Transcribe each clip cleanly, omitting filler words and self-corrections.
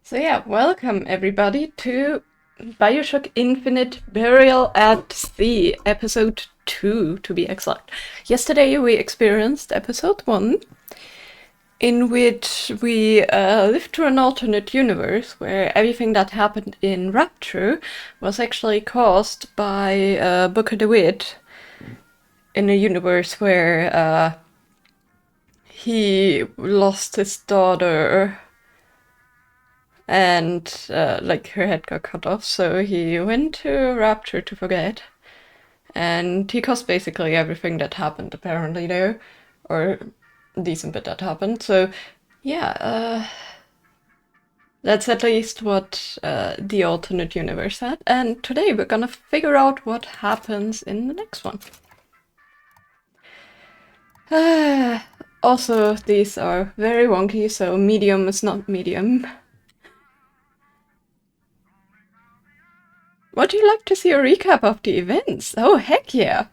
So yeah, welcome everybody to BioShock Infinite Burial at Sea, episode 2 to be exact. Yesterday we experienced episode 1, in which we lived through an alternate universe where everything that happened in Rapture was actually caused by Booker DeWitt in a universe where he lost his daughter and like her head got cut off, so he went to Rapture to forget, and he caused basically everything that happened apparently there, or a decent bit that happened. So yeah, that's at least what the alternate universe said, and today we're gonna figure out what happens in the next one. Also, these are very wonky, so medium is not medium. Would you like to see a recap of the events? Oh, heck yeah!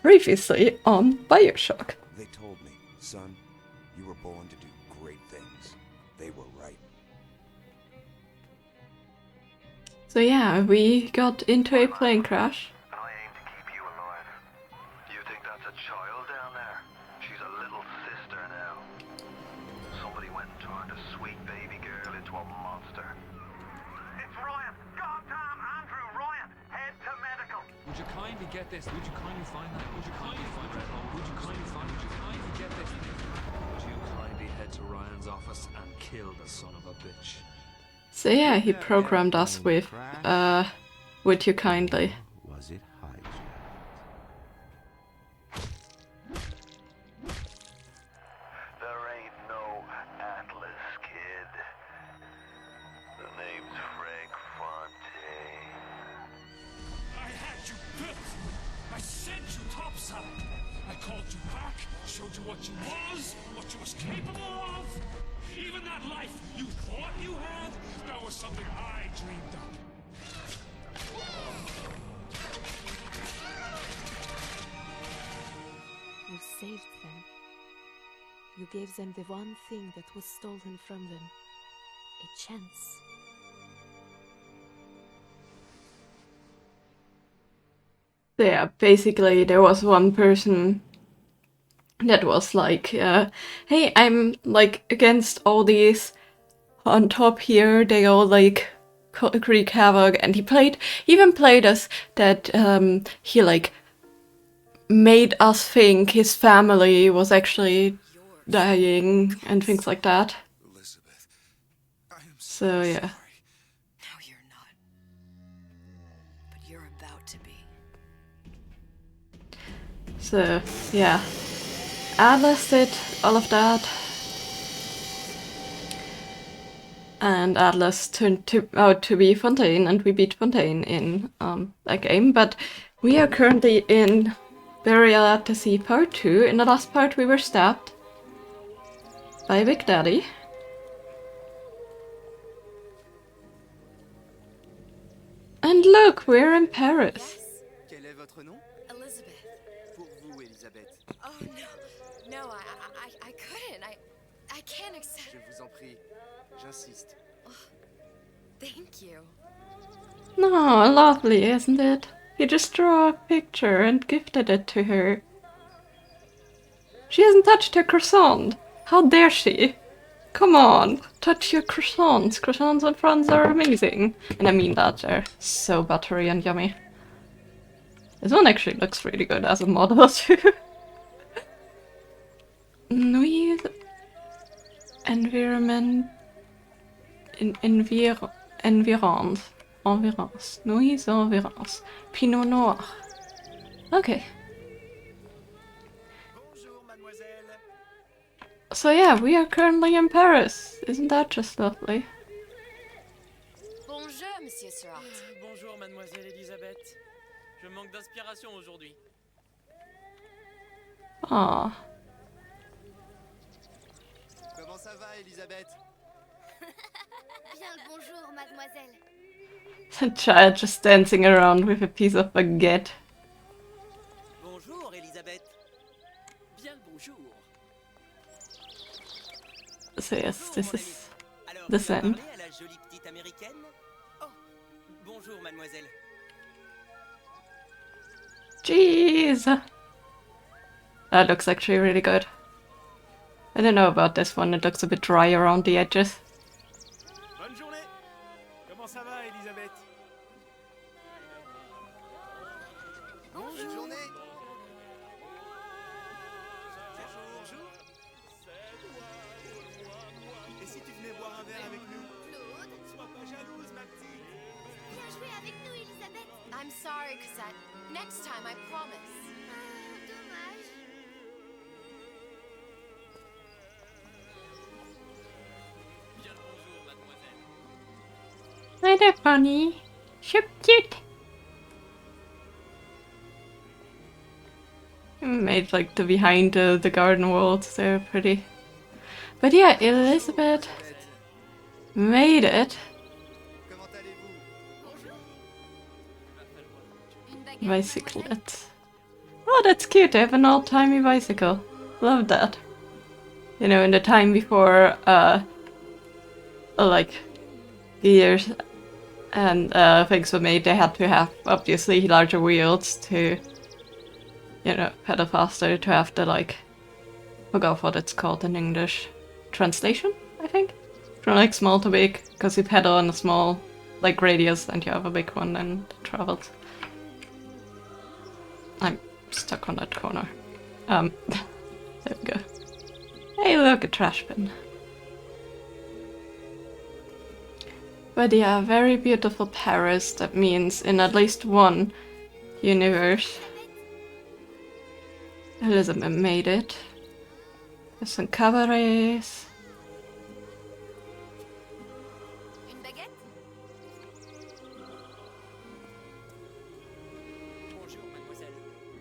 Previously on BioShock. They told me, son, you were born to do great things. They were right. So yeah, we got into a plane crash. And I aim to keep you alive. You think that's a child down there? She's a little sister now. Somebody went and turned a sweet baby girl into a monster. It's Ryan! Goddamn Andrew Ryan! Head to medical! Would you kindly get this? Would you kindly find that? Would you kindly find that? Would you kindly find? Would you kindly get this? Would you kindly head to Ryan's office and kill the son of a bitch? So yeah, he programmed us with, would you kindly. Was it hijacked? There ain't no Atlas, kid. The name's Frank Fontaine. I had you built. I sent you topside. I called you back, showed you what you was capable of. Even that life you thought you had, that was something I dreamed up. You saved them. You gave them the one thing that was stolen from them. A chance. So yeah, basically there was one person that was like, hey, I'm like against all these on top here, they all like wreak havoc, and he even played us that he like made us think his family was actually dying and things like that. Elizabeth, I am So yeah. No, you're not. But you're about to be. So yeah, Atlas did all of that, and Atlas turned out to be Fontaine, and we beat Fontaine in that game. But we are currently in Burial at the Sea Part 2. In the last part we were stabbed by Big Daddy. And look, we're in Paris. Quel est votre nom? Elizabeth. Pour vous, Elisabeth. Oh, no. No, I couldn't. I can't accept. Je vous en prie, j'insiste. Thank you. No, lovely, isn't it? He just drew a picture and gifted it to her. She hasn't touched her croissant. How dare she? Come on, touch your croissants. Croissants in France are amazing. And I mean that, they're so buttery and yummy. This one actually looks really good as a model too. Nuit environment environs. Nuits environs. Pinot Noir. Okay. Bonjour, mademoiselle. So yeah, we are currently in Paris. Isn't that just lovely? Bonjour, Monsieur Surratt. Bonjour, mademoiselle Elisabeth. Je manque d'inspiration aujourd'hui. Aww. Comment ça va, Elisabeth? Bien le bonjour, mademoiselle. A child just dancing around with a piece of baguette. Bonjour, Elisabeth. Bien le bonjour. So yes, this is Alors, the tu vas scene. parler à la jolie petite américaine? Oh, bonjour, mademoiselle. Jeez! That looks actually really good. I don't know about this one, it looks a bit dry around the edges. Bonne journée. Comment ça va, Elisabeth? Bonne journée. Bonjour. Et si tu venais boire un verre avec nous? Claude, Sois pas jalouse, ma petite. viens jouer avec nous, Elisabeth. I'm sorry, Cassette. Next time, I promise. Ah, dommage. Hi there, bunny. So cute. Made like the behind the garden walls, they're pretty. But yeah, Elizabeth made it. Comment allez-vous? Une baguette, Bicyclette. Oh, that's cute. They have an old-timey bicycle. Love that. You know, in the time before, like, gears and things were made, they had to have, obviously, larger wheels to, you know, pedal faster, to have the, like, forgot what it's called in English. Translation, I think? From, like, small to big, because you pedal on a small, like, radius, and you have a big one, and it travels. I'm stuck on that corner. There we go. Hey, look, a trash bin. But yeah, very beautiful Paris. That means in at least one universe, Elizabeth made it. There's some cabarets. Une baguette? Bonjour, mademoiselle.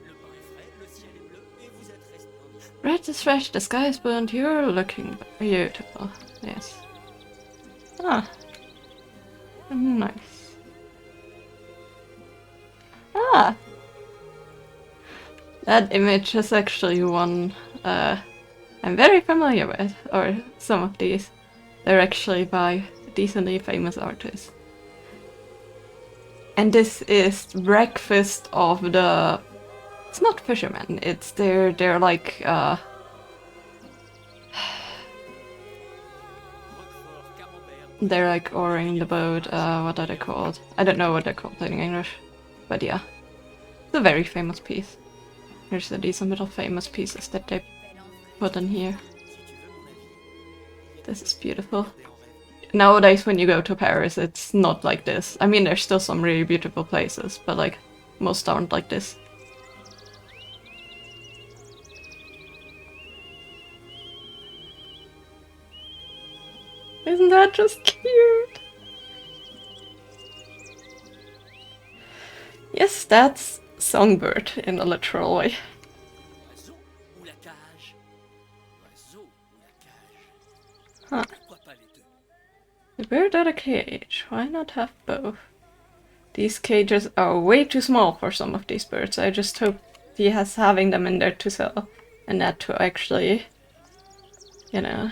Le pain est frais, le ciel est bleu et vous êtes resplendissante. Red is fresh, the sky is blue, and you're looking beautiful. Yes. Ah. Nice. Ah! That image is actually one I'm very familiar with, or some of these. They're actually by decently famous artists. And this is breakfast of the... It's not fishermen, it's they're like they're like oaring the boat, what are they called? I don't know what they're called in English. But yeah. It's a very famous piece. Here's the decent little famous pieces that they put in here. This is beautiful. Nowadays when you go to Paris it's not like this. I mean there's still some really beautiful places, but like most aren't like this. Isn't that just cute? Yes, that's Songbird in a literal way. L'oiseau ou la cage? L'oiseau ou la cage? Huh. Pourquoi pas les deux? The bird or the cage? Why not have both? These cages are way too small for some of these birds. I just hope he has having them in there to sell and not to actually, you know.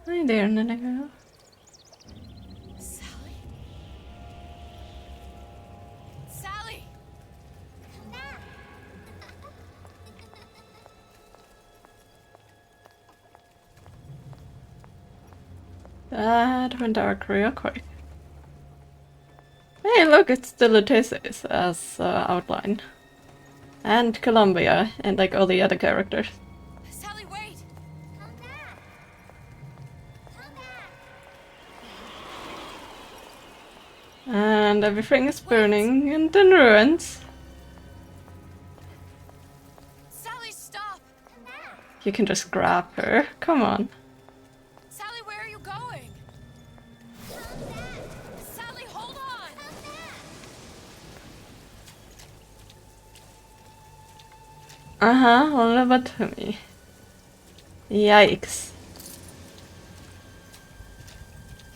Hi there, Nana girl. Sally? Sally! That went dark real quick. Hey, look, it's the Luteces as outline. And Columbia, and like all the other characters. Sally, wait! Come back. Come back. And everything is burning and in ruins. Sally, stop! Come back. You can just grab her. Come on. Sally, where are you going? Come back. Sally, hold on! Come back. Lobotomy. Yikes.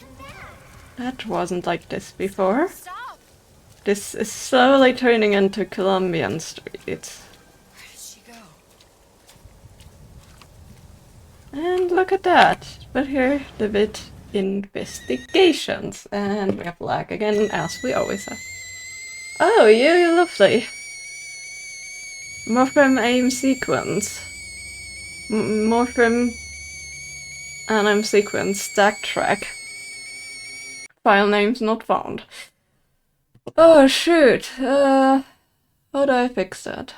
Come back. That wasn't like this before. Stop! This is slowly turning into Colombian Street. Where did she And look at that. But here the bit investigations. And we have lag again, as we always have. Oh, you lovely. Morphin aim sequence. Morphin anim sequence stack track. File names not found. Oh shoot. How do I fix that?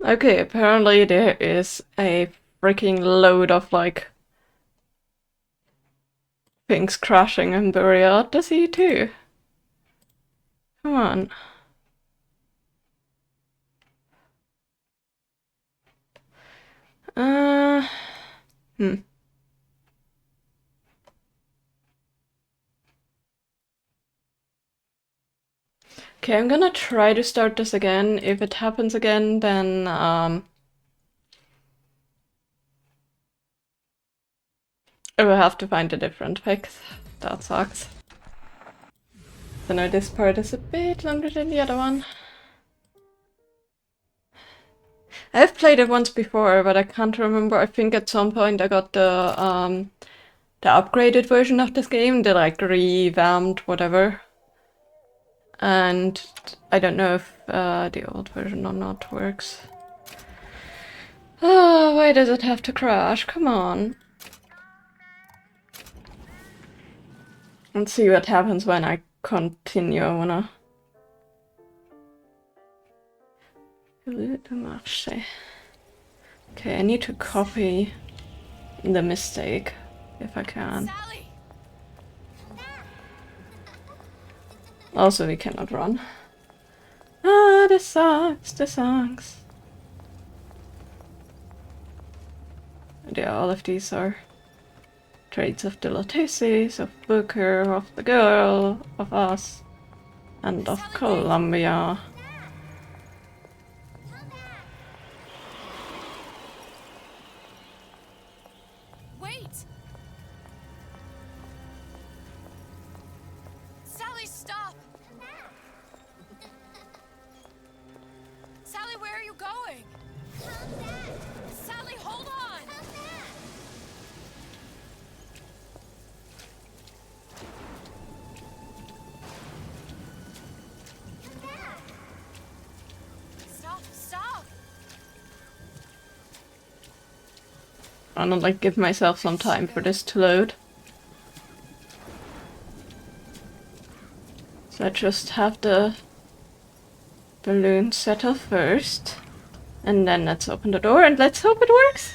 Okay, apparently there is a freaking load of like things crashing in Burial at the Sea too. Come on. Hmm. Okay, I'm gonna try to start this again. If it happens again, then I will have to find a different pick. That sucks. So now this part is a bit longer than the other one. I've played it once before, but I can't remember. I think at some point I got the upgraded version of this game, the like revamped whatever. And I don't know if the old version or not works. Oh, why does it have to crash? Come on. Let's see what happens when I continue. I wanna... Okay, I need to copy the mistake if I can. Also, we cannot run. Ah, this sucks, this sucks. Yeah, all of these are traits of the Lotesis, of Booker, of the girl, of us, and of Columbia. Wait! Sally, stop! Sally, where are you going? Sally, hold on! Stop, stop! I don't like give myself some time for this to load. So I just have the balloon settle first. And then let's open the door and let's hope it works.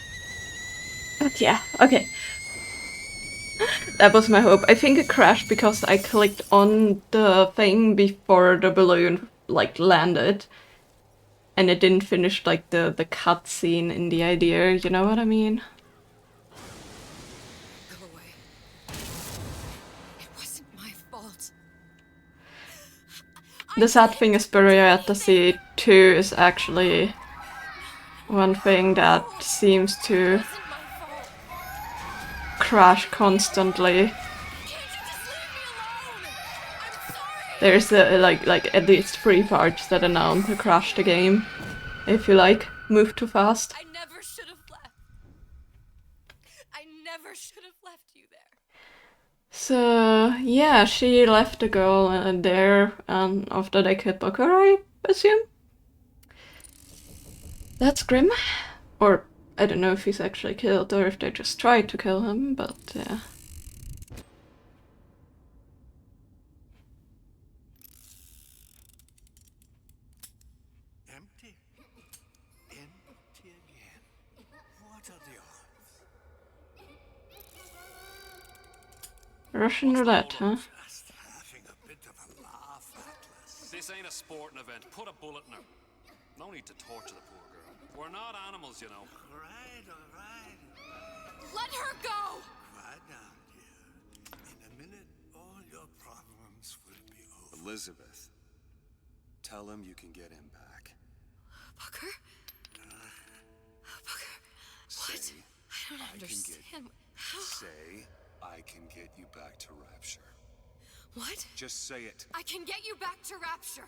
But yeah, okay. That was my hope. I think it crashed because I clicked on the thing before the balloon like landed. And it didn't finish like the cutscene in the idea, you know what I mean? Go away. It wasn't my fault. The sad thing is Burial at the Sea 2 is actually one thing that seems to crash constantly. There's like at least 3 parts that announce to crash the game if you like move too fast. I never should have left. I never should have left you there. So yeah, she left the girl there and after they killed Booker, I assume. That's grim. Or I don't know if he's actually killed or if they just tried to kill him, but yeah. Empty? Empty again. What are the odds? Russian roulette, huh? Just having a bit of a laugh, Atlas. This ain't a sporting event. Put a bullet in her. No need to torture the poor girl. We're not animals, you know. All right. Let her go! Quiet down, dear. In a minute, all your problems will be over. Elizabeth, tell him you can get him back. Booker? Booker? What? Say, I don't understand. Say, I can get you back to Rapture. What? Just say it. I can get you back to Rapture.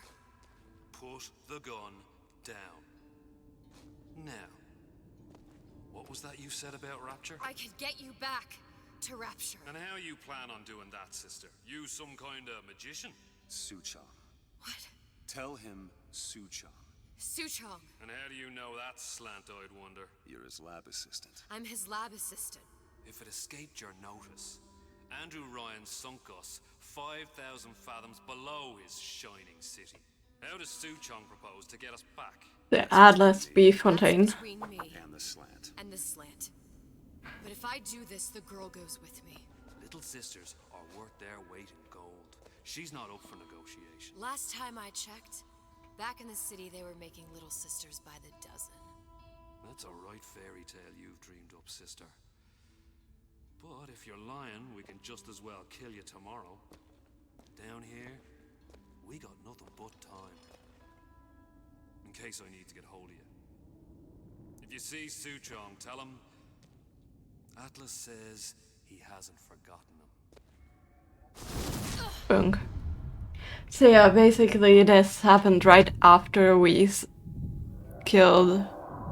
Put the gun down. Now, what was that you said about Rapture? I can get you back to Rapture. And how you plan on doing that, sister? You some kind of magician? Suchong. What? Tell him Suchong. Suchong. And how do you know that, slant-eyed wonder? You're his lab assistant. I'm his lab assistant. If it escaped your notice, Andrew Ryan sunk us 5,000 fathoms below his shining city. How does Suchong propose to get us back? The Atlas B Fontaine. That's between me And the slant. and the slant. But if I do this, the girl goes with me. Little sisters are worth their weight in gold. She's not up for negotiation. Last time I checked, back in the city they were making little sisters by the dozen. That's a right fairy tale you've dreamed up, sister. But if you're lying, we can just as well kill you tomorrow. Down here, we got nothing but time. In case I need to get hold of you. If you see Suchong, tell him Atlas says he hasn't forgotten him. Bunk. So yeah, basically this happened right after we killed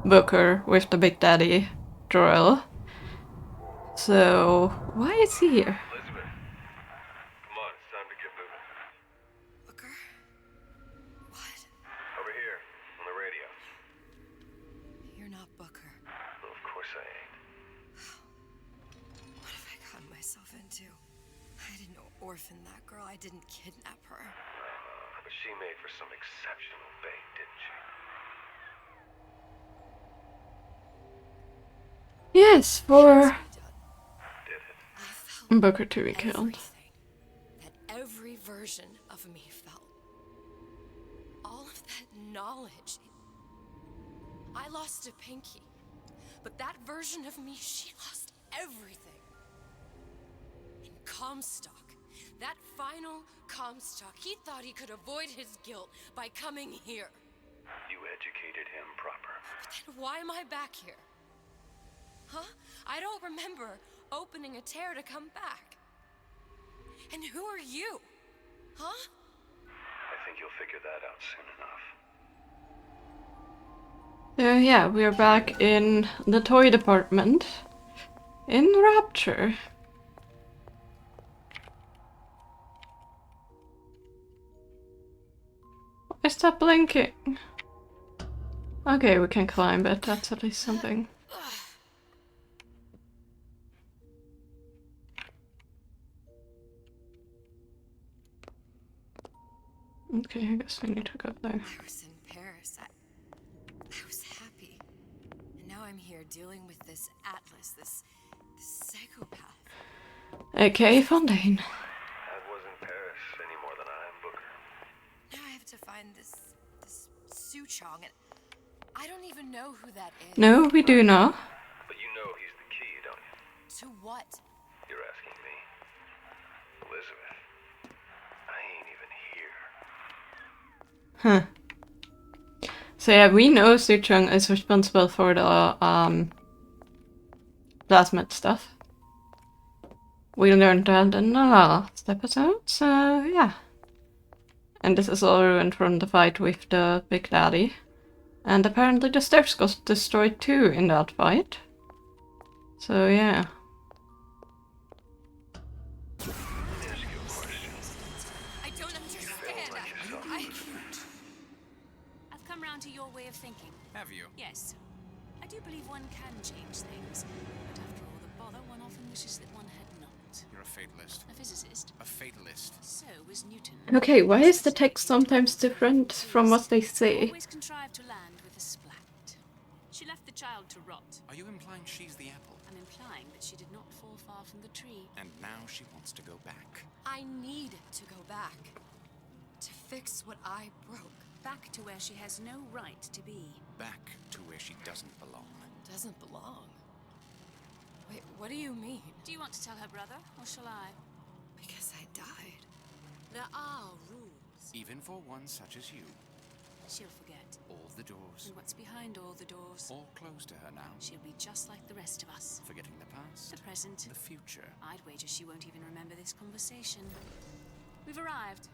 Booker with the Big Daddy drill. So why is he here? Elizabeth, come on, it's time to get moving. Booker? What? Over here, on the radio. You're not Booker. Well, of course I ain't. What have I gotten myself into? I didn't orphan that girl. I didn't kidnap her. But she made for some exceptional bait, didn't she? Yes, for Did it? I felt Booker to be killed. everything that every version of me felt. All of that knowledge. I lost a pinky, but that version of me, she lost everything. And Comstock, that final Comstock, he thought he could avoid his guilt by coming here. You educated him proper. But then why am I back here? Huh? I don't remember opening a tear to come back. And who are you? Huh? I think you'll figure that out soon enough. So yeah, we're back in the toy department in Rapture. Why is that blinking? Okay, we can climb it, that's at least something. Okay, I guess we need to go there. I was in Paris. I was happy. And now I'm here dealing with this Atlas, this psychopath. Okay, Fontaine. I wasn't Paris any more than I am Booker. Now I have to find this Suchong, and I don't even know who that is. No, we do not. But you know he's the key, don't you? To what? You're asking me. Elizabeth, I ain't even here. Huh. So yeah, we know Suchong is responsible for the plasmid stuff. We learned that in the last episode, so yeah. And this is all ruined from the fight with the Big Daddy. And apparently the stairs got destroyed too in that fight. So yeah. Ask you a question. I don't understand. I've come round to your way of thinking. Have you? Yes. I do believe one can change things. But after all the bother, one often wishes that one had not. You're a fatalist. A physicist. A fatalist. So was Newton. Okay, why is the text sometimes different from what they say? Always contrived to land with a splat. She left the child to rot. Are you implying she's the apple? I'm implying that she did not fall far from the tree. And now she wants to go back. I need to go back. To fix what I broke. Back to where she has no right to be. Back to where she doesn't belong. Doesn't belong? Wait, what do you mean? Do you want to tell her brother, or shall I? Because I died. There are rules. Even for one such as you. She'll forget. All the doors. And what's behind all the doors? All closed to her now. She'll be just like the rest of us. Forgetting the past. The present. The future. I'd wager she won't even remember this conversation. We've arrived.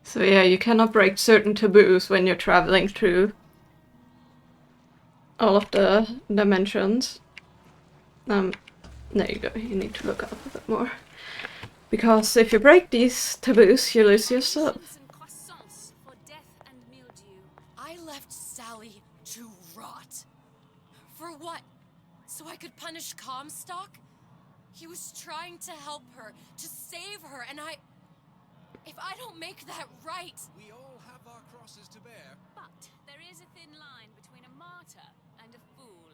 So yeah, you cannot break certain taboos when you're traveling through all of the dimensions. There you go, you need to look up a bit more. Because if you break these taboos, you lose yourself. I left Sally to rot. For what? So I could punish Comstock? He was trying to help her, to save her, and if I don't make that right... We all have our crosses to bear. But there is a thin line between a martyr and a fool.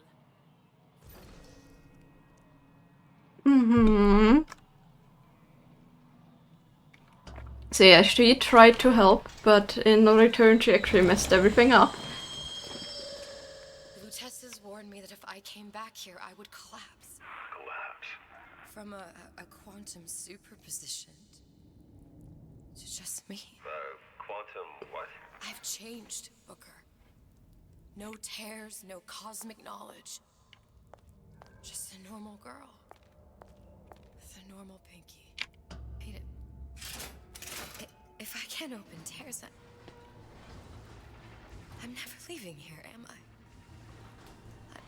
So yeah, she tried to help, but in return she actually messed everything up. Lutessa's warned me that if I came back here, I would collapse. Collapse? From a quantum superposition to just me. Quantum what? I've changed, Booker. No tears, no cosmic knowledge. Just a normal girl. With a normal pinky. Hate it. If I can't open tears, I'm never leaving here, am I?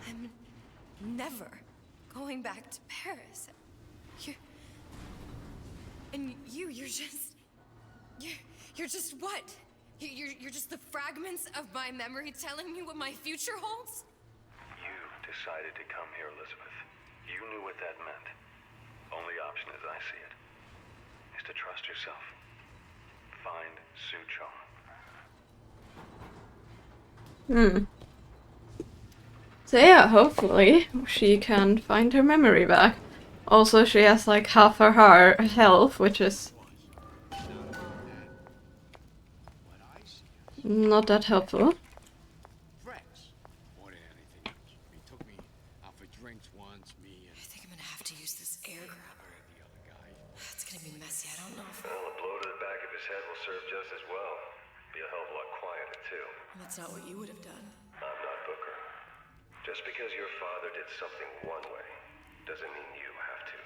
I'm never going back to Paris. You're just what? You're just the fragments of my memory telling me what my future holds? You decided to come here, Elizabeth. You knew what that meant. Only option, as I see it, is to trust yourself. Find Suchong. So yeah, hopefully she can find her memory back. Also, she has like half her health, which is not that helpful. More than anything else. He took me out for drinks once, me and... I think I'm gonna have to use this air grabber. The other guy. It's gonna be messy, I don't know if... Well, a blow to the back of his head will serve just as well. Be a hell of a lot quieter, too. That's not what you would have done. I'm not Booker. Just because your father did something one way, doesn't mean you have to.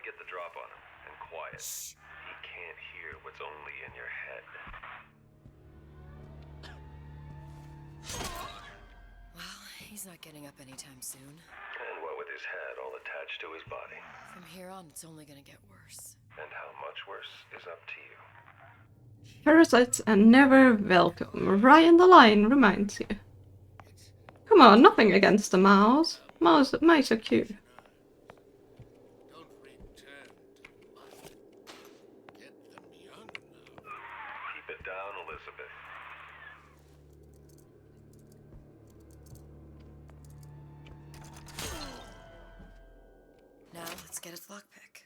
Get the drop on him, and quiet. He can't hear what's only in your head. Well, he's not getting up anytime soon. And what with his head all attached to his body. From here on, it's only gonna get worse. And how much worse is up to you. Parasites are never welcome. Ryan the Lion reminds you. Come on, nothing against the mouse. Mice are cute. Down, Elizabeth. Now, let's get its lockpick.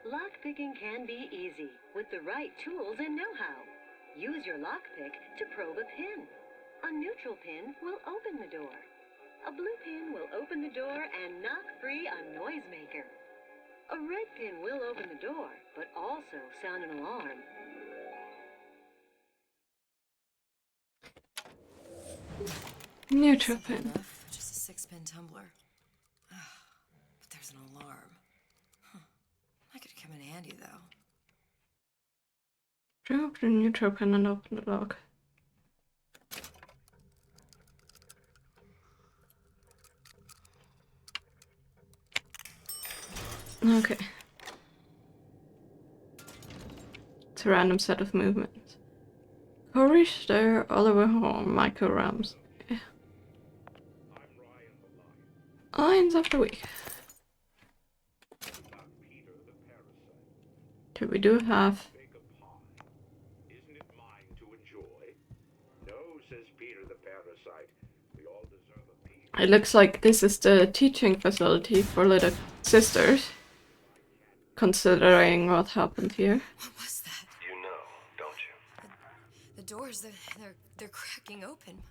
Lockpicking can be easy with the right tools and know-how. Use your lockpick to probe a pin. A neutral pin will open the door. A blue pin will open the door and knock free a noisemaker. A red pin will open the door, but also sound an alarm. Neutral pin. Just a 6-pin tumbler. But there's an alarm. That could come in handy, though. Drop the neutral pin and open the lock. Okay. It's a random set of movements. Corey Stir, Oliver Horn, Michael Rams. Yeah. Lines of the week. Okay, we do have. Isn't it mine to enjoy? No, says Peter the parasite. We all deserve a piece. It looks like this is the teaching facility for little sisters. Considering what happened here. What was that? You know, don't you? The doors, they're cracking open.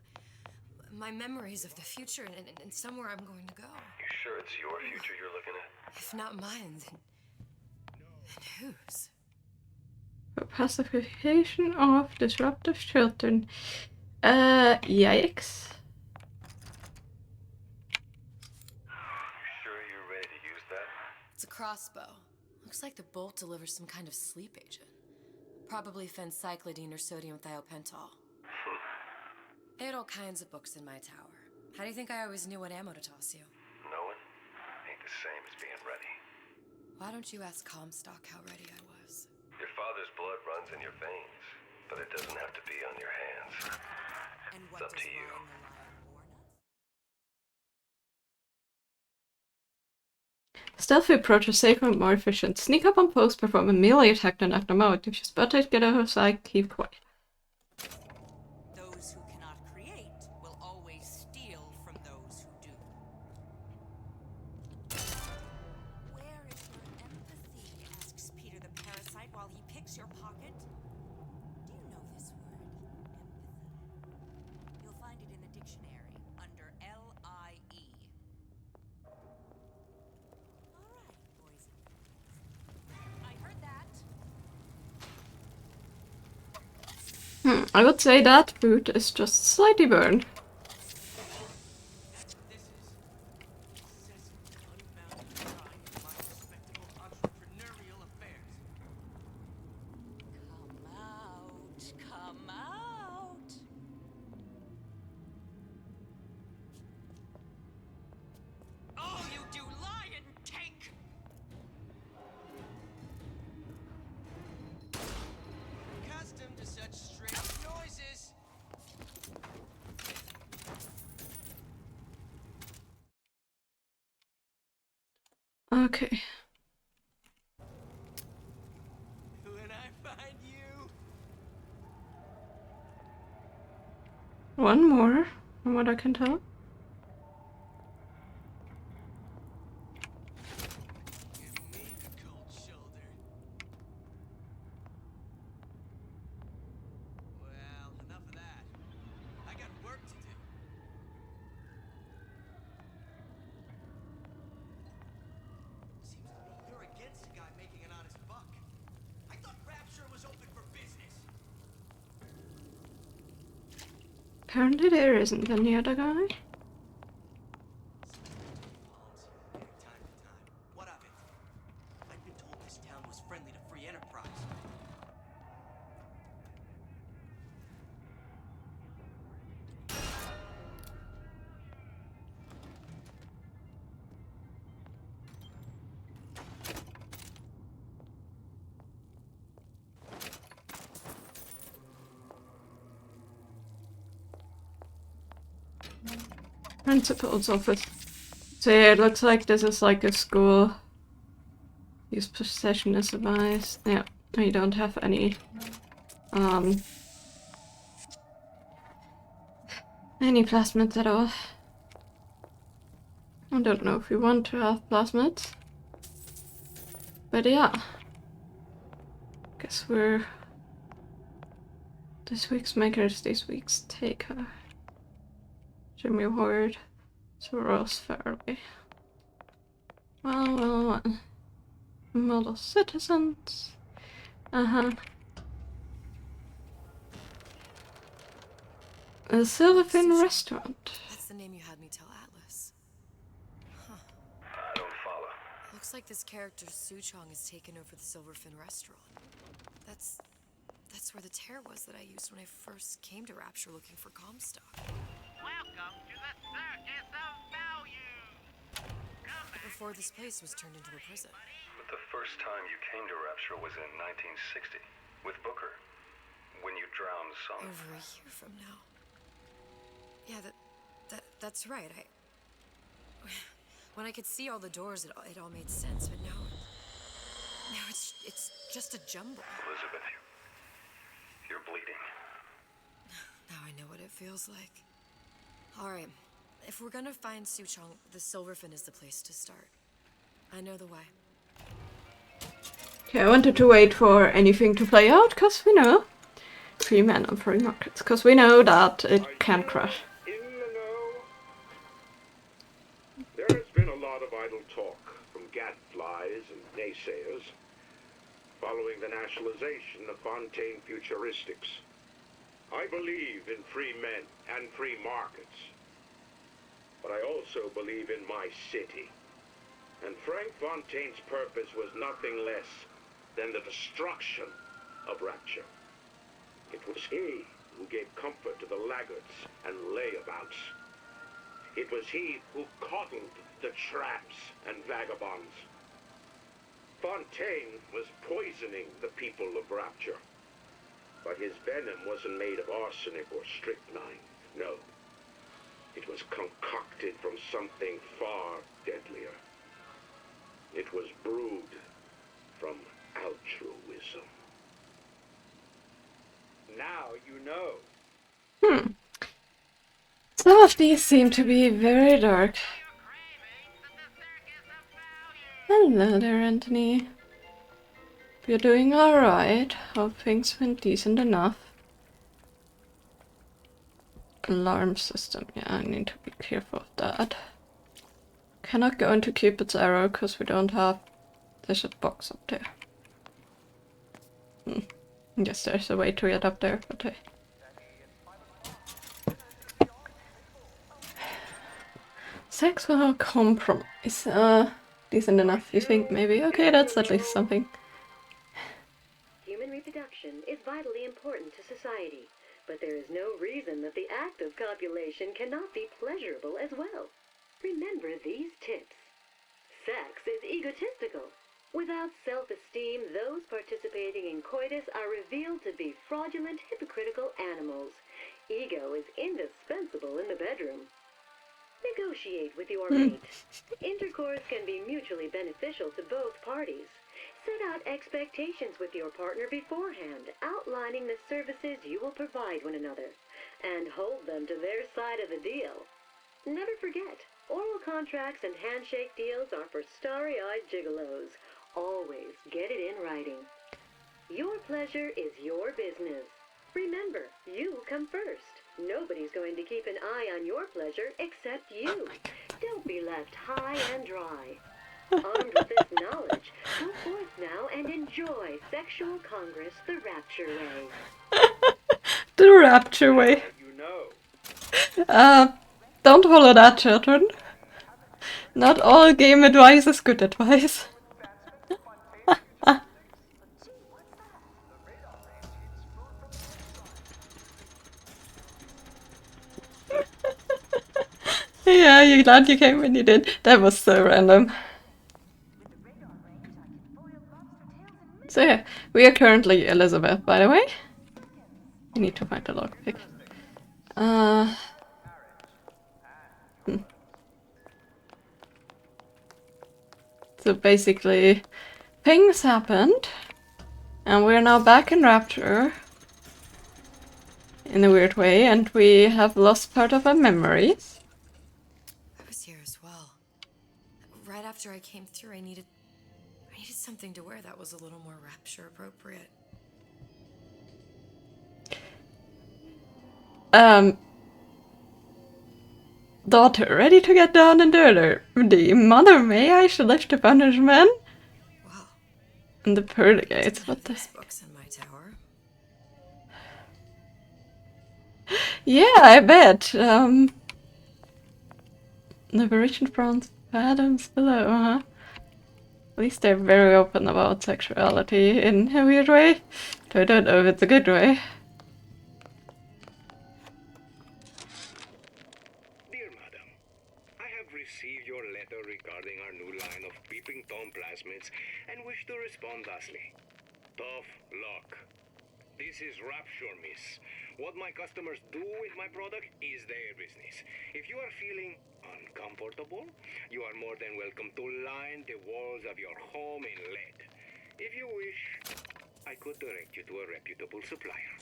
My memories of the future and somewhere I'm going to go. You sure it's your future you're looking at? If not mine, then whose? For pacification of disruptive children. Yikes. You sure you're ready to use that? It's a crossbow. Looks like the bolt delivers some kind of sleep agent. Probably phencyclidine or sodium thiopental. They had all kinds of books in my tower. How do you think I always knew what ammo to toss you? Knowing ain't the same as being ready. Why don't you ask Comstock how ready I was? Your father's blood runs in your veins, but it doesn't have to be on your hands. And It's up to you. Stealthy approach is safer and more efficient. Sneak up on post, perform a melee attack, then act them out. If you spot it, get out of sight, keep quiet. Those who cannot create will always steal from those who do. Where is your empathy? Asks Peter the parasite while he picks your pocket. Do you know this word, empathy? You'll find it in the dictionary under L-I-E. I would say that boot is just slightly burned. Come out! Oh, you do lie and take! Accustomed to such strange noises. Okay. When I find you. One more, from what I can tell. Well, enough of that. I got work to do. Seems to me you're against a guy making an honest buck. I thought Rapture was open for business. Apparently there isn't any other guy. What of it? I've been told this town was friendly to free enterprise. Principal's office. So yeah, it looks like this is like a school. Use possession as advised. Yeah, you don't have any plasmids at all. I don't know if we want to have plasmids. But yeah. Guess we're this week's maker is this week's taker. Jimmy Ward, Soros Fairway. Well. Model citizens. A Silverfin restaurant. That's the name you had me tell Atlas. Huh. I don't follow. Looks like this character Suchong has taken over the Silverfin restaurant. That's where the tear was that I used when I first came to Rapture looking for Comstock. Welcome to the Circus of Value. Come back before this place was turned into a prison. But the first time you came to Rapture was in 1960, with Booker, when you drowned some... Over a year from now. Yeah, that's right. When I could see all the doors, it all made sense, but now it's just a jumble. Elizabeth, you're bleeding. Now I know what it feels like. All right, if we're gonna find Suchong, the Silverfin is the place to start. I know the way. Okay, I wanted to wait for anything to play out, because we know. 3 men on 3 markets, because we know that it can crash. There's been a lot of idle talk from gadflies and naysayers following the nationalization of Fontaine Futuristics. I believe in free men and free markets, but I also believe in my city. And Frank Fontaine's purpose was nothing less than the destruction of Rapture. It was he who gave comfort to the laggards and layabouts. It was he who coddled the tramps and vagabonds. Fontaine was poisoning the people of Rapture. But his venom wasn't made of arsenic or strychnine. No. It was concocted from something far deadlier. It was brewed from altruism. Now you know. Some of these seem to be very dark. Hello there, Anthony. You're doing alright. Hope things went decent enough. Alarm system. Yeah, I need to be careful of that. Cannot go into Cupid's arrow because we don't have... There's a box up there. Yes, there's a way to get up there, but sexual compromise. Decent enough, you think, maybe? Okay, that's at least something. Human reproduction is vitally important to society, but there is no reason that the act of copulation cannot be pleasurable as well. Remember these tips. Sex is egotistical. Without self-esteem, those participating in coitus are revealed to be fraudulent, hypocritical animals. Ego is indispensable in the bedroom. Negotiate with your mate. Intercourse can be mutually beneficial to both parties. Set out expectations with your partner beforehand, outlining the services you will provide one another, and hold them to their side of the deal. Never forget, oral contracts and handshake deals are for starry-eyed gigolos. Always get it in writing. Your pleasure is your business. Remember, you come first. Nobody's going to keep an eye on your pleasure except you. Don't be left high and dry. Armed with this knowledge, go forth now and enjoy Sexual Congress the Rapture way. The Rapture way. Don't follow that, children. Not all game advice is good advice. Yeah, you're glad you came when you did. That was so random. So yeah, we are currently Elizabeth, by the way. I need to find a lockpick. So basically, things happened, and we're now back in Rapture. In a weird way, and we have lost part of our memories. I was here as well. Right after I came through, I needed something to wear that was a little more Rapture appropriate. Daughter, ready to get down and dirty. Mother, may I should lift the punishment? Wow. And the Perdigates, what the heck? Books in my tower. Yeah, I bet. Liberation France fathoms below, huh? At least they're very open about sexuality in a weird way. Though I don't know if it's a good way. Dear Madam, I have received your letter regarding our new line phone plasmids and wish to respond thusly. Tough luck. This is Rapture, miss. What my customers do with my product is their business. If you are feeling uncomfortable, you are more than welcome to line the walls of your home in lead. If you wish, I could direct you to a reputable supplier.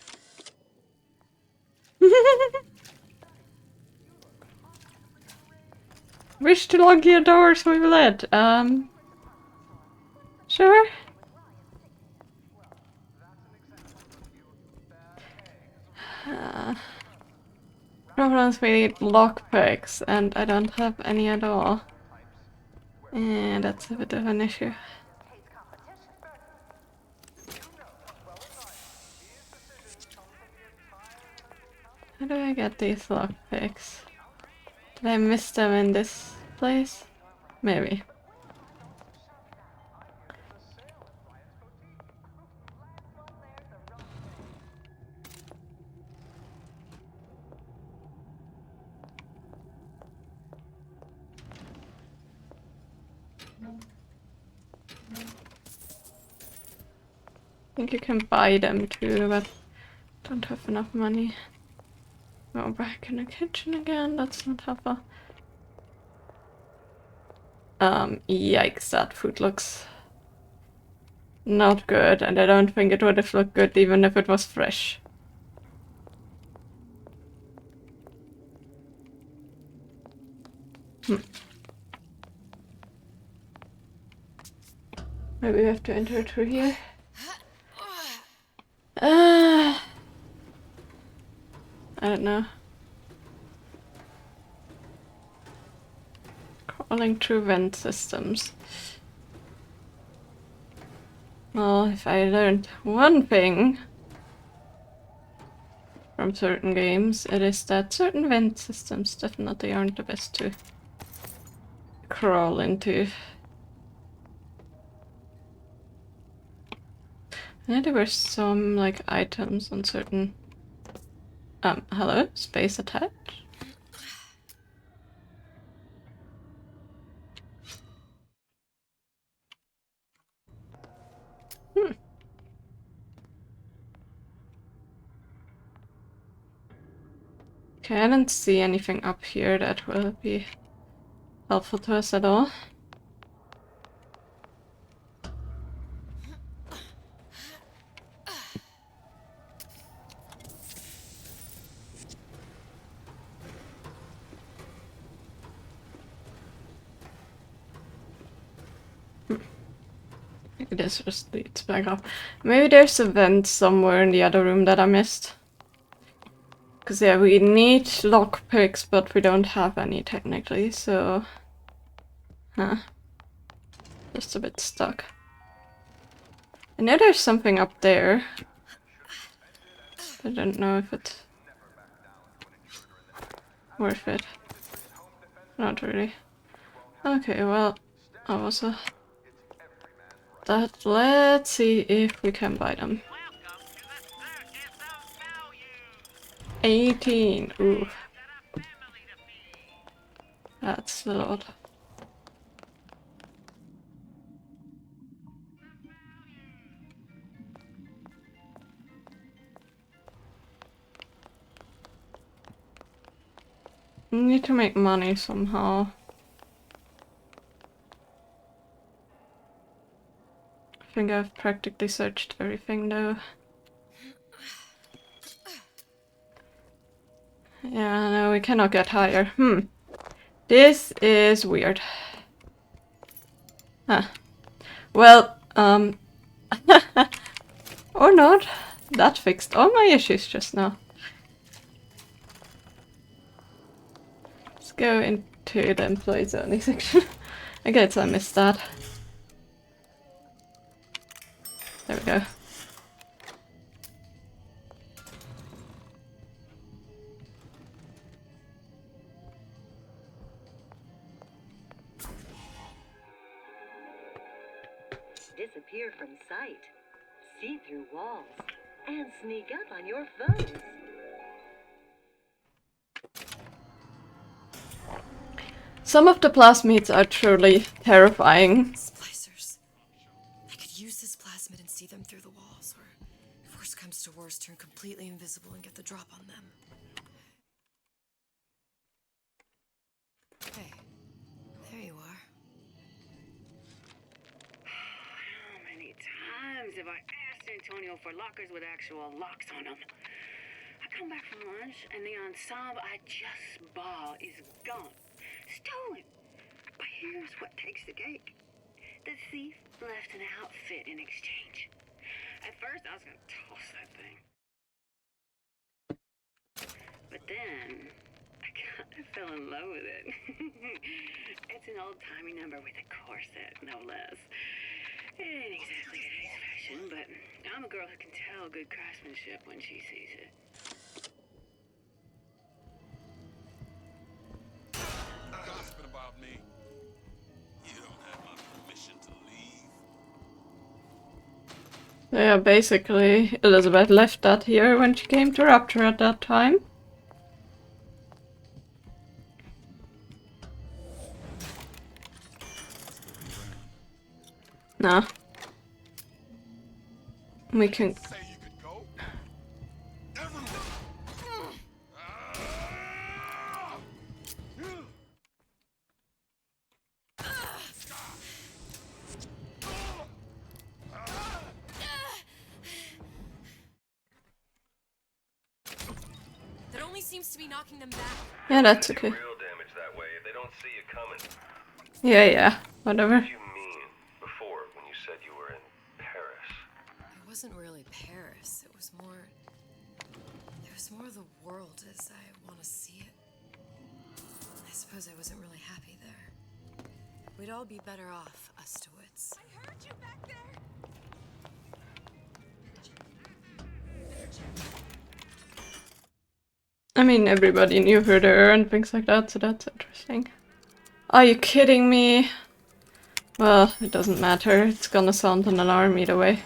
Wish to lock your doors with lead. Sure. Problems with lockpicks, and I don't have any at all. And that's a bit of an issue. How do I get these lockpicks? Did I miss them in this place? Maybe. I think you can buy them too, but don't have enough money. Go back in the kitchen again, that's not helpful. Yikes, that food looks not good, and I don't think it would have looked good even if it was fresh. Maybe we have to enter through here. I don't know. Crawling through vent systems. Well, if I learned one thing from certain games, it is that certain vent systems definitely aren't the best to crawl into. Yeah, there were some like items on certain hello? Space attached? Okay, I didn't see anything up here that will be helpful to us at all. Maybe this just leads back up. Maybe there's a vent somewhere in the other room that I missed. Because yeah, we need lockpicks, but we don't have any technically, so... Huh. Just a bit stuck. I know there's something up there. I don't know if it's worth it. Not really. Okay, well, that was a... let's see if we can buy them. 18. Ooh. That's a lot. Need to make money somehow. I think I've practically searched everything though. Yeah, no, we cannot get higher. This is weird. Huh. Well, or not. That fixed all my issues just now. Let's go into the employees only section. I guess I missed that. There we go. Disappear from sight, see through walls, and sneak up on your foes. Some of the plasmids are truly terrifying. Splicers. use this plasmid and see them through the walls, or if worst comes to worst, turn completely invisible and get the drop on them. Hey, there you are. How many times have I asked Antonio for lockers with actual locks on them? I come back from lunch and the ensemble I just bought is gone. Stolen. But here's what takes the cake. The thief left an outfit in exchange. At first I was gonna toss that thing. But then I kind of fell in love with it. It's an old-timey number with a corset, no less. It ain't exactly today's fashion, but I'm a girl who can tell good craftsmanship when she sees it. Gossiping about me. You don't have my permission to leave. Yeah, basically, Elizabeth left that here when she came to Rapture at that time. Nah. We can... That only seems to be knocking them back. Yeah, that's okay. Real damage that way. They don't see you coming. Yeah, whatever. What did you mean before when you said you were in Paris? It wasn't really Paris. It was more the world as I want to see it. I suppose I wasn't really happy there. We'd all be better off, us DeWitts. I heard you back there. I mean, everybody knew who they were and things like that, so that's interesting. Are you kidding me? Well, it doesn't matter. It's gonna sound an alarm either way.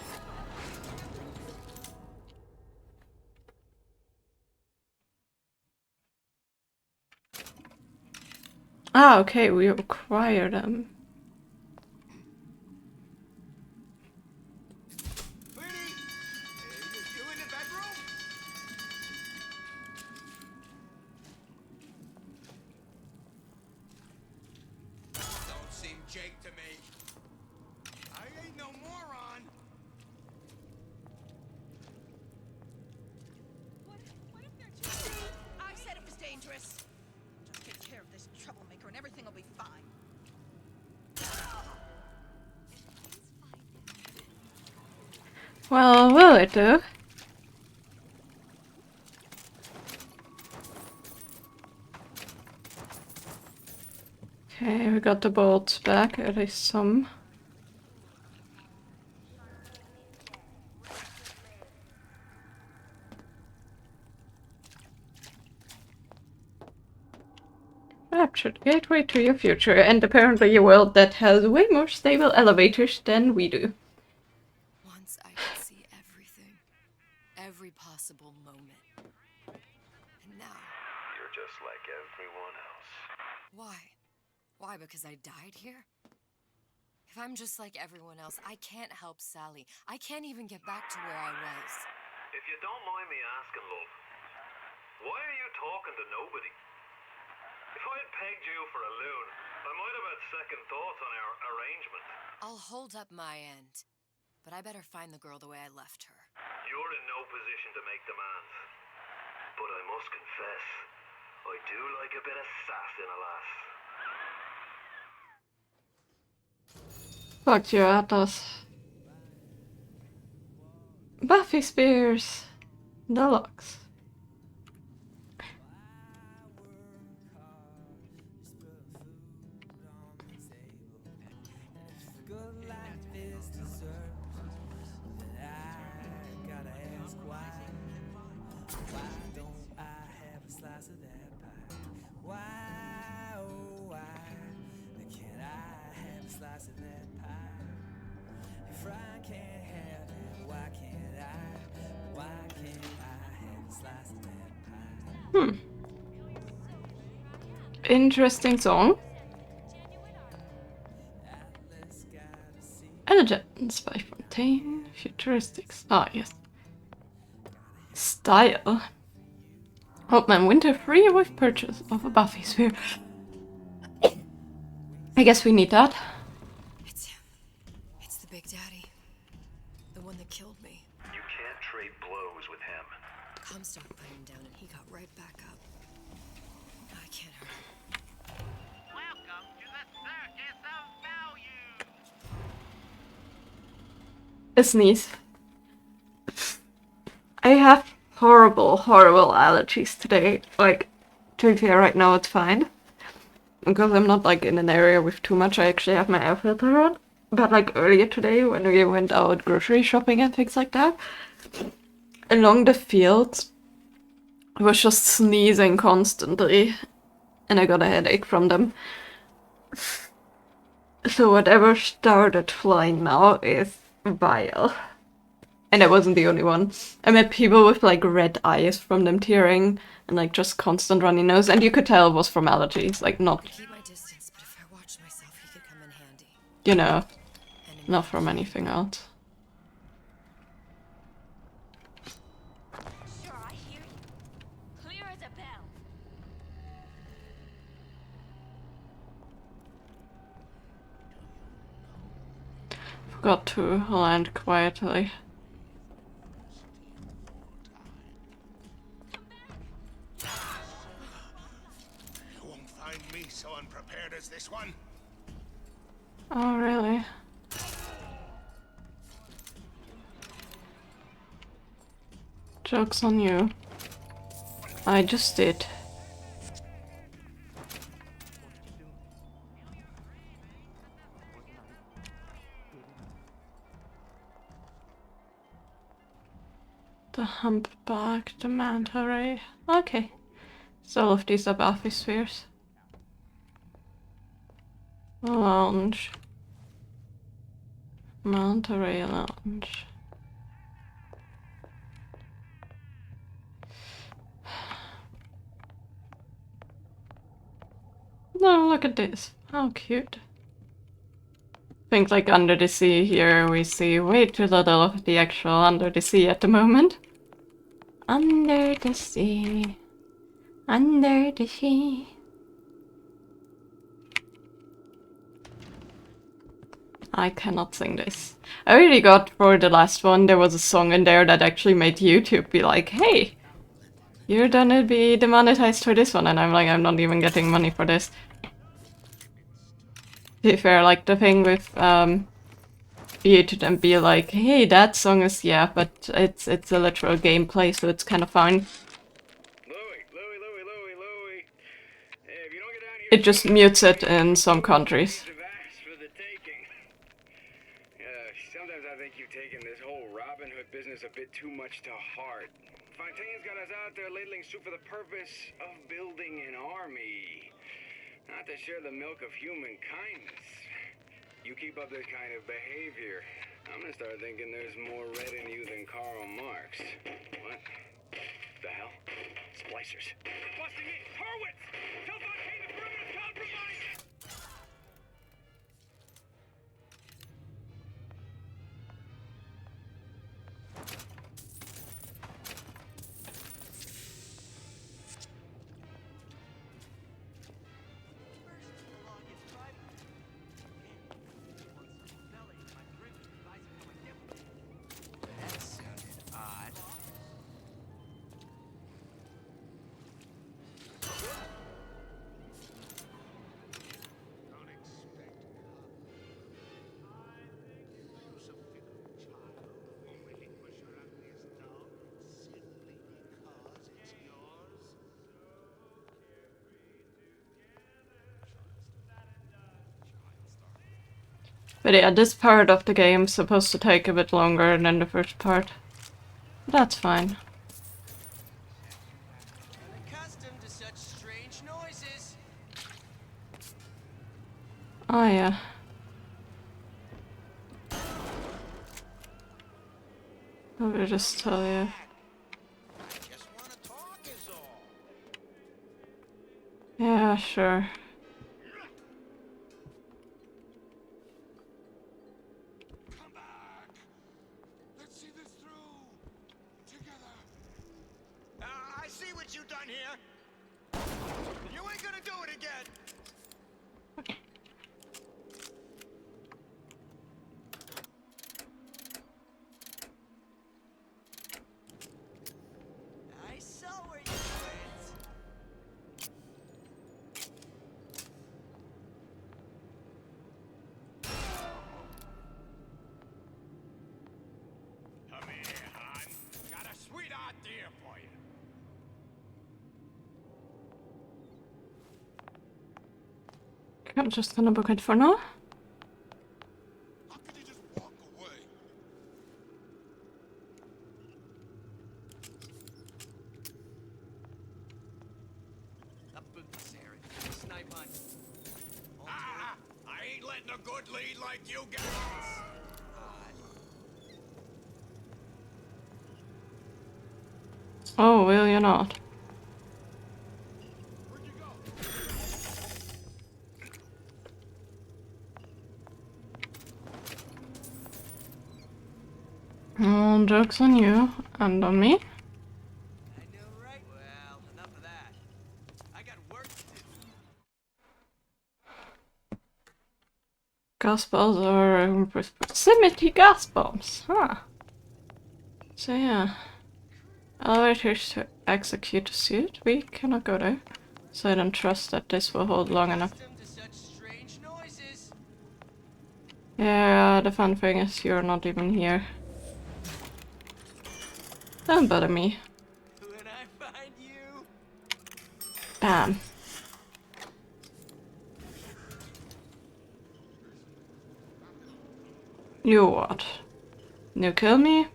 Ah, okay, we acquire them. Don't seem Jake to me. I ain't no moron. What if they're just... I said it was dangerous. Just take care of this troublemaker and everything will be fine. Well, will it though? Okay, we got the bolts back, at least some. Raptured gateway to your future, and apparently a world that has way more stable elevators than we do. Once I could see everything. Every possible moment. And now... You're just like everyone else. Why? Why, because I died here? If I'm just like everyone else, I can't help Sally. I can't even get back to where I was. If you don't mind me asking, love, why are you talking to nobody? If I had pegged you for a loon, I might have had second thoughts on our arrangement. I'll hold up my end. But I better find the girl the way I left her. You're in no position to make demands. But I must confess, I do like a bit of sass in a lass. Fuck you, Atlas. Buffy Spears Deluxe. Interesting song. A Intelligence by Fontaine. Futuristics. Ah, yes. Style. Hopman winter free with purchase of a Buffy sphere. I guess we need that. It's him. It's the Big Daddy. The one that killed me. You can't trade blows with him. Comstock put him down and he got right back up. I can't hurt him. Welcome to the Circus of Value. A sneeze. I have horrible allergies today. Like, to be fair, right now it's fine. Because I'm not like in an area with too much, I actually have my air filter on. But like earlier today, when we went out grocery shopping and things like that, along the fields, I was just sneezing constantly. And I got a headache from them. So whatever started flying now is vile. And I wasn't the only one. I met people with like red eyes from them tearing and like just constant runny nose, and you could tell it was from allergies, like not, Keep my distance, but if I watch myself, he could come in handy. you know, not from anything else. Sure, I hear you. Clear as a bell. Forgot to land quietly. You won't find me so unprepared as this one. Oh, really? Joke's on you. I just did. The humpback, the manta ray. Okay. So all of these are Buffy spheres. Lounge. Manta ray lounge. No, look at this. How cute. Think like under the sea here we see way too little of the actual under the sea at the moment. Under the sea. Under the sea. I cannot sing this. I really got for the last one, there was a song in there that actually made YouTube be like, hey, you're gonna be demonetized for this one, and I'm like, I'm not even getting money for this. To be fair, like the thing with YouTube and be like, hey, that song is, yeah, but it's a literal gameplay, so it's kind of fine. It just mutes it in some countries. Sometimes I think you've taken this whole Robin Hood business a bit too much to heart. Fontaine's got us out there ladling soup for the purpose of building an army, not to share the milk of human kindness. You keep up this kind of behavior, I'm gonna start thinking there's more red in you than Karl Marx. What the hell? Splicers. Busting in! Hurwitz! Tell Fontaine to perimeter compromise! That sounded odd. But yeah, this part of the game is supposed to take a bit longer than the first part. That's fine. Accustomed to such strange noises. Oh yeah. I will just tell you. Yeah, sure. you done here? You ain't gonna do it again. I saw where you went. Come here, hon. Got a sweet idea for you. I'm just gonna book it for now. How could you just walk away? Up in this area. Snipe hunt. Ah! I ain't letting a good lead like you get. Oh, will you not? Oh, joke's on you and on me. I know, right? Well, enough of that. I got work to do. Gas balls are proximity gas bombs, huh? So yeah. Elevators to execute a suit. We cannot go there. So I don't trust that this will hold long enough. To such strange noises. Yeah, the fun thing is you're not even here. Don't bother me. When I find you. Bam. You what? You kill me?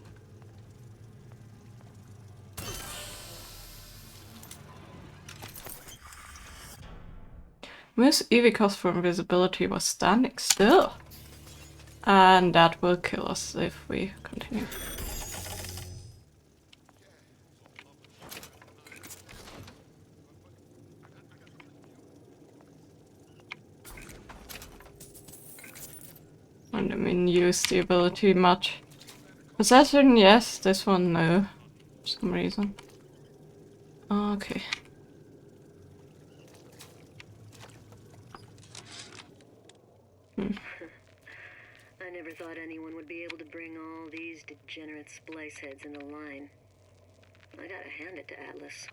Most EV cost for invisibility was standing still. And that will kill us if we continue. I don't mean use the ability much. Possession, yes. This one, no. For some reason. Okay. I never thought anyone would be able to bring all these degenerate splice heads into line. I gotta hand it to Atlas.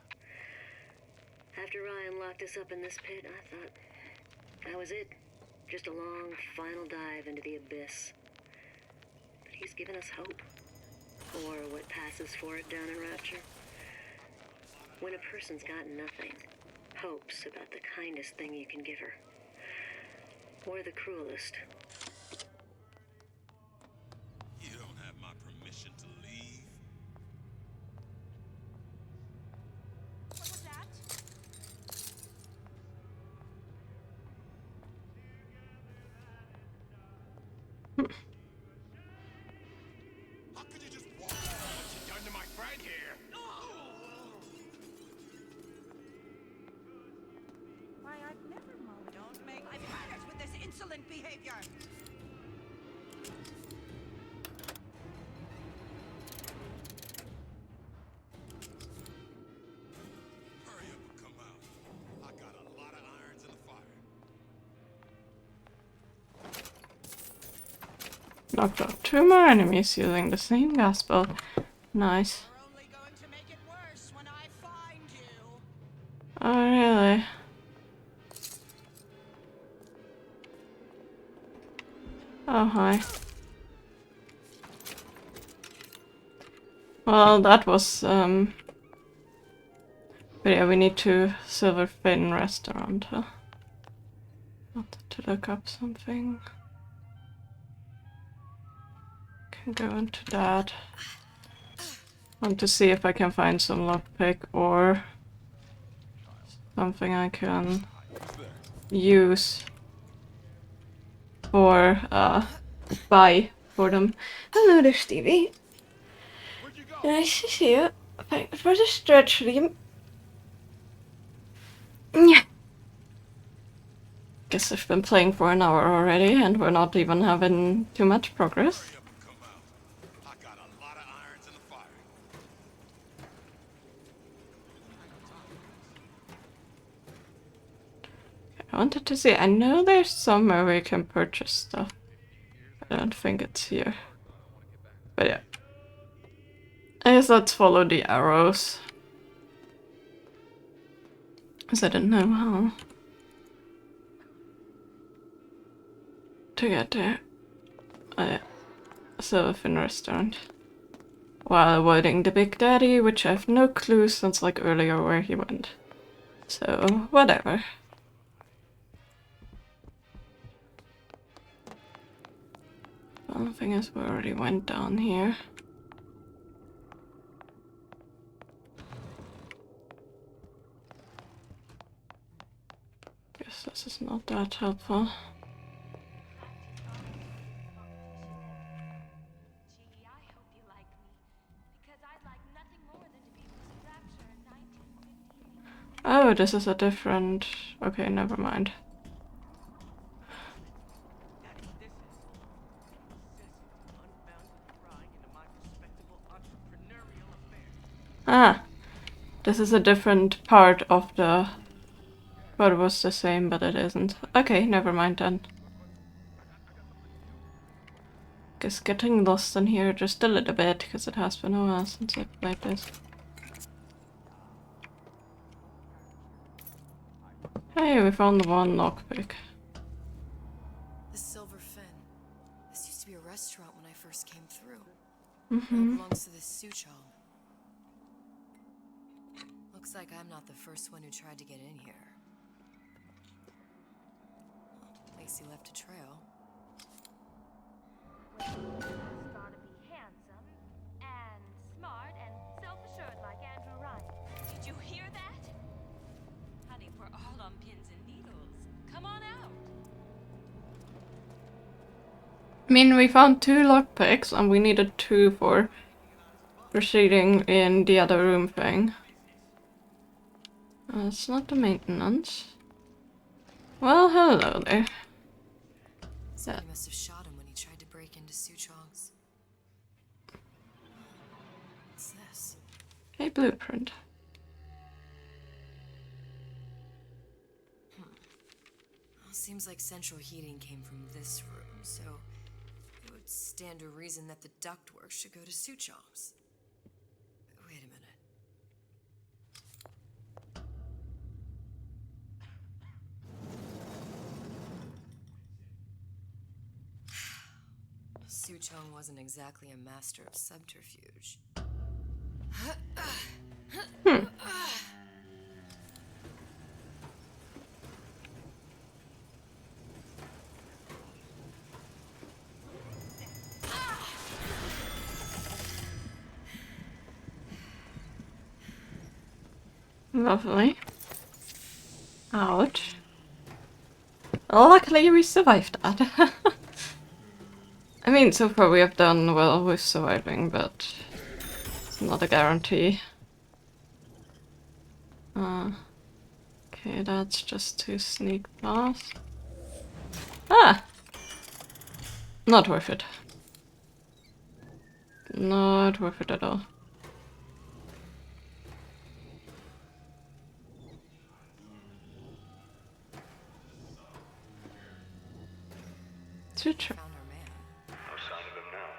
After Ryan locked us up in this pit, I thought that was it. Just a long, final dive into the abyss. But he's given us hope. Or what passes for it down in Rapture. When a person's got nothing, hope's about the kindest thing you can give her. Or the cruelest. You don't have my permission to leave. What was that? How could you just walk? What you done to my friend here? Why, I've never moaned. Don't make me manners with this insolent behavior. Hurry up and come out. I got a lot of irons in the fire. Knocked out 2 more enemies using the same gas ball. Nice. Oh, really? Oh, hi. Well, that was, but yeah, we need to Silver Fin restaurant, huh? Wanted to look up something. Can go into that. Want to see if I can find some lockpick or something I can use or buy for them. Hello there, Stevie. Nice to see you. Thanks for the stretch, Liam. Yeah. Guess I've been playing for an hour already and we're not even having too much progress. I wanted to see. I know there's somewhere we can purchase stuff. I don't think it's here. But yeah. I guess let's follow the arrows. Because I didn't know how to get there. Oh yeah. Silverfin restaurant. While avoiding the Big Daddy, which I have no clue since like earlier where he went. So, whatever. Well, the thing is, we already went down here. Guess this is not that helpful. Oh, this is a different... Okay, never mind. Ah, this is a different part of the... Well, it was the same, but it isn't. Okay, never mind then. Guess getting lost in here just a little bit, because it has been a while since I played this. Hey, we found one lockpick. The Silver Fin. This used to be a restaurant when I first came through. Mm-hmm. It belongs to this Suchong. Looks like I'm not the first one who tried to get in here. Well, Lacey left a trail. Well, gotta be handsome and smart and self-assured like Andrew Ryan. Did you hear that? Honey, we're all on pins and needles. Come on out. I mean, we found 2 lockpicks, and we needed 2 for proceeding in the other room thing. It's not the maintenance. Well, hello there. Somebody must have shot him when he tried to break into Suchong's. What's this? A blueprint. Well, seems like central heating came from this room, so it would stand to reason that the ductwork should go to Suchong's. Wait a minute. Suchong wasn't exactly a master of subterfuge. Lovely. Ouch. Luckily we survived that. I mean, so far we have done well with surviving, but it's not a guarantee. Okay, that's just to sneak past. Ah! Not worth it. Not worth it at all. Future. No sign of him now.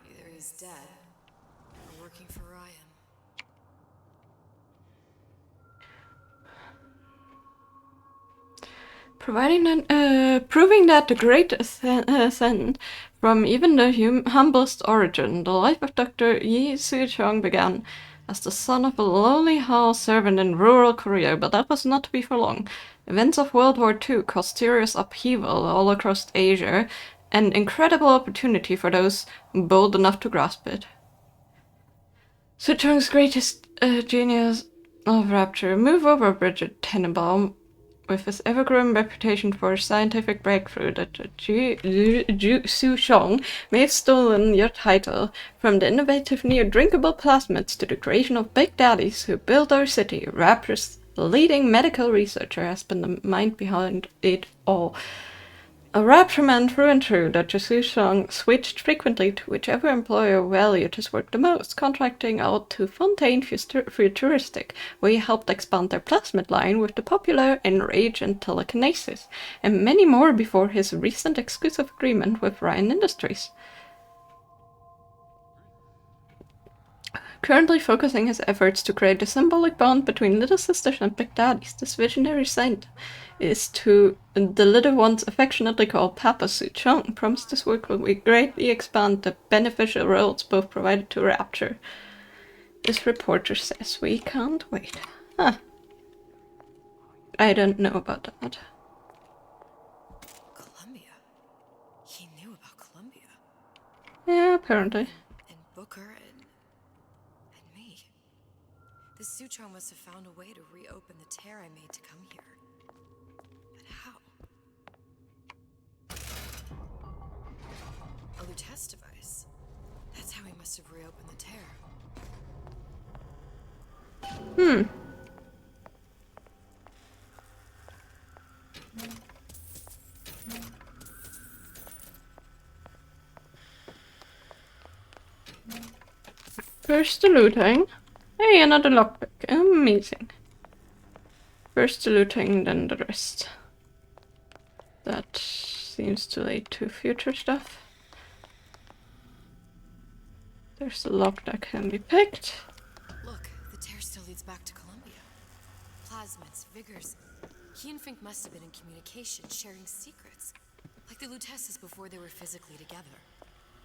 Either he's dead or working for Ryan. Proving that the great ascent from even the humblest origin, the life of Dr. Yi Suchong began as the son of a lowly house servant in rural Korea, but that was not to be for long. Events of World War II caused serious upheaval all across Asia, an incredible opportunity for those bold enough to grasp it. Suchong's greatest genius of rapture, move over Bridget Tenenbaum. With his ever-growing reputation for scientific breakthrough, that Suchong may have stolen your title, from the innovative near-drinkable plasmids to the creation of big daddies who built our city. Rapture's leading medical researcher has been the mind behind it all. A rapture man through and through, Dr. Su-Chong switched frequently to whichever employer valued his work the most, contracting out to Fontaine Futuristic, where he helped expand their plasmid line with the popular Enrage and Telekinesis, and many more before his recent exclusive agreement with Ryan Industries. Currently focusing his efforts to create a symbolic bond between little sisters and big daddies, this visionary saint is to the little ones affectionately called Papa Su-Chong. Promised this work will greatly expand the beneficial roles both provided to Rapture. This reporter says we can't wait. Huh. I don't know about that. Columbia. He knew about Columbia. Yeah, apparently. And Booker and me. The Su-Chong must have found a way to reopen the tear I made to come here. But how? A Lutece device. That's how he must have reopened the tear. First the looting. Hey, another lockpick. Amazing. First the looting, then the rest. That seems to lead to future stuff. There's a lock that can be picked. Look, the tear still leads back to Columbia. Plasmids, vigors. He and Fink must have been in communication, sharing secrets. Like the Luteces before they were physically together.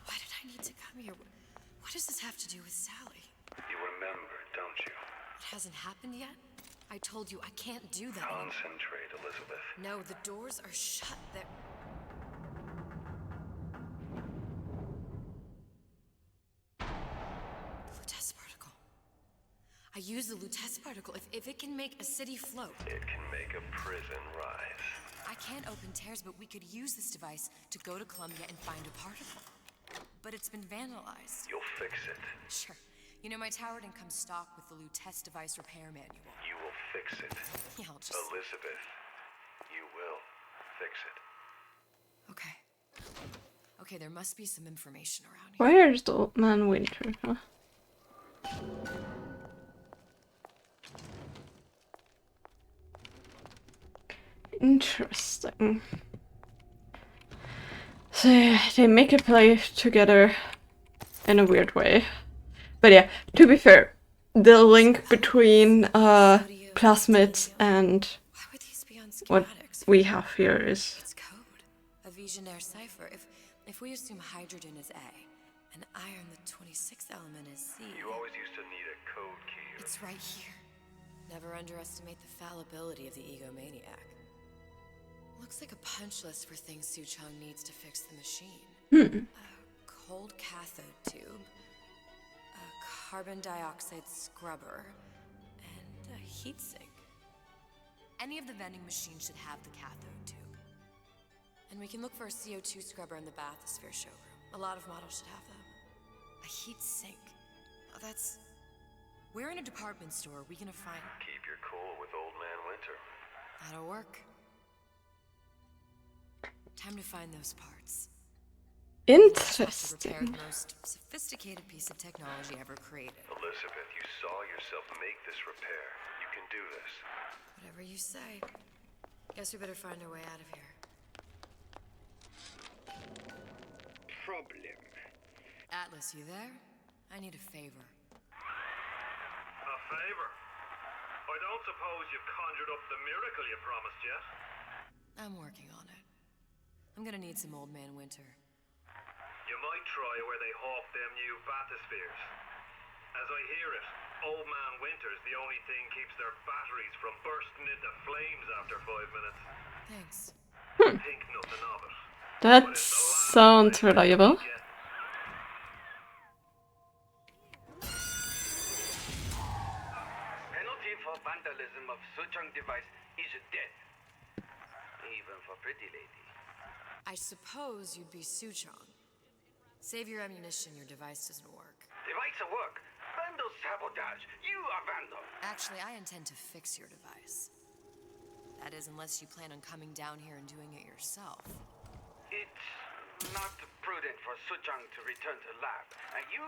Why did I need to come here? What does this have to do with Sally? You remember, don't you? It hasn't happened yet? I told you I can't do that. Concentrate, Elizabeth. No, the doors are shut. They're... Lutece particle. I use the Lutece particle. If it can make a city float. It can make a prison rise. I can't open tears, but we could use this device to go to Columbia and find a particle. But it's been vandalized. You'll fix it. Sure. You know, my tower didn't come stock with the Lutece device repair manual. You will fix it. Yeah, I'll just... Elizabeth, you will fix it. Okay. Okay, there must be some information around here. Where's the old man Winter, huh? Interesting. So they make a play together in a weird way. But yeah, to be fair, the link between plasmids and what we have here is... It's code. A visionaire cipher. If we assume hydrogen is A, and iron the 26th element is C... You always used to need a code key. It's right here. Never underestimate the fallibility of the egomaniac. Looks like a punch list for things Su-Chong needs to fix the machine. A cold cathode tube, a carbon dioxide scrubber, and a heat sink. Any of the vending machines should have the cathode tube. And we can look for a CO2 scrubber in the bathysphere showroom. A lot of models should have them. A heat sink. Oh, that's... Where in a department store are we gonna find... Keep your cool with Old Man Winter. That'll work. Time to find those parts. Interesting. Repair the most sophisticated piece of technology ever created. Elizabeth, you saw yourself make this repair. You can do this. Whatever you say. Guess we better find our way out of here. Problem. Atlas, you there? I need a favor. A favor? I don't suppose you've conjured up the miracle you promised yet? I'm working on it. I'm gonna need some Old Man Winter. You might try where they hawk them new bathyspheres. As I hear it, Old Man Winter's the only thing keeps their batteries from bursting into flames after 5 minutes. Thanks. Think nothing of it. That sounds reliable. Penalty for vandalism of Su-Chong device is death. Even for pretty lady. I suppose you'd be Su-Chong. Save your ammunition, your device doesn't work. Device at work. Vandal sabotage. You are vandal. Actually, I intend to fix your device. That is, unless you plan on coming down here and doing it yourself. It's not prudent for Suchang to return to lab. You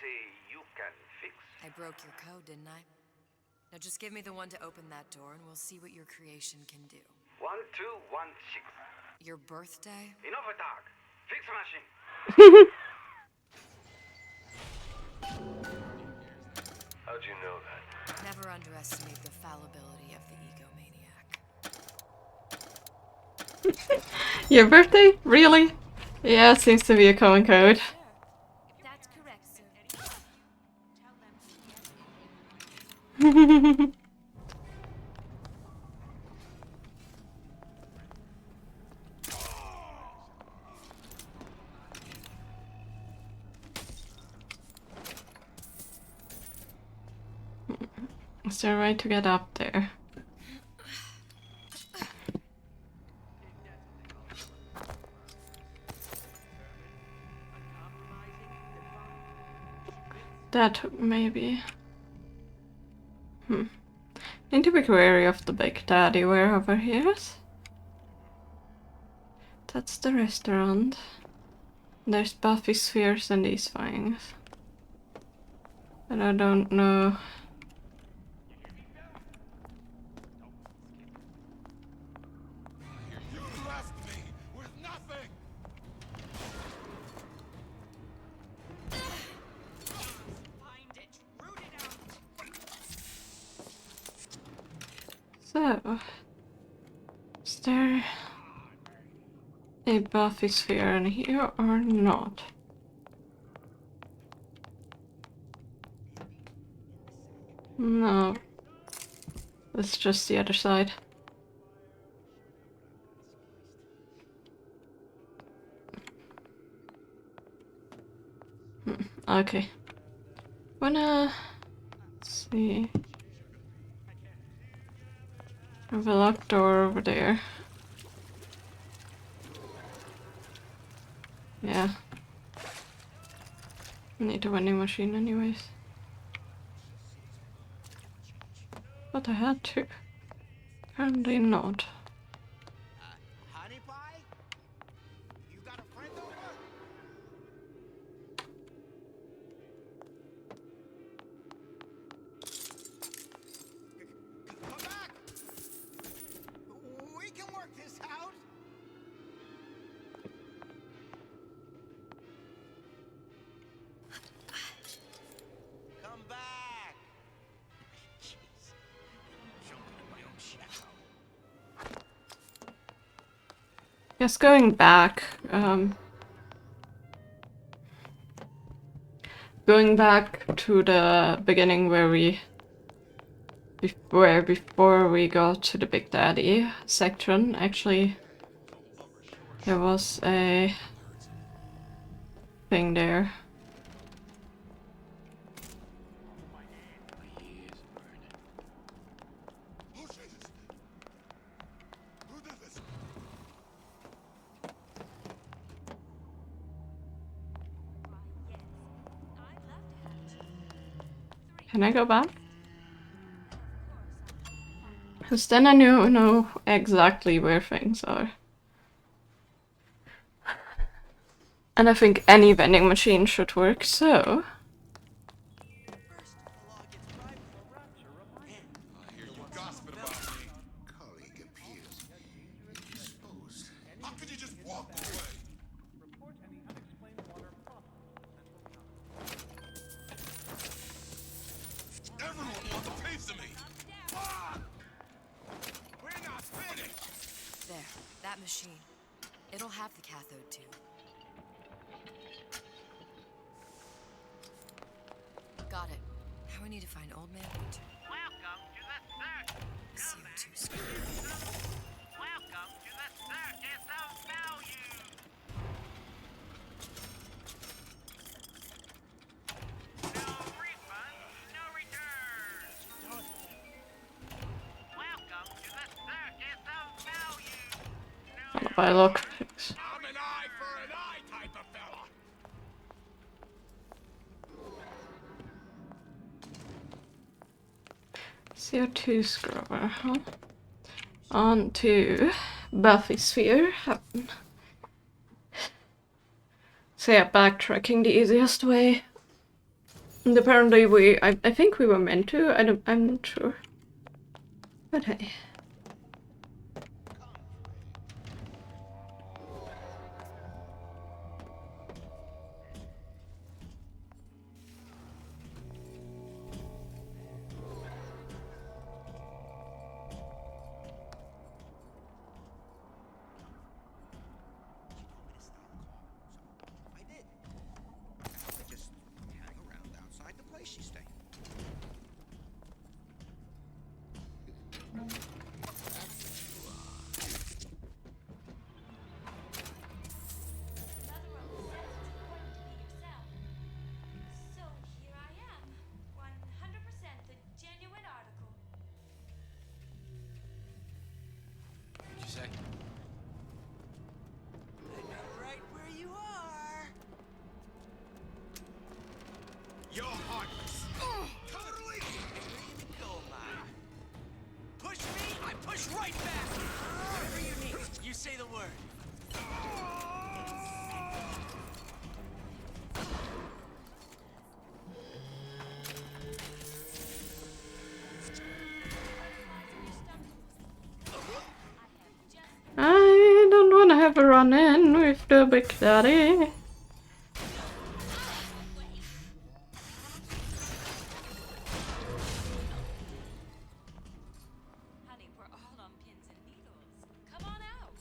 say you can fix? I broke your code, didn't I? Now just give me the one to open that door and we'll see what your creation can do. 1216. Your birthday? Enough of talk. Fix the machine. How'd you know that? Never underestimate the fallibility of the egomaniac. Your birthday? Really? Yeah, it seems to be a common code. That's correct, sir. Is there a way to get up there? That maybe. Need to be wary of the Big Daddy wherever he is. That's the restaurant. There's Buffy spheres and these things. But I don't know. You left me with nothing! Find it, root it out. So, is there a Buffy sphere in here or not? No. It's just the other side. Okay. Let's see. I have a locked door over there. Yeah. Need a vending machine anyways. But I had to. Apparently not. Honey pie? You got a friend over? Come back! We can work this out. Come back! Jeez. Jumping in my own shadow. Just going back. Going back to the beginning where before we got to the Big Daddy section, actually, there was a thing there. Oh, Jesus! Who did this? Can I go back? Because then I know exactly where things are. And I think any vending machine should work, so... I hear you gossiping about me. Colleague appears indisposed. How could you just walk away? Everyone wants a piece of me! Fuck! We're not finished! There, that machine. It'll have the cathode tube. Got it. Now we need to find Old Man Winter. Welcome to the circus. CO2 screen. Welcome to the circus of value. No refunds, no returns. Welcome to the circus of value. I'll buy lockpicks. I'm an eye for an eye type of fella! CO2 scrubber, huh? On to Buffy sphere. So yeah, backtracking the easiest way. And apparently I think we were meant to, I'm not sure. But hey. I did. I just hang around outside the place she's staying. So here I am, 100% the genuine article. What'd you say? I know right where you are. You're heartless. Totally. In the coal mine. Push me, I push right back. Whatever you need, you say the word. I don't wanna have a run-in with the Big Daddy. Honey, we're all on pins and needles. Come on out.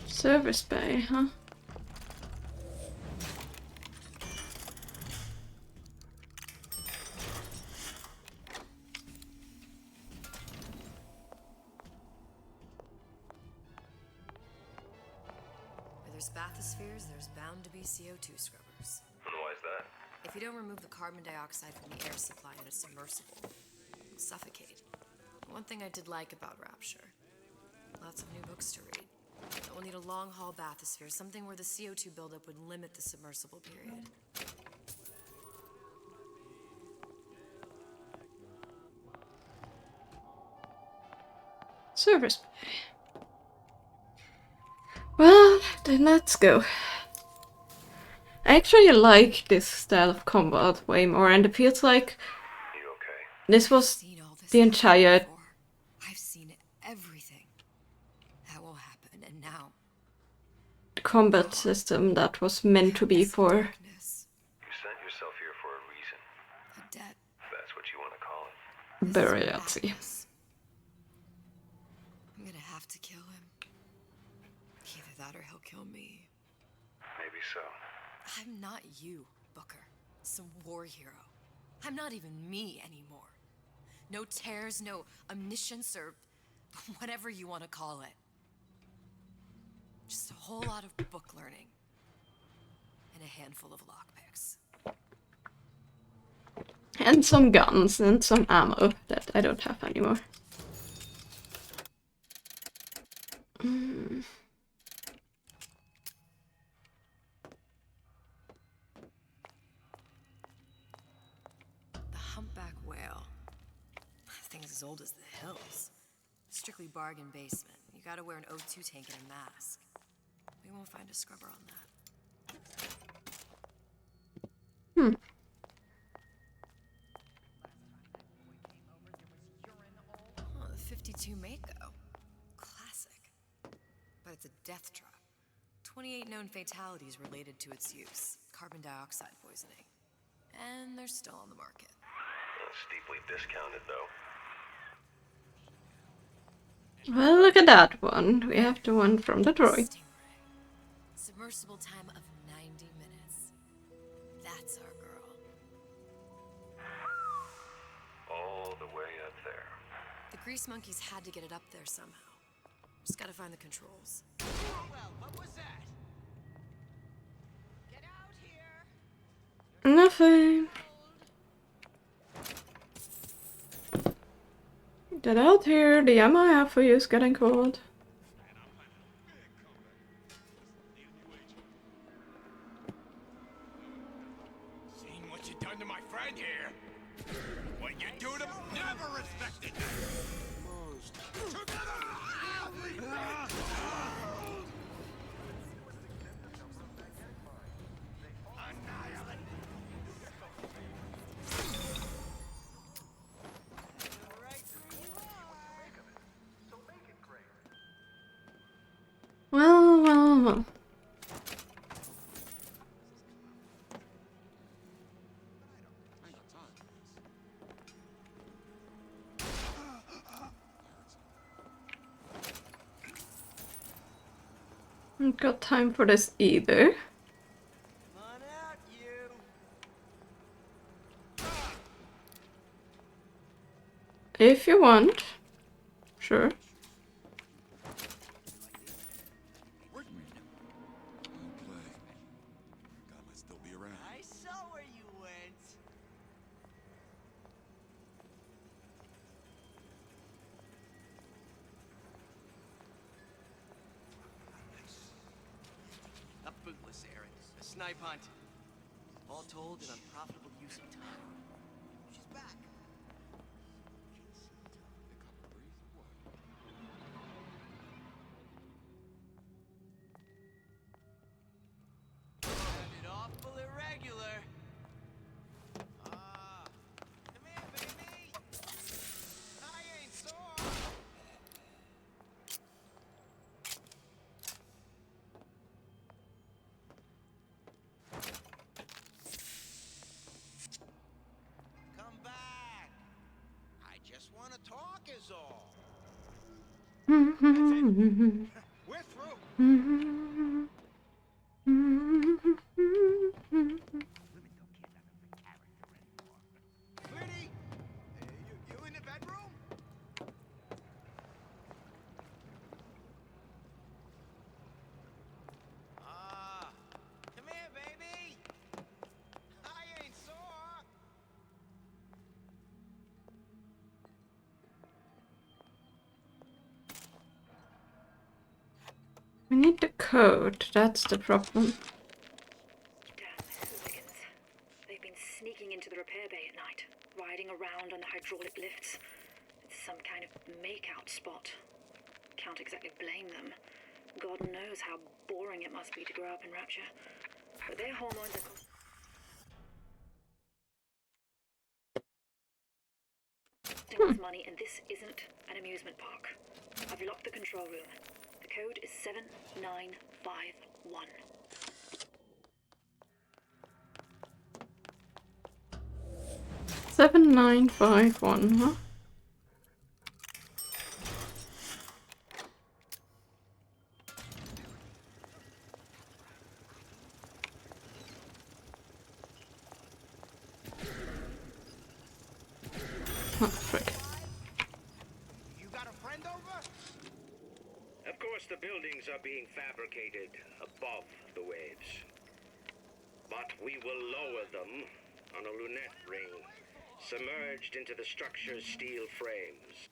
Service bay, huh? Where there's bathyspheres, there's bound to be CO2 scrubbers. And why is that? If you don't remove the carbon dioxide from the air supply in a submersible, you'll suffocate. One thing I did like about Rapture, lots of new books to read. We'll need a long-haul bathysphere, something where the CO2 buildup would limit the submersible period. Service bay. Well, then let's go. I actually like this style of combat way more, and it feels like this was the entire I've seen everything that will happen, and now combat system that was meant to be for You sent yourself here for a reason. a debt. That's what you want to call it. burial. See. I'm gonna have to kill him. Either that or he'll kill me. Maybe so. I'm not you, Booker. Some war hero. I'm not even me anymore. No tears, no omniscience, or whatever you want to call it. Just a whole lot of book learning. And a handful of lockpicks. And some guns and some ammo that I don't have anymore. The humpback whale. Thing's as old as the hills. Strictly bargain basement. You gotta wear an O2 tank and a mask. We won't find a scrubber on that. Oh, the 52 Mako. Classic. But it's a death trap. 28 known fatalities related to its use. Carbon dioxide poisoning. And they're still on the market. Steeply discounted, though. Well, look at that one. We have the one from the droid. Submersible time of 90 minutes. That's our girl. All the way up there. The grease monkeys had to get it up there somehow. Just gotta find the controls. Well, what was that? Get out here! Nothing. Get out here. The ammo I have for you is getting cold. Same here. What you do to never respected. Well. Haven't got time for this either. Come on out, you. If you want. Sure. Still be around. I saw where you went. A bootless errand, a snipe hunt. All told, an unprofitable use of time. She's back. Sounded awful irregular. Come here, baby. I ain't sore. Come back. I just want to talk is all. We're through. Pretty? You in the bedroom? Come here, baby. I ain't sore. We need the code, that's the problem. They've been sneaking into the repair bay at night, riding around on the hydraulic lifts. It's some kind of make-out spot. Can't exactly blame them. God knows how boring it must be to grow up in Rapture. But their hormones are costing us money, and this isn't an amusement park. I've locked the control room. The code is 7951. Seven, 951, huh? Oh, frick. You got a friend over? Of course, the buildings are being fabricated above the waves. But we will lower them on a lunette ring, submerged into the structure's steel frames.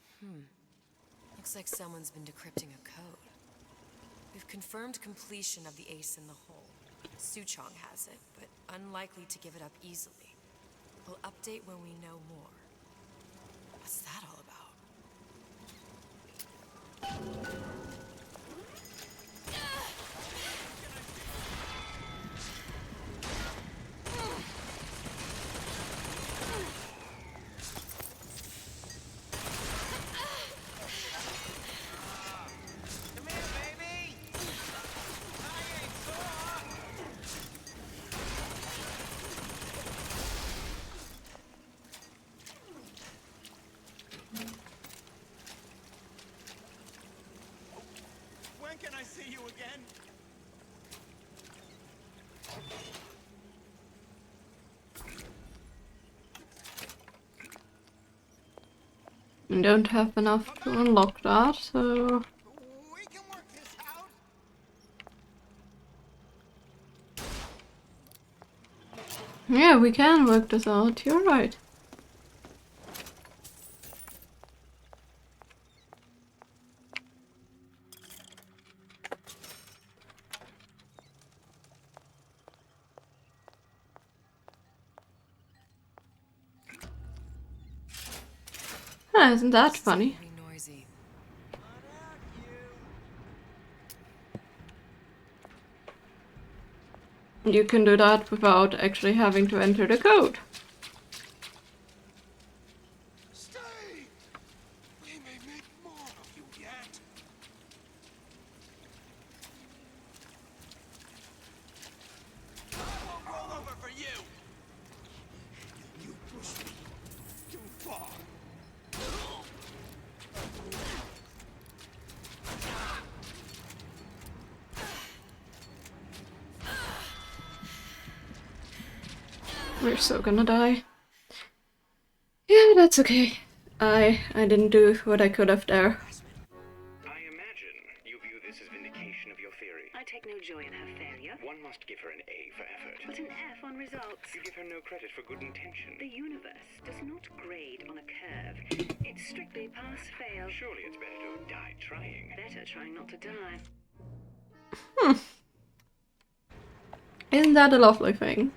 Looks like someone's been decrypting a code. We've confirmed completion of the ace in the hole. Suchong has it, but unlikely to give it up easily. We'll update when we know more. What's that all about? Come here, baby. I ain't sore. When can I see you again? We don't have enough to unlock that, so... We can work this out. Yeah, we can work this out, you're right. Ah, isn't that funny? Noisy. You can do that without actually having to enter the code. Stay! We may make more of you yet. I won't roll over for you. You pushed me too far. We're so gonna die. Yeah, that's okay. I didn't do what I could have there. I imagine you view this as vindication of your theory. I take no joy in her failure. One must give her an A for effort. But an F on results. You give her no credit for good intention. The universe does not grade on a curve. It's strictly pass-fail. Surely it's better to have died trying. Better trying not to die. Isn't that a lovely thing?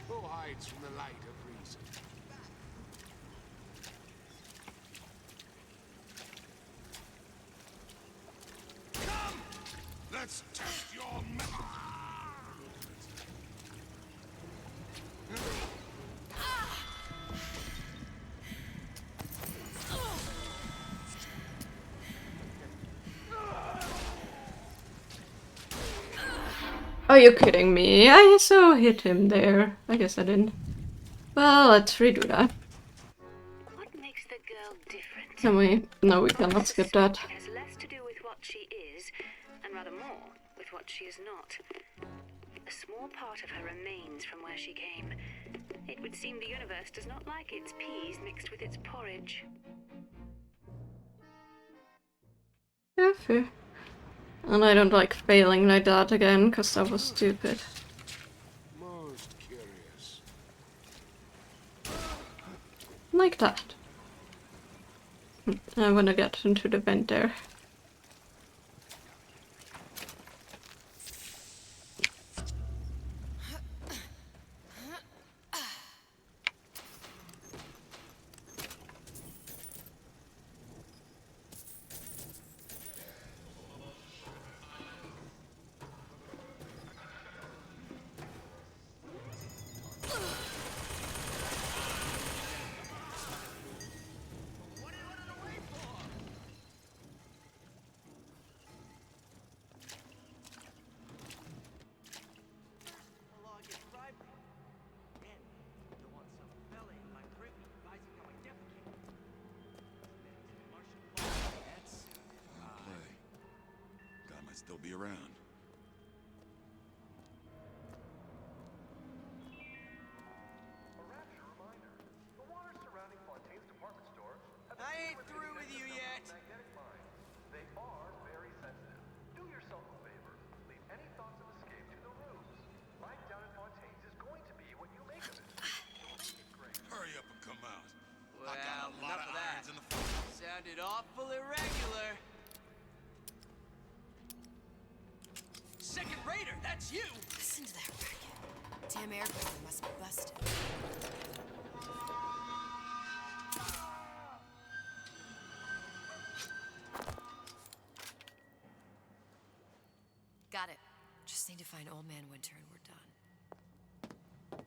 Who hides from the light of reason? Come! Let's test your metal. Are you kidding me? I so hit him there. I guess I didn't. Well, let's redo that. What makes the girl different? Can we? No, we cannot skip that. It has less to do with what she is, and rather more with what she is not. A small part of her remains from where she came. It would seem the universe does not like its peas mixed with its porridge. Yeah, fair. And I don't like failing like that again, because that was stupid. Most curious. Like that. I wanna get into the vent there. Still be around. I ain't through with you yet. They are very sensitive. Do yourself a favor. Leave any thoughts of escape to the rooms. Life down at Fontaine's is going to be what you make of it. Hurry up and come out. Well, I got a lot enough of of that. irons in the fire. Sounded awful irregular. Second Raider, that's you! Listen to that racket. Damn air pressure must be busted. Got it. Just need to find Old Man Winter and we're done.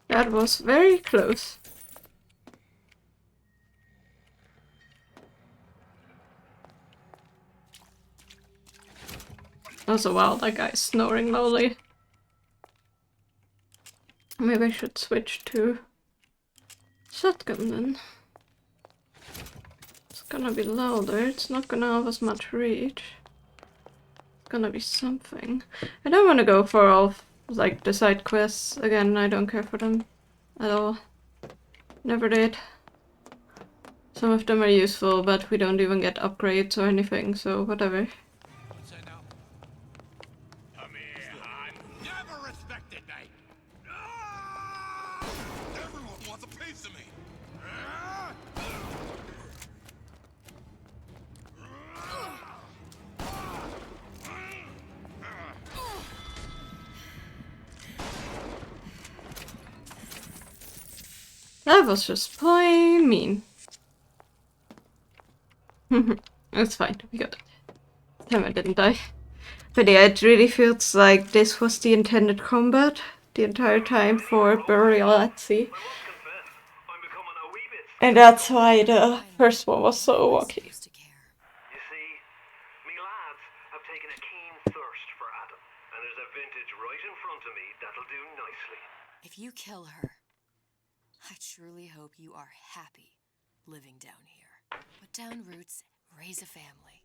That was very close. Also, wow, that guy's snoring loudly. Maybe I should switch to shotgun then. It's gonna be louder, it's not gonna have as much reach. It's gonna be something. I don't want to go for all, like, the side quests again, I don't care for them at all. Never did. Some of them are useful, but we don't even get upgrades or anything, so whatever. Never respected me. Everyone wants a piece of me. That was just plain mean. It's fine, we got it. Damn, I didn't die. But yeah, it really feels like this was the intended combat the entire time for Burial at Sea. And that's why the first one was so wacky. You see, me lads have taken a keen thirst for Adam, and there's a vintage right in front of me that'll do nicely. If you kill her, I truly hope you are happy living down here. Put down roots, raise a family.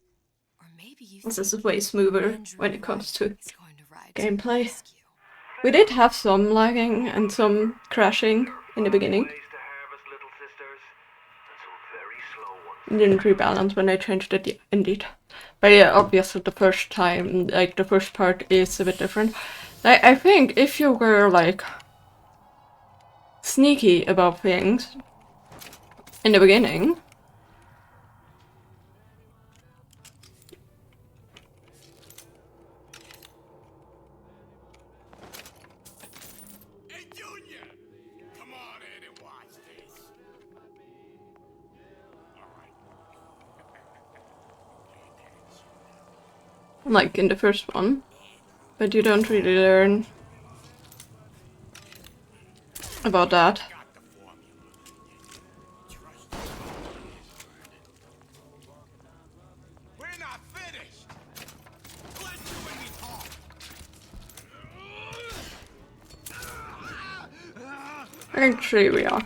Or maybe you This is way smoother when it comes to gameplay. We did have some lagging and some crashing in the beginning. It didn't rebalance when I changed it, indeed. But yeah, obviously the first time, like the first part is a bit different. I think if you were like sneaky about things in the beginning, like in the first one, but you don't really learn about that. Actually, we are.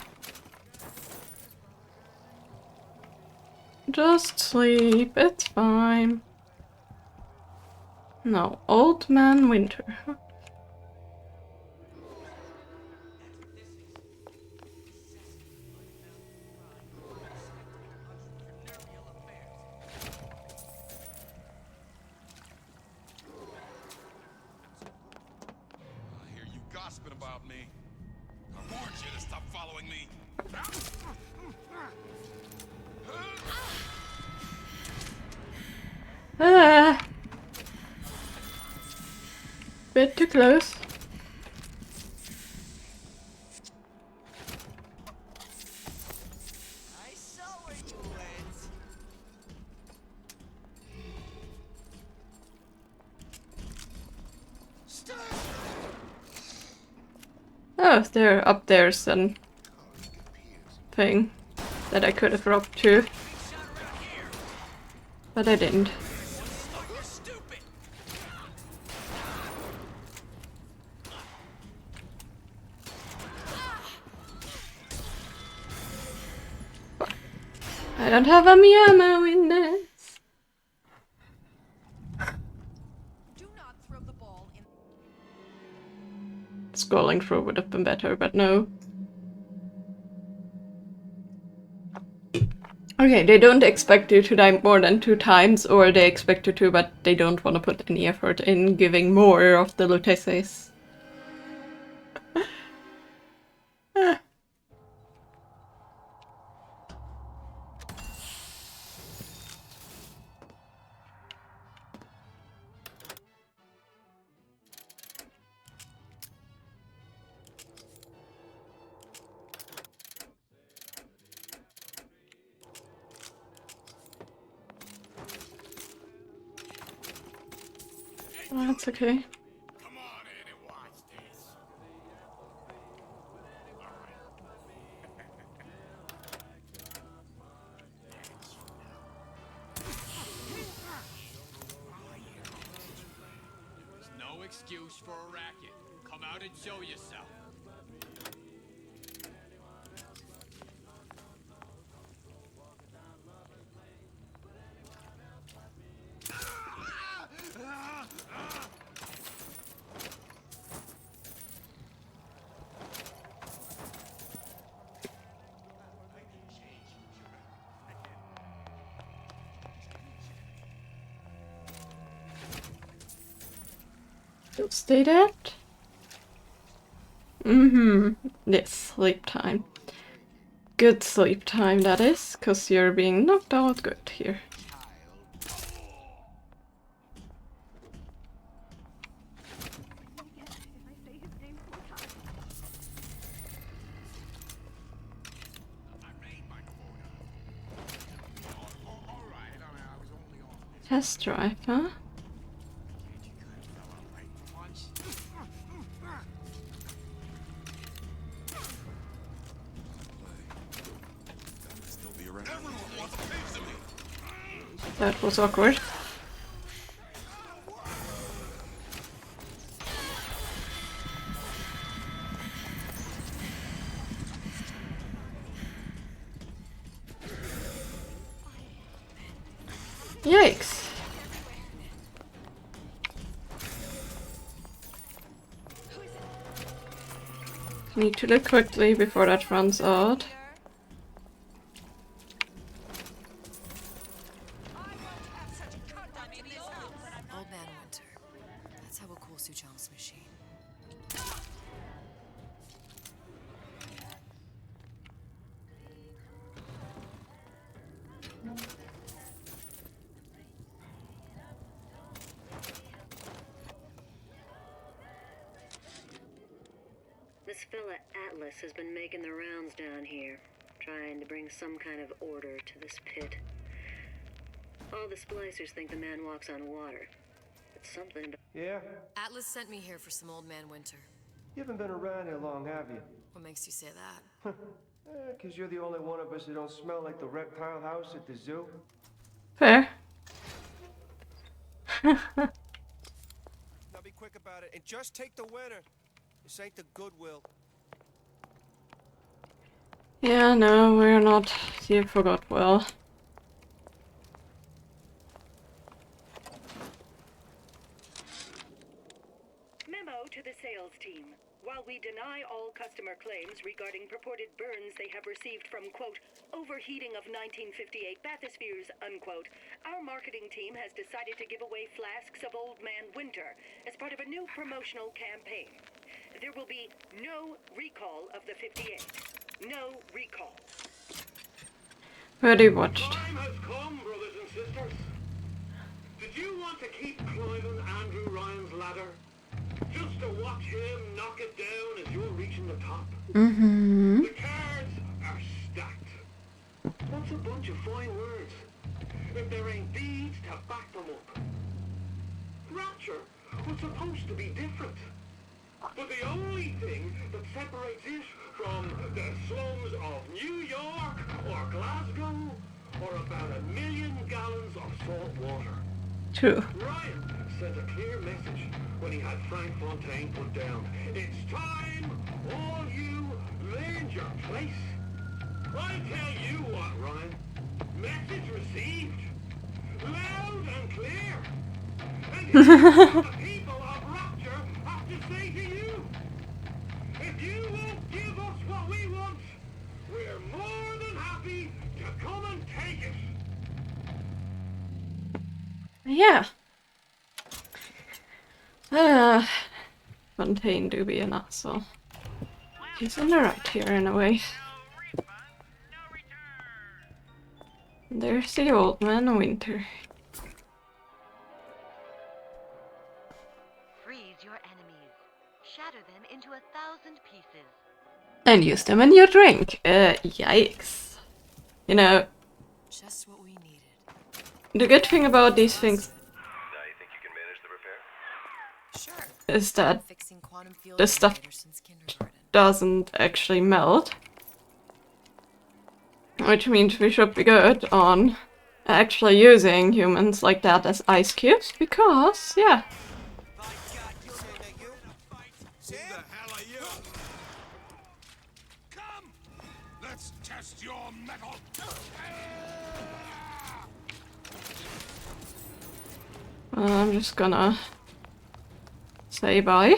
Just sleep, it's fine. No, Old Man Winter. I hear you gossiping about me. I warned you to stop following me. Ah! Bit too close. I saw where you went. Oh, they're up there's an thing that I could have robbed too. But I didn't. I don't have any ammo in this. Scrolling through would have been better, but no. Okay, they don't expect you to die more than 2 times, or they expect you to, but they don't want to put any effort in giving more of the Luteces. Oh, that's okay. There's no excuse for a racket. Come out and show yourself. You'll stay dead? Mm-hmm. Yes, sleep time. Good sleep time, that is, because you're being knocked out good here. Test drive, huh? That was awkward. Yikes. Need to look quickly before that runs out. Old Man Winter. That's how we'll call Suchong's machine. This fella Atlas has been making the rounds down here, trying to bring some kind of order to this pit. All the splicers think the man walks on water. It's something about... Yeah? Atlas sent me here for some Old Man Winter. You haven't been around here long, have you? What makes you say that? 'Cause you're the only one of us who don't smell like the reptile house at the zoo. Fair. Now be quick about it, and just take the winner. This ain't the Goodwill. Yeah, no, we're not. You forgot well. Memo to the sales team. While we deny all customer claims regarding purported burns they have received from, quote, overheating of 1958 bathyspheres, unquote, our marketing team has decided to give away flasks of Old Man Winter as part of a new promotional campaign. There will be no recall of the 58. No recall. Already watched. Time has come, brothers and sisters. Did you want to keep climbing Andrew Ryan's ladder? Just to watch him knock it down as you're reaching the top? Mm-hmm. The cards are stacked. That's a bunch of fine words. If there ain't deeds to back them up. Rapture was supposed to be different. But the only thing that separates it from the slums of New York or Glasgow or about 1 million gallons of salt water. True. Ryan sent a clear message when he had Frank Fontaine put down. It's time all you learned your place. I tell you what, Ryan. Message received. Loud and clear. And here's what the people of Rapture have to say to you. If you won't give us what we want, we're more than happy to come and take it. Yeah. Fontaine do be an asshole. He's in the right here in a way. There's the Old Man Winter. Freeze your enemies. Shatter them into 1,000 pieces. And use them in your drink. Yikes. You know, Just what we needed. the good thing about these things Now you think you can manage the repair? Sure. is that Fixing quantum field the stuff generators since kindergarten. doesn't actually melt. Which means we should be good on actually using humans like that as ice cubes, because, yeah. Who the hell are you? Come! Let's test your metal! I'm just gonna say bye.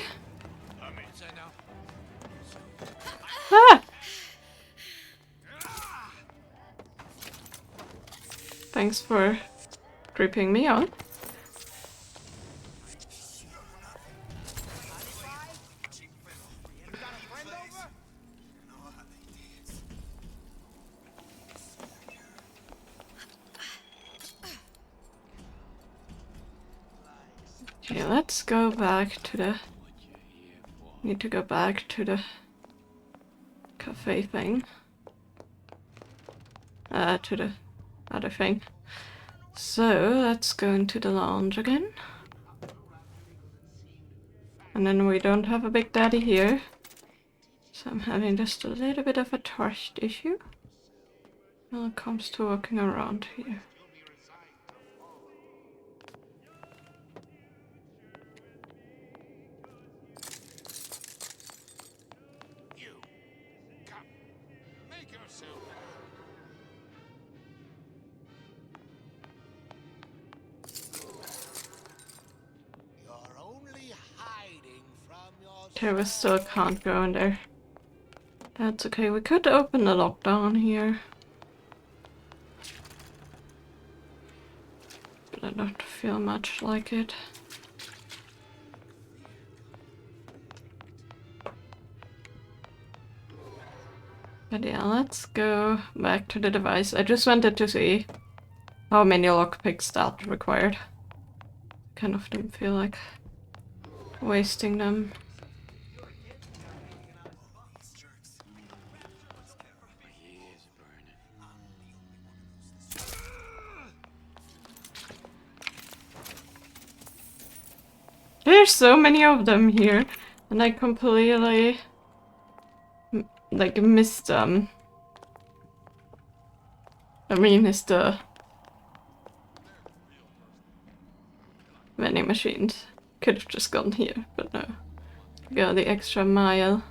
Ah! Thanks for creeping me out. Okay, let's go back to the... Need to go back to the cafe thing. To the other thing. So let's go into the lounge again. And then we don't have a Big Daddy here. So I'm having just a little bit of a trust issue when it comes to walking around here. Make yourself You're only hiding from your Okay, we still can't go in there. That's okay, we could open the lockdown here. But I don't feel much like it. But yeah, let's go back to the device. I just wanted to see how many lockpicks that required. Kind of didn't feel like wasting them. There's so many of them here, and I completely like missed them. I mean, it's the vending machines. Could have just gone here, but no. Go the extra mile.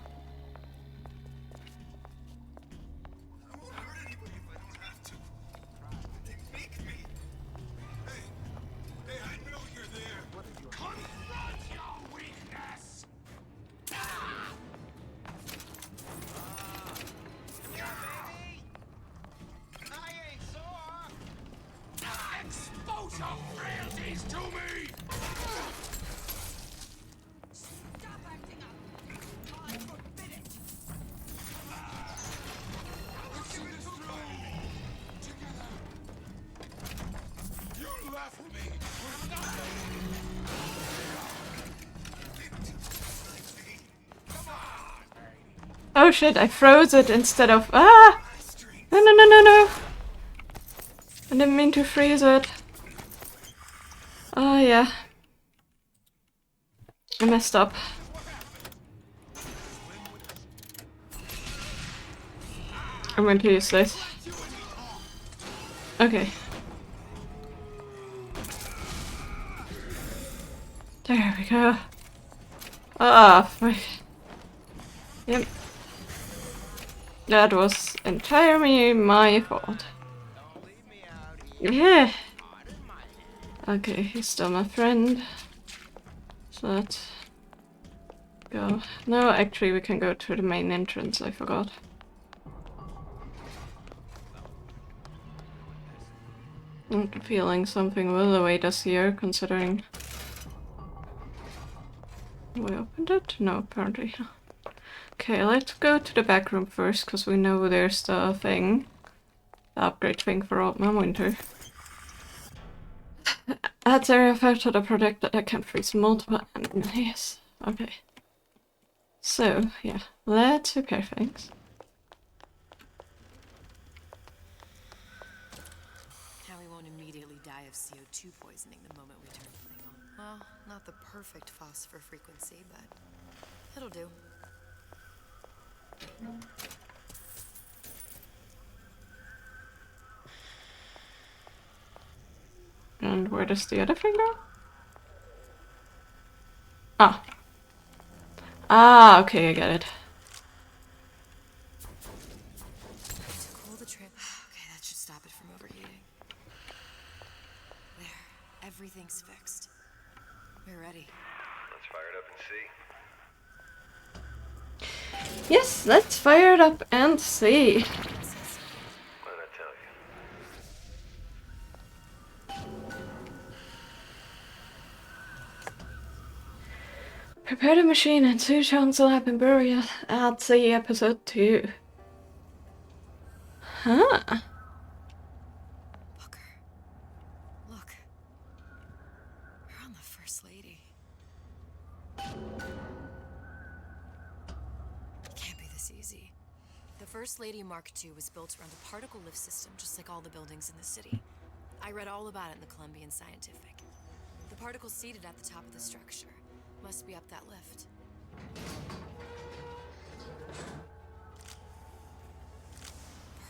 Expose your frailties to me! Stop acting up! I forbid it! Let's see this through! Together! You left me for nothing! Come on! Oh shit, I froze it instead of... Ah! No, no, no, no, no! I didn't mean to freeze it. Oh yeah. I messed up. I'm going to use this. Okay. There we go. Ah, fuck. Yep. That was entirely my fault. Yeah. Okay, he's still my friend. So let's go. No, actually we can go to the main entrance, I forgot. I'm feeling something will await us here, considering... We opened it? No, apparently. Okay, let's go to the back room first, because we know there's the thing. The upgrade thing for Old Man Winter. Adds area effect to the product that I can freeze multiple enemies. Okay. So, yeah, let's repair things. Now we won't immediately die of CO2 poisoning the moment we turn the thing on. Well, not the perfect phosphor frequency, but it'll do. And where does the other thing go? Ah. Ah, okay, I get it. To cool the trip. Okay, that should stop it from overheating. There, everything's fixed. We're ready. Let's fire it up and see. Yes, let's fire it up and see. What did I tell you? Prepare the machine and Sue Chang's lab and burial at sea episode 2. Huh. Look. We're on the First Lady. It can't be this easy. The First Lady Mark II was built around a particle lift system just like all the buildings in the city. I read all about it in the Columbian Scientific. The particle's seated at the top of the structure. Must be up that lift.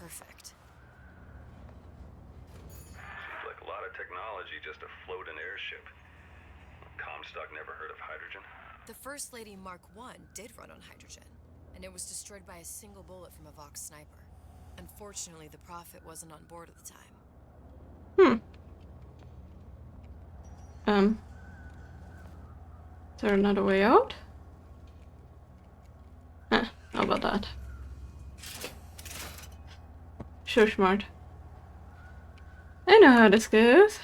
Perfect. Seems like a lot of technology just to float an airship. Comstock never heard of hydrogen? The First Lady Mark I did run on hydrogen, and it was destroyed by a single bullet from a Vox sniper. Unfortunately, the Prophet wasn't on board at the time. Is there another way out? How about that? Sure, smart. I know how this goes.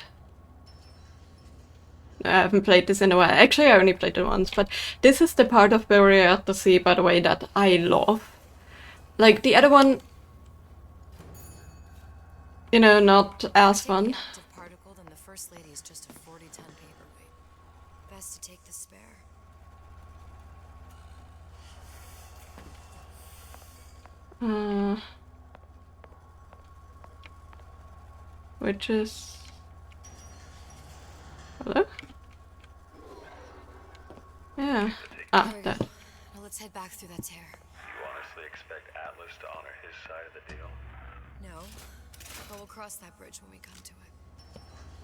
I haven't played this in a while. Actually, I only played it once, but this is the part of Burial at the Sea, by the way, that I love. Like, the other one, you know, not as fun. Particle, then the First Lady is just a 40-ton paperweight. Best to take the spare. Which is... Hello? Yeah. That. Now let's head back through that tear. You honestly expect Atlas to honor his side of the deal? No, but we'll cross that bridge when we come to it.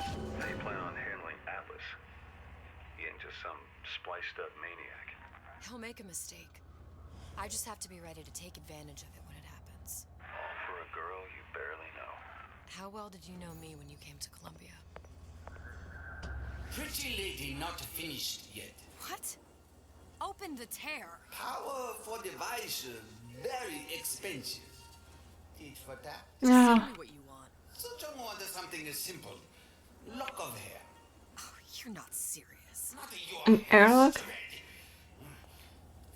How do you plan on handling Atlas? He ain't just some spliced-up maniac. He'll make a mistake. I just have to be ready to take advantage of it when it happens. All for a girl you barely know. How well did you know me when you came to Columbia? Pretty lady not finished yet. What? Open the tear. Power for device very expensive. Tit for that. Tell me what you want. Such a want something simple. Lock of hair. Oh, you're not serious. Not your An airlock?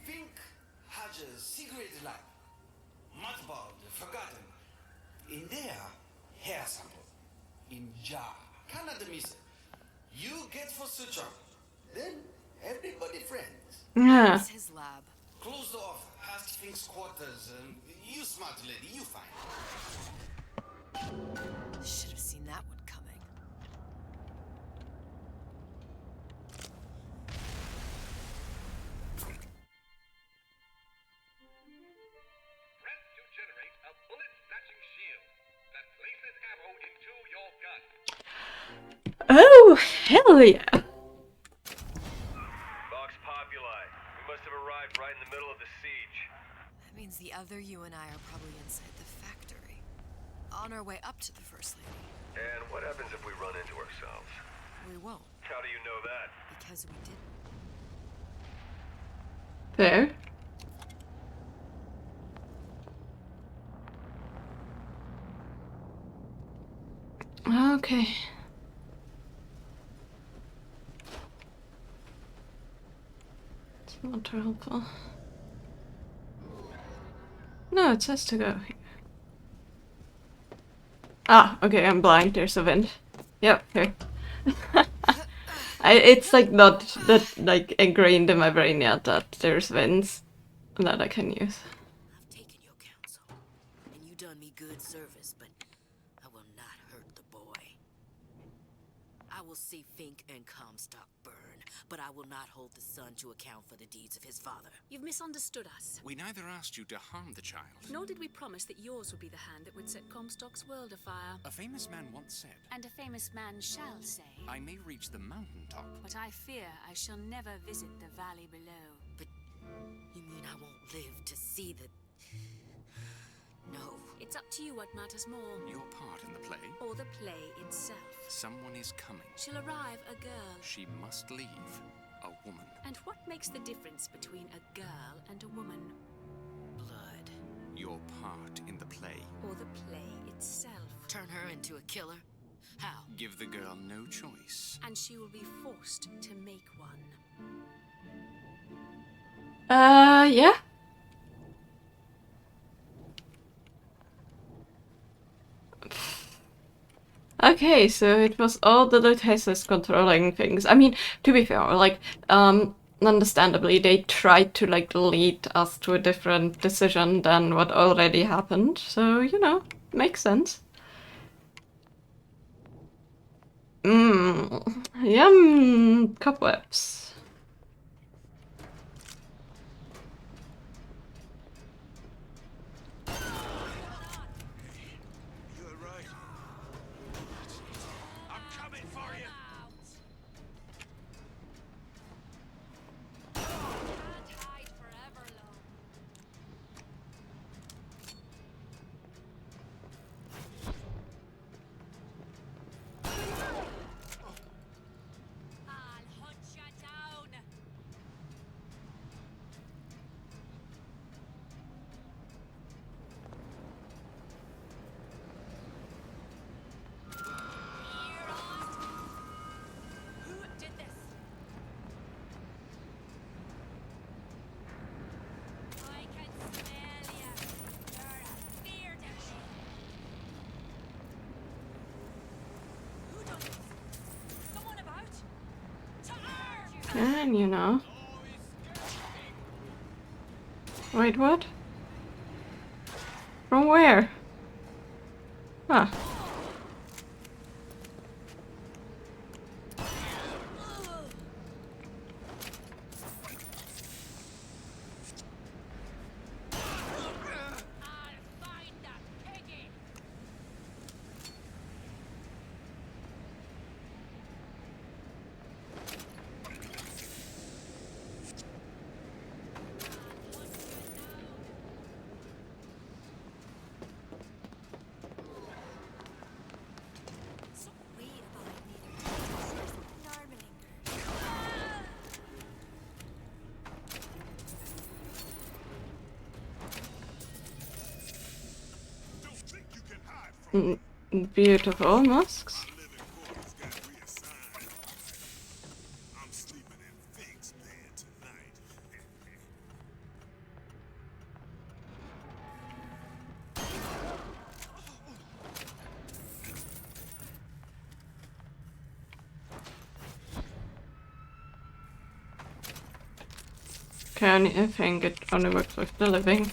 Think has a cigarette light. Mothballed, forgotten. In there, hair sample. In jar. Cannot miss it. You get for suture. Then everybody friends. Yeah. It's his lab. Closed off. Hastings quarters. You smart lady, you find. Should have seen that one coming. Press to generate a bullet-snatching shield that places ammo into your gun. Oh, hell yeah! Vox Populi. We must have arrived right in the middle of the siege. That means the other you and I are probably inside the factory. On our way up to the First Lady. And what happens if we run into ourselves? We won't. How do you know that? Because we didn't. Fair. Okay. It's not helpful. No, it says to go here. Ah, okay, I'm blind. There's a vent. Yep, here. It's like not that like ingrained in my brain yet that there's vents that I can use. I've taken your counsel, and you done me good service, but I will not hurt the boy. I will see Fink and Comstock burn, but I will not hold the son to account for the deeds of his father. You've misunderstood us. We neither asked you to harm the child. Nor did we promise that yours would be the hand that would set Comstock's world afire. A famous man once said, And a famous man shall say, I may reach the mountaintop, but I fear I shall never visit the valley below. But you mean I won't live to see the... No. It's up to you what matters more. Your part in the play? Or the play itself. Someone is coming. She'll arrive a girl. She must leave a woman. And what makes the difference between a girl and a woman? Blood. Your part in the play. Or the play itself. Turn her into a killer? How? Give the girl no choice. And she will be forced to make one. Yeah. Okay, so it was all the Luteces controlling things. I mean, to be fair, like, understandably, they tried to, like, lead us to a different decision than what already happened. So, you know, makes sense. Mmm. Yum. Cobwebs. You were right. I'm coming for you. Can't hide forever long. I'll hunt you down. Who did this? I can smell you. You're a fear to me. Who done this? Someone about? To urge you. And you know. Wait, what? From where? Huh. Beautiful masks. I'm sleeping in Fink's bed tonight. I think it only works with the living.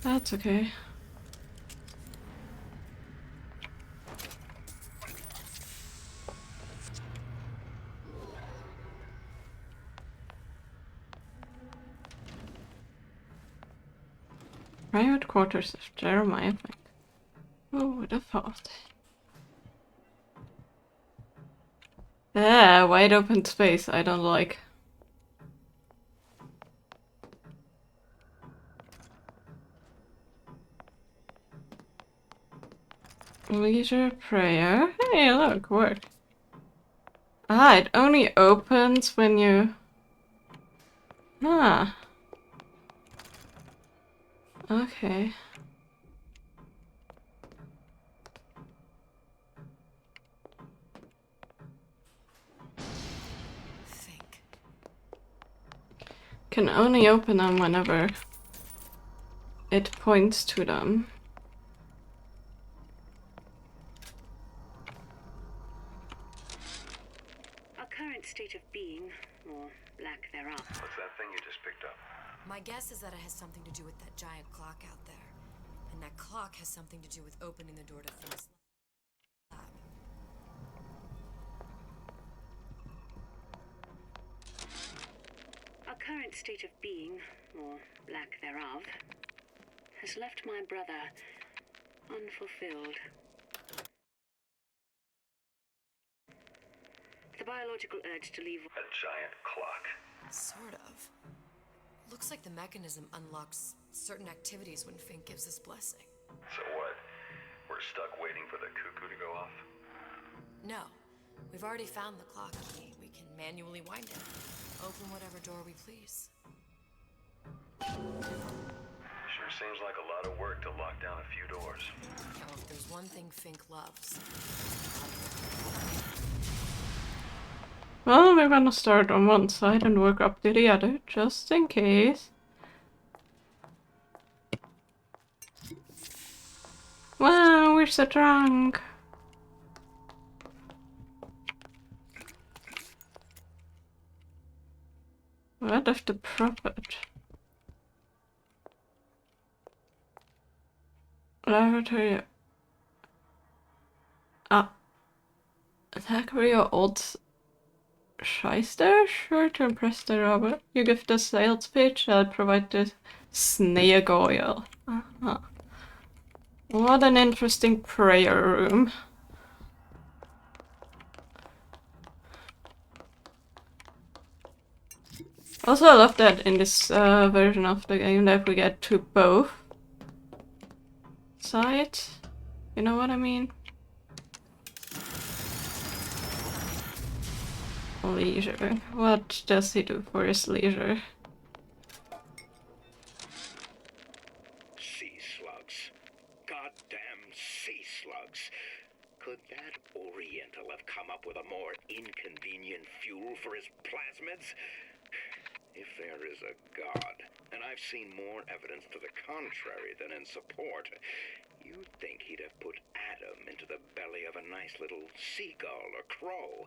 That's okay. Private quarters of Jeremiah Fink. Who would have thought? Ah, wide open space I don't like. Leisure prayer. Hey, look, work. Ah, it only opens when you... Ah. Okay. Think. Can only open them whenever it points to them. Our current state of being, or lack thereof. What's that thing you just picked up? My guess is that it has something to do with that giant clock out there. And that clock has something to do with opening the door to Fink's lab. Our current state of being, or lack thereof, has left my brother unfulfilled. The biological urge to leave... A giant clock. Sort of. Looks like the mechanism unlocks certain activities when Fink gives his blessing. So what? We're stuck waiting for the cuckoo to go off? No. We've already found the clock key. We can manually wind it. Open whatever door we please. Sure seems like a lot of work to lock down a few doors. Oh, if there's one thing Fink loves. Well, we're gonna start on one side and work up to the other, just in case. Wow, we're so drunk. What of the prophet? Laboratory. Ah. Attack with your old shyster? Sure to impress the robber. You give the sales pitch, I'll provide the snake oil. Uh-huh. What an interesting prayer room. Also, I love that in this version of the game that we get to both sides. You know what I mean? Leisure. What does he do for his leisure? Sea slugs. Goddamn sea slugs. Could that Oriental have come up with a more inconvenient fuel for his plasmids? If there is a God, and I've seen more evidence to the contrary than in support, you'd think he'd have put Adam into the belly of a nice little seagull or crow.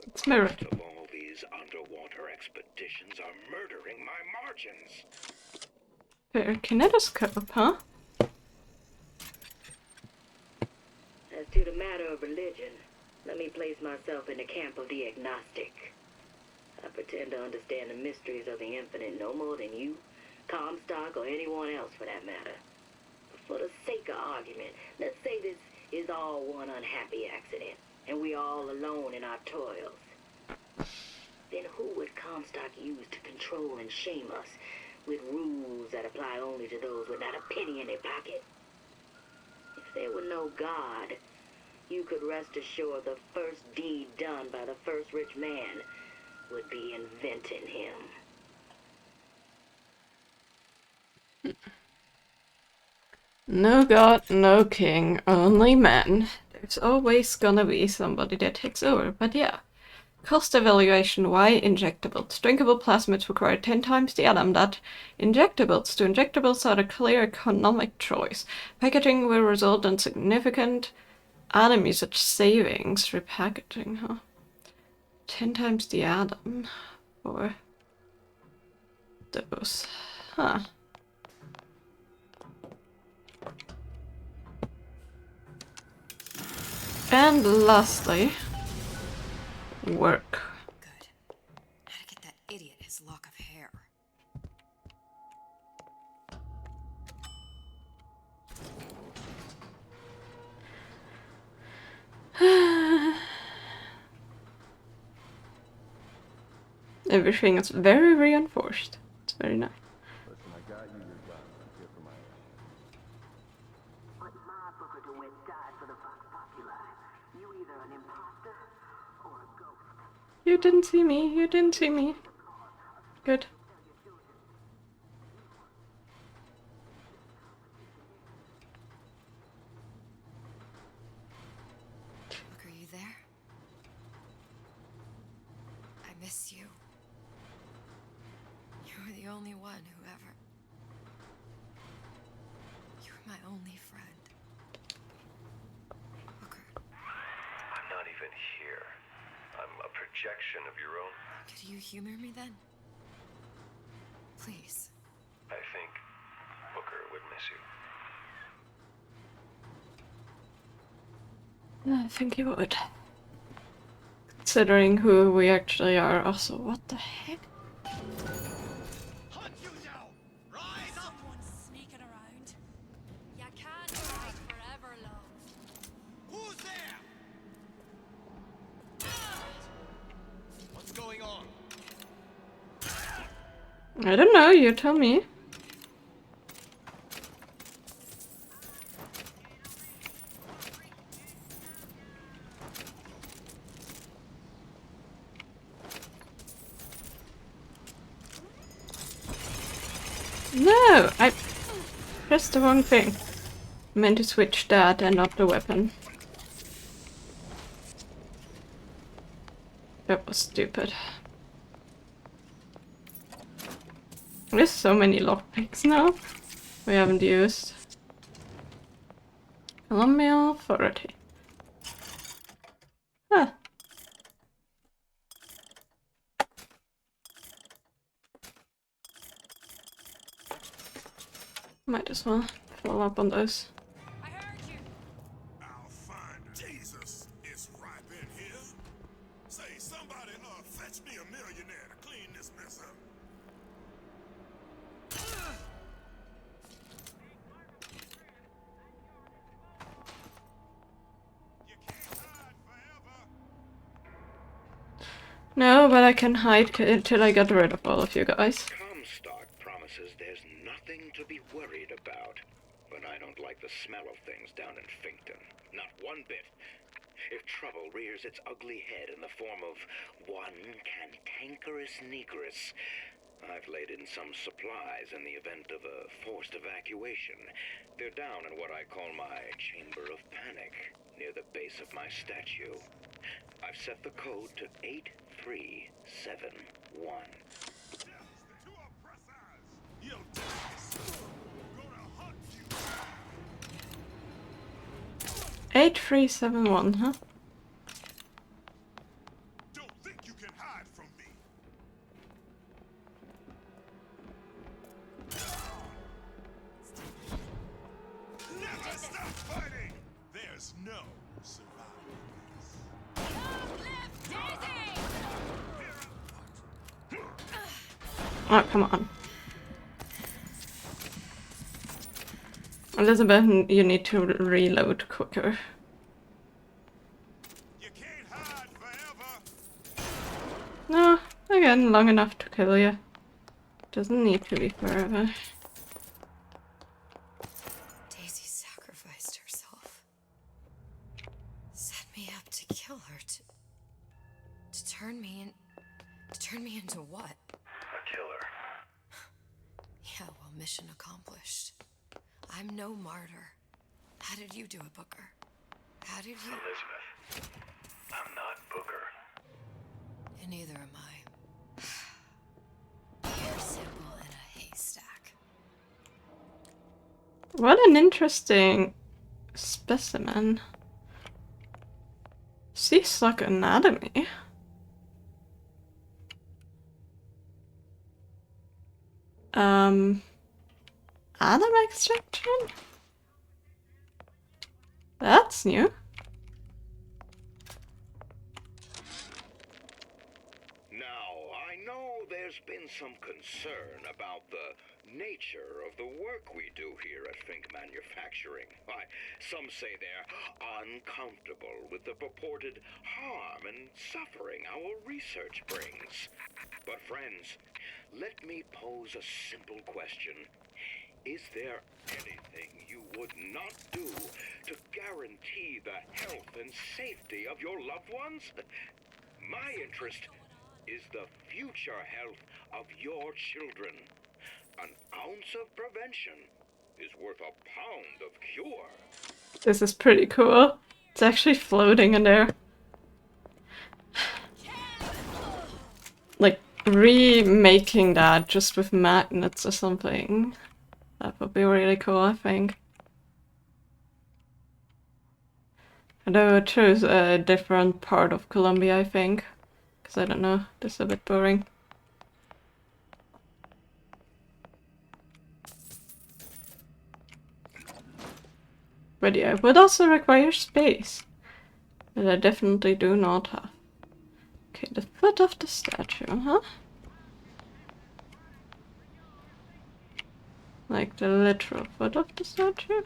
It's mirrored. The cost of all these underwater expeditions are murdering my margins. Fair kinetoscope, huh? As to the matter of religion, let me place myself in the camp of the agnostic. I pretend to understand the mysteries of the infinite no more than you, Comstock, or anyone else for that matter. But for the sake of argument, let's say this is all one unhappy accident, and we're all alone in our toils. Then who would Comstock use to control and shame us with rules that apply only to those with not a penny in their pocket? If there were no God, you could rest assured the first deed done by the first rich man would be inventing him. No god, no king, only man. There's always gonna be somebody that takes over, but yeah. Cost evaluation, why injectables? Drinkable plasmids require 10 times the atom that injectables. To injectables are the clear economic choice. Packaging will result in significant atom usage savings. Repackaging, huh? 10 times the atom for those. Huh. And lastly, work. Good. How to get that idiot his lock of hair. Everything is very reinforced. It's very nice. Listen, I got you your gun. I'm here for my ass. But my booker DeWitt died for the Vox Populi. You either an imposter or a ghost. You didn't see me. You didn't see me. Good. Look, are you there? I miss you. You were the only one who ever... You were my only friend. Booker, I'm not even here. I'm a projection of your own. could you humor me then? Please. I think Booker would miss you. I think you would. Considering who we actually are, also, what the heck? Someone's sneaking around. You can't hide forever, love. Who's there? What's going on? I don't know, you tell me. No, I pressed the wrong thing. I meant to switch that and not the weapon. That was stupid. There's so many lockpicks now we haven't used. Columbia Authority. Ah. Might as well follow up on those. I'll find Jesus is right No, but I can hide until I get rid of all of you guys. Comstock promises there's nothing to be worried about. But I don't like the smell of things down in Finkton. Not one bit. If trouble rears its ugly head in the form of one cantankerous negress, I've laid in some supplies in the event of a forced evacuation. They're down in what I call my chamber of panic, near the base of my statue. I've set the code to 8371. 8371, huh? Don't think you can hide from me. Never stop fighting. There's no surviving this. Oh, come on. Elizabeth, you need to reload quicker. You can't hide forever. No, again, long enough to kill you. Doesn't need to be forever. Daisy sacrificed herself. Set me up to kill her, to turn me into what? A killer. Yeah, well, mission accomplished. I'm no martyr. How did you do it, Booker? How did you... Elizabeth, I'm not Booker. And neither am I. Hair sample in a haystack. What an interesting specimen. Sea-suck anatomy. Atom extraction? That's new. Now, I know there's been some concern about the nature of the work we do here at Fink Manufacturing. Why, some say they're uncomfortable with the purported harm and suffering our research brings. But friends, let me pose a simple question. Is there anything you would not do to guarantee the health and safety of your loved ones? My interest is the future health of your children. An ounce of prevention is worth a pound of cure. This is pretty cool. It's actually floating in there. Like, remaking that just with magnets or something. That would be really cool, I think. Although it shows a different part of Colombia, I think. Because I don't know, this is a bit boring. But yeah, it would also require space. That I definitely do not have. Okay, the foot of the statue, huh? Like the literal foot of the statue?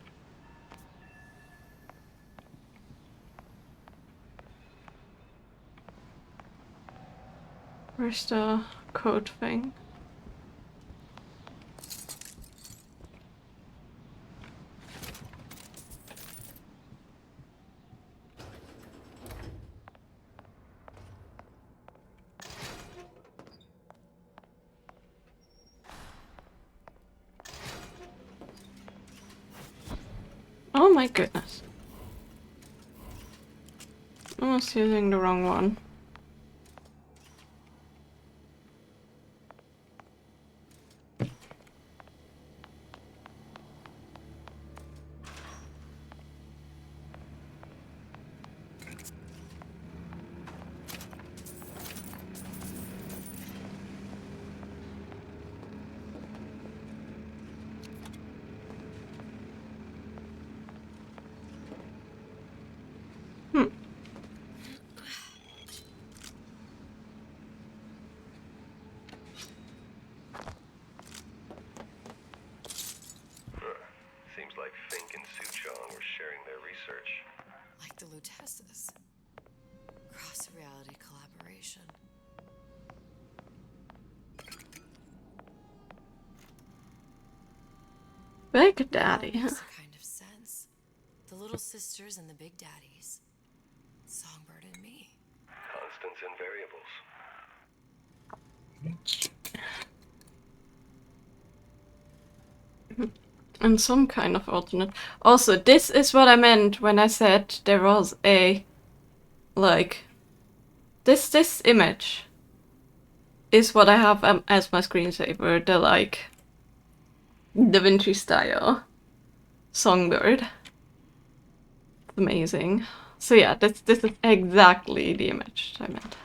Where's the code thing? Oh my goodness. I was using the wrong one. Big Daddy, huh? Makes a kind of sense. The little sisters and the big daddies. Songbird and me. Constants and variables. And some kind of alternate. Also, this is what I meant when I said there was a, like, this image is what I have as my screensaver, the, like, Da Vinci style Songbird. Amazing. So yeah, this is exactly the image I meant.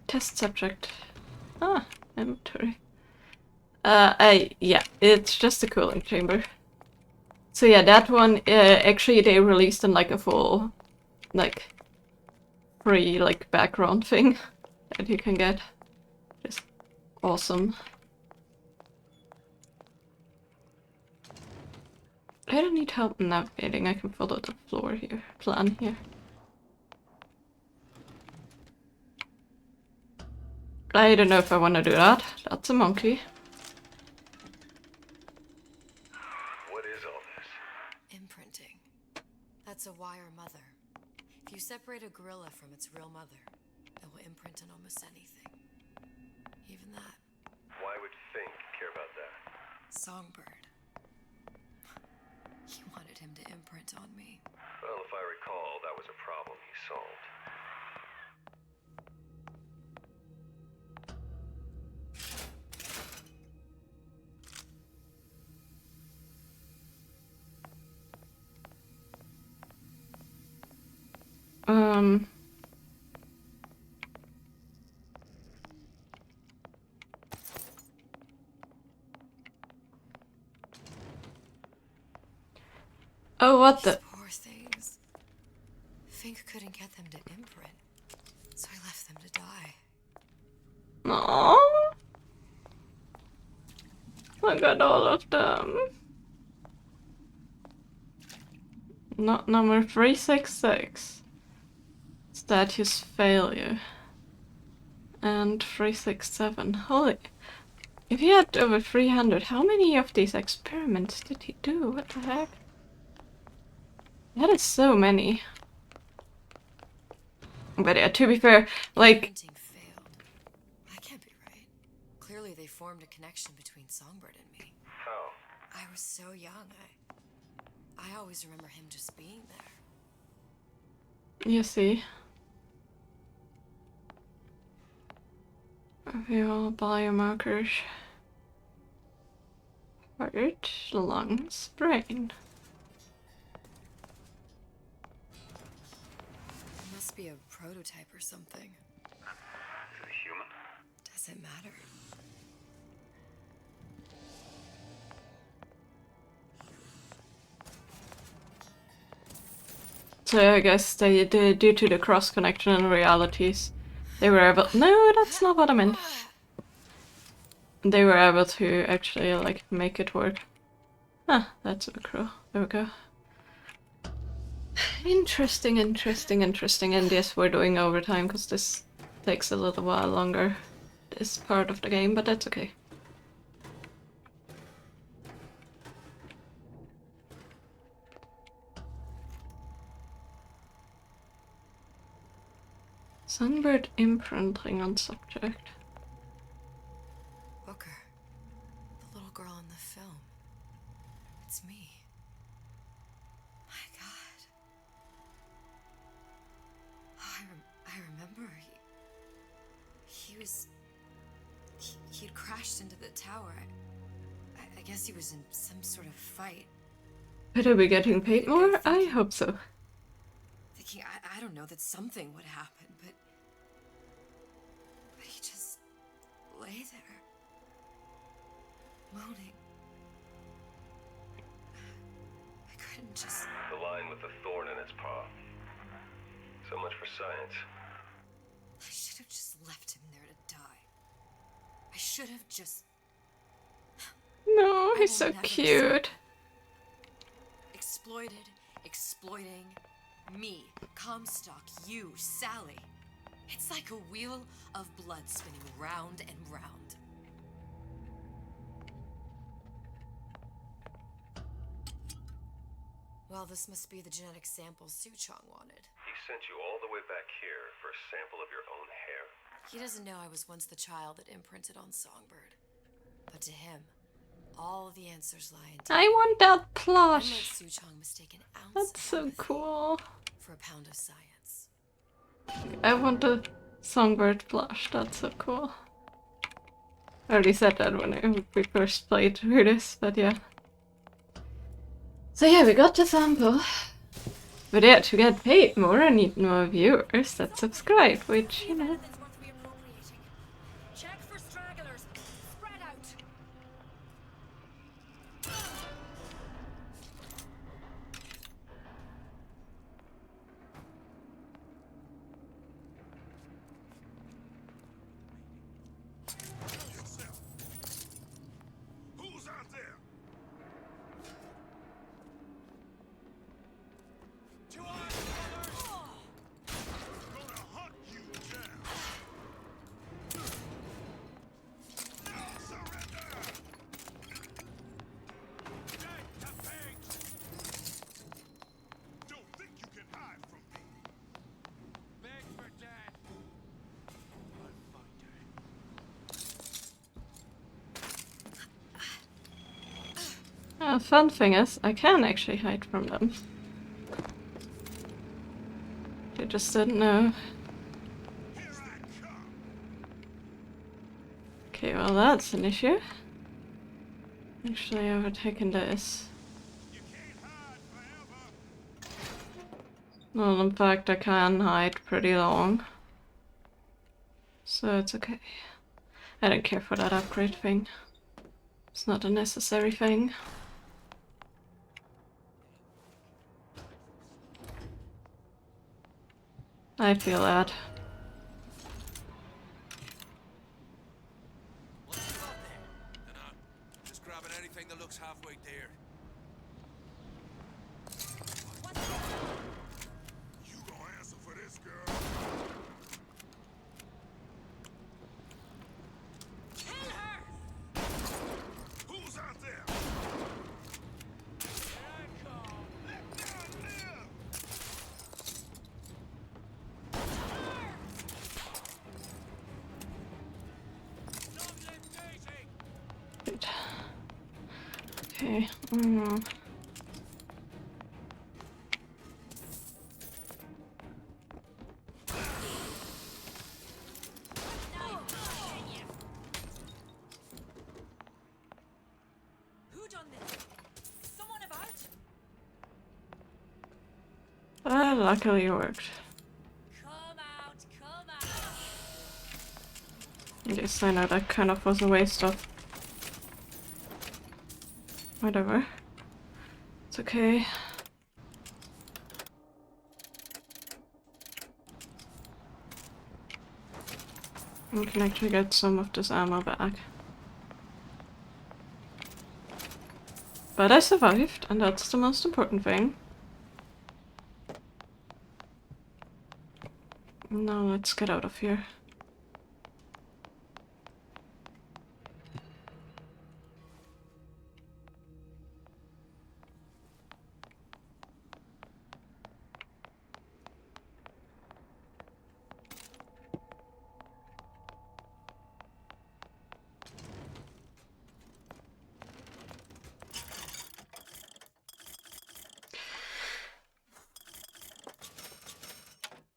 Test subject. Ah, inventory. Yeah, it's just a cooling chamber. So yeah, that one, actually they released in like a full, like, free, like, background thing that you can get. Just awesome. I don't need help navigating, I can follow the floor here, plan here. I don't know if I want to do that. That's a monkey. What is all this? Imprinting. That's a wire mother. If you separate a gorilla from its real mother, it will imprint on almost anything. Even that. Why would Fink care about that? Songbird. He wanted him to imprint on me. Well, if I recall, that was a problem he solved. Oh, what These the? poor things. Fink couldn't get them to imprint, so I left them to die. Aww. Look at all of them. Not number 366. Status failure. And 367. Holy. If he had over 300, how many of these experiments did he do? What the heck? That is so many. But yeah, to be fair, like... Imprinting failed. That can't be right. Clearly they formed a connection between Songbird and me. How? I was so young, I always remember him just being there. You see. Reveal biomarkers. Heart, lungs, brain. It must be a prototype or something. Is it a human? Does it matter? So I guess they due to the cross connection and realities, they were able. No, that's not what I meant. They were able to actually like make it work. Ah, that's so cool. There we go. Interesting. And yes, we're doing overtime because this takes a little while longer. This part of the game, but that's okay. Songbird imprinting on subject. Booker. The little girl in the film. It's me. My God. Oh, I remember. He'd crashed into the tower. I guess he was in some sort of fight. Better be getting paid more? I hope so. Thinking, I don't know, that something would happen, but he just lay there, moaning. I couldn't just... The line with the thorn in its paw. So much for science. I should have just left him there to die. I should have just... No, he's so cute. Exploiting me, Comstock, you, Sally. It's like a wheel of blood spinning round and round. Well, this must be the genetic sample Suchong wanted. He sent you all the way back here for a sample of your own hair? He doesn't know I was once the child that imprinted on Songbird. But to him, all the answers lie in I want that Unlike plush. Suchong mistake an ounce That's of so empathy cool. for a pound of science. I want a Songbird plush. That's so cool. I already said that when we first played through this, but yeah. So yeah, we got the sample. But yeah, to get paid more, I need more viewers that subscribe, which, you know. Check for stragglers. Spread out. Who's out there? To arms, brothers! Gonna hunt you down. No surrender! Dead to pigs! Don't think you can hide from me. Pigs for dead! Fun thing is, I can actually hide from them. They just didn't know. Okay, well that's an issue. Actually overtaking this. Well, in fact, I can hide pretty long. So it's okay. I don't care for that upgrade thing. It's not a necessary thing. I feel that. Just grabbing anything that looks halfway there. You gonna answer for this, girl? Kill her! Who's out there? Here I come! Let God live! Dublin Daisy! Good. Okay. Who done this? Someone about? Luckily it worked. Come out, come out. Yes, I know that kind of was a waste of... whatever. It's okay. We can actually get some of this ammo back. But I survived, and that's the most important thing. Now let's get out of here.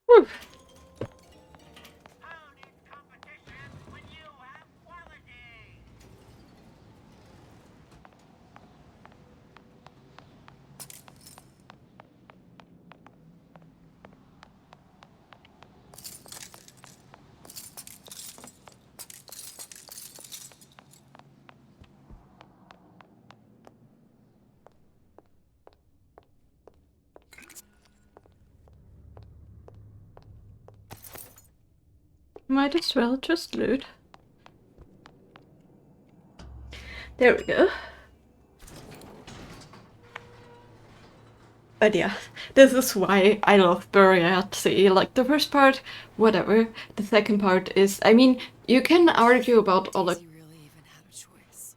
Whew. Might as well just loot. There we go. But yeah, this is why I love Burial at Sea. Like, the first part, whatever. The second part is... I mean, you can argue about all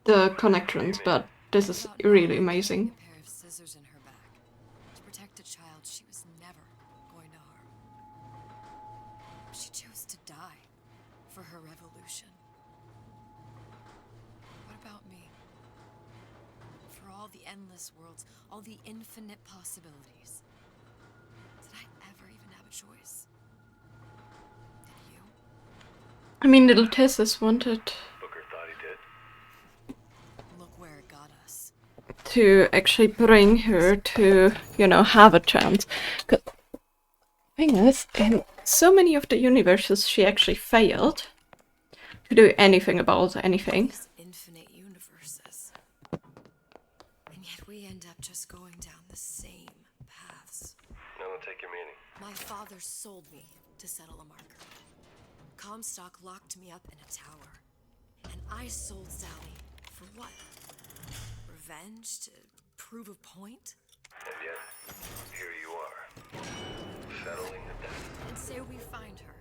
the connections, but this is really amazing. A pair of scissors in her back. the endless worlds, all the infinite possibilities. Did I ever even have a choice? Did you? I mean, little Tess wanted Booker thought he did. Look where it got us. to actually bring her to, you know, have a chance. 'Cause the thing is, in so many of the universes, she actually failed to do anything about anything. These infinite universes. And yet we end up just going down the same paths. No, no, take your meaning. My father sold me to settle a marker. Comstock locked me up in a tower. And I sold Sally for what? Revenge? To prove a point? And yet, here you are, settling the debt. And say we find her.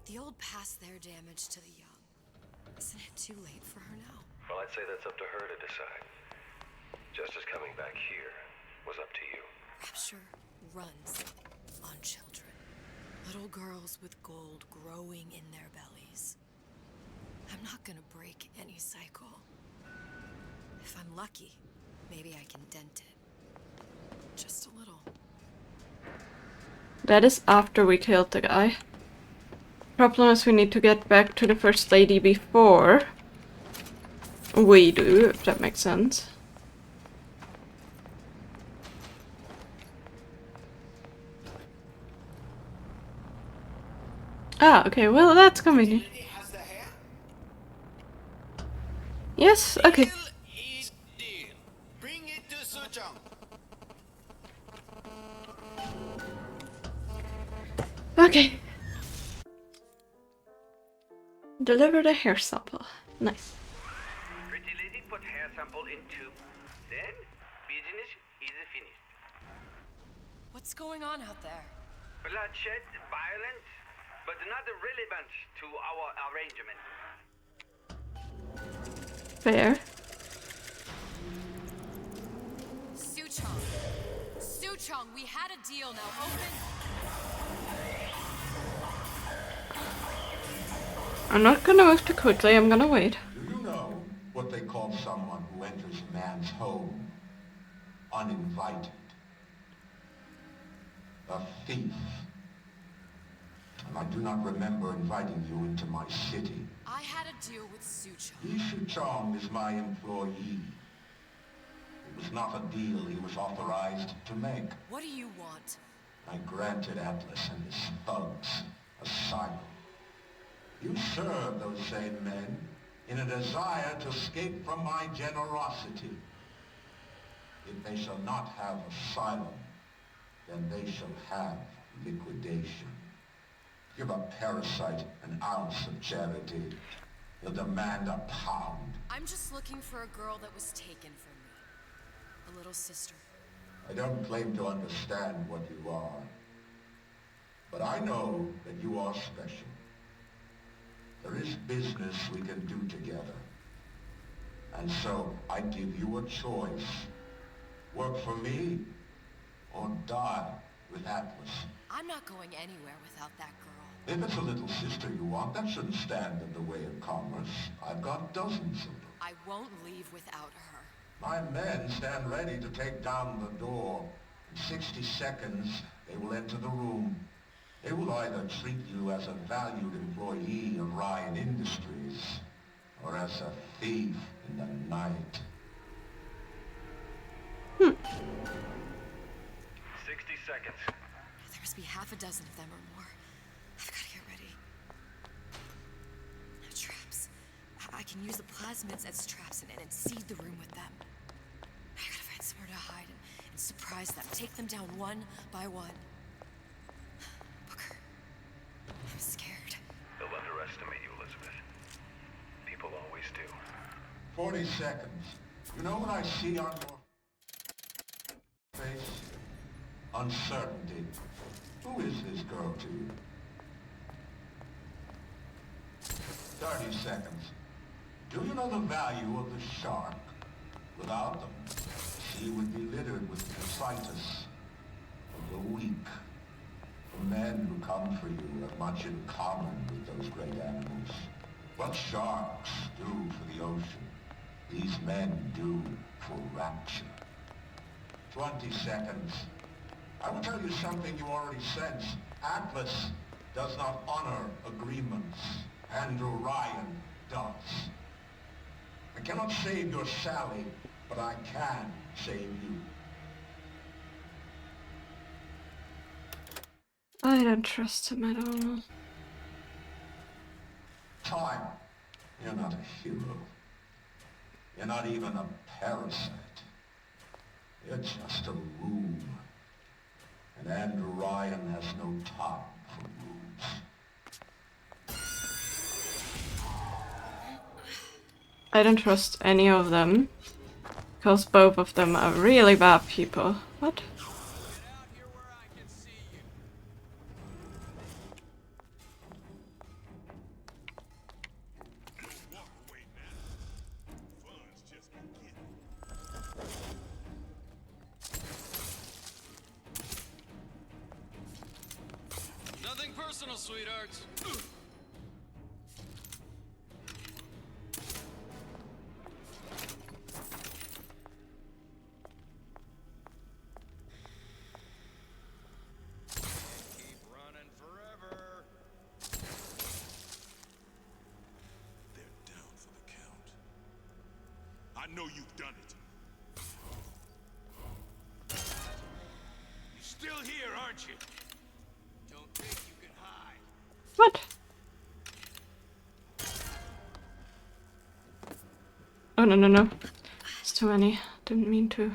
The old pass their damage to the young. Isn't it too late for her now? Well, I'd say that's up to her to decide. Just as coming back here was up to you. Rapture runs on children. Little girls with gold growing in their bellies. I'm not gonna break any cycle. If I'm lucky, maybe I can dent it. Just a little. That is after we killed the guy. Problem is we need to get back to the First Lady before we do, if that makes sense. Ah, okay, well that's convenient. Yes, okay. Bring it to Suchong. Okay. Deliver the hair sample. Nice. Pretty lady put hair sample in tube. Then business is finished. What's going on out there? Bloodshed, violence, but not relevant to our arrangement. Fair. Suchong! Suchong, we had a deal, now open! I'm not gonna move too quickly, I'm gonna wait. Do you know what they call someone who enters a man's home uninvited? A thief. And I do not remember inviting you into my city. I had a deal with Suchong. Yi Chong is my employee. It was not a deal he was authorized to make. What do you want? I granted Atlas and his thugs asylum. You serve those same men in a desire to escape from my generosity. If they shall not have asylum, then they shall have liquidation. Give a parasite an ounce of charity. He'll demand a pound. I'm just looking for a girl that was taken from me. A little sister. I don't claim to understand what you are, but I know that you are special. There is business we can do together. And so I give you a choice. Work for me or die with Atlas. I'm not going anywhere without that girl. If it's a little sister you want, that shouldn't stand in the way of commerce. I've got dozens of them. I won't leave without her. My men stand ready to take down the door. In 60 seconds, they will enter the room. They will either treat you as a valued employee of Ryan Industries, or as a thief in the night. 60 seconds. There must be half a dozen of them or more. I've got to get ready. Now, traps. I can use the plasmids as traps and seed the room with them. I gotta find somewhere to hide and surprise them. Take them down one by one. Booker, I'm scared. They'll underestimate you, Elizabeth. People always do. 40 seconds. You know what I see on your face? Uncertainty. Who is this girl to you? 30 seconds. Do you know the value of the shark? Without them, the sea would be littered with detritus of the weak. The men who come for you have much in common with those great animals. What sharks do for the ocean these men do for rapture. 20 seconds. I will tell you something you already sense. Atlas does not honor agreements. Andrew Ryan does. I cannot save your Sally, but I can save you. I don't trust him at all. Time. You're not a hero. You're not even a parasite. You're just a room. And Andrew Ryan has no time for rooms. I don't trust any of them. Because both of them are really bad people. What? Nothing personal, sweethearts. Keep running forever. They're down for the count. I know you've done it. You're still here, aren't you? Don't think you can hide. What? Oh, no, no, no. It's too many. Didn't mean to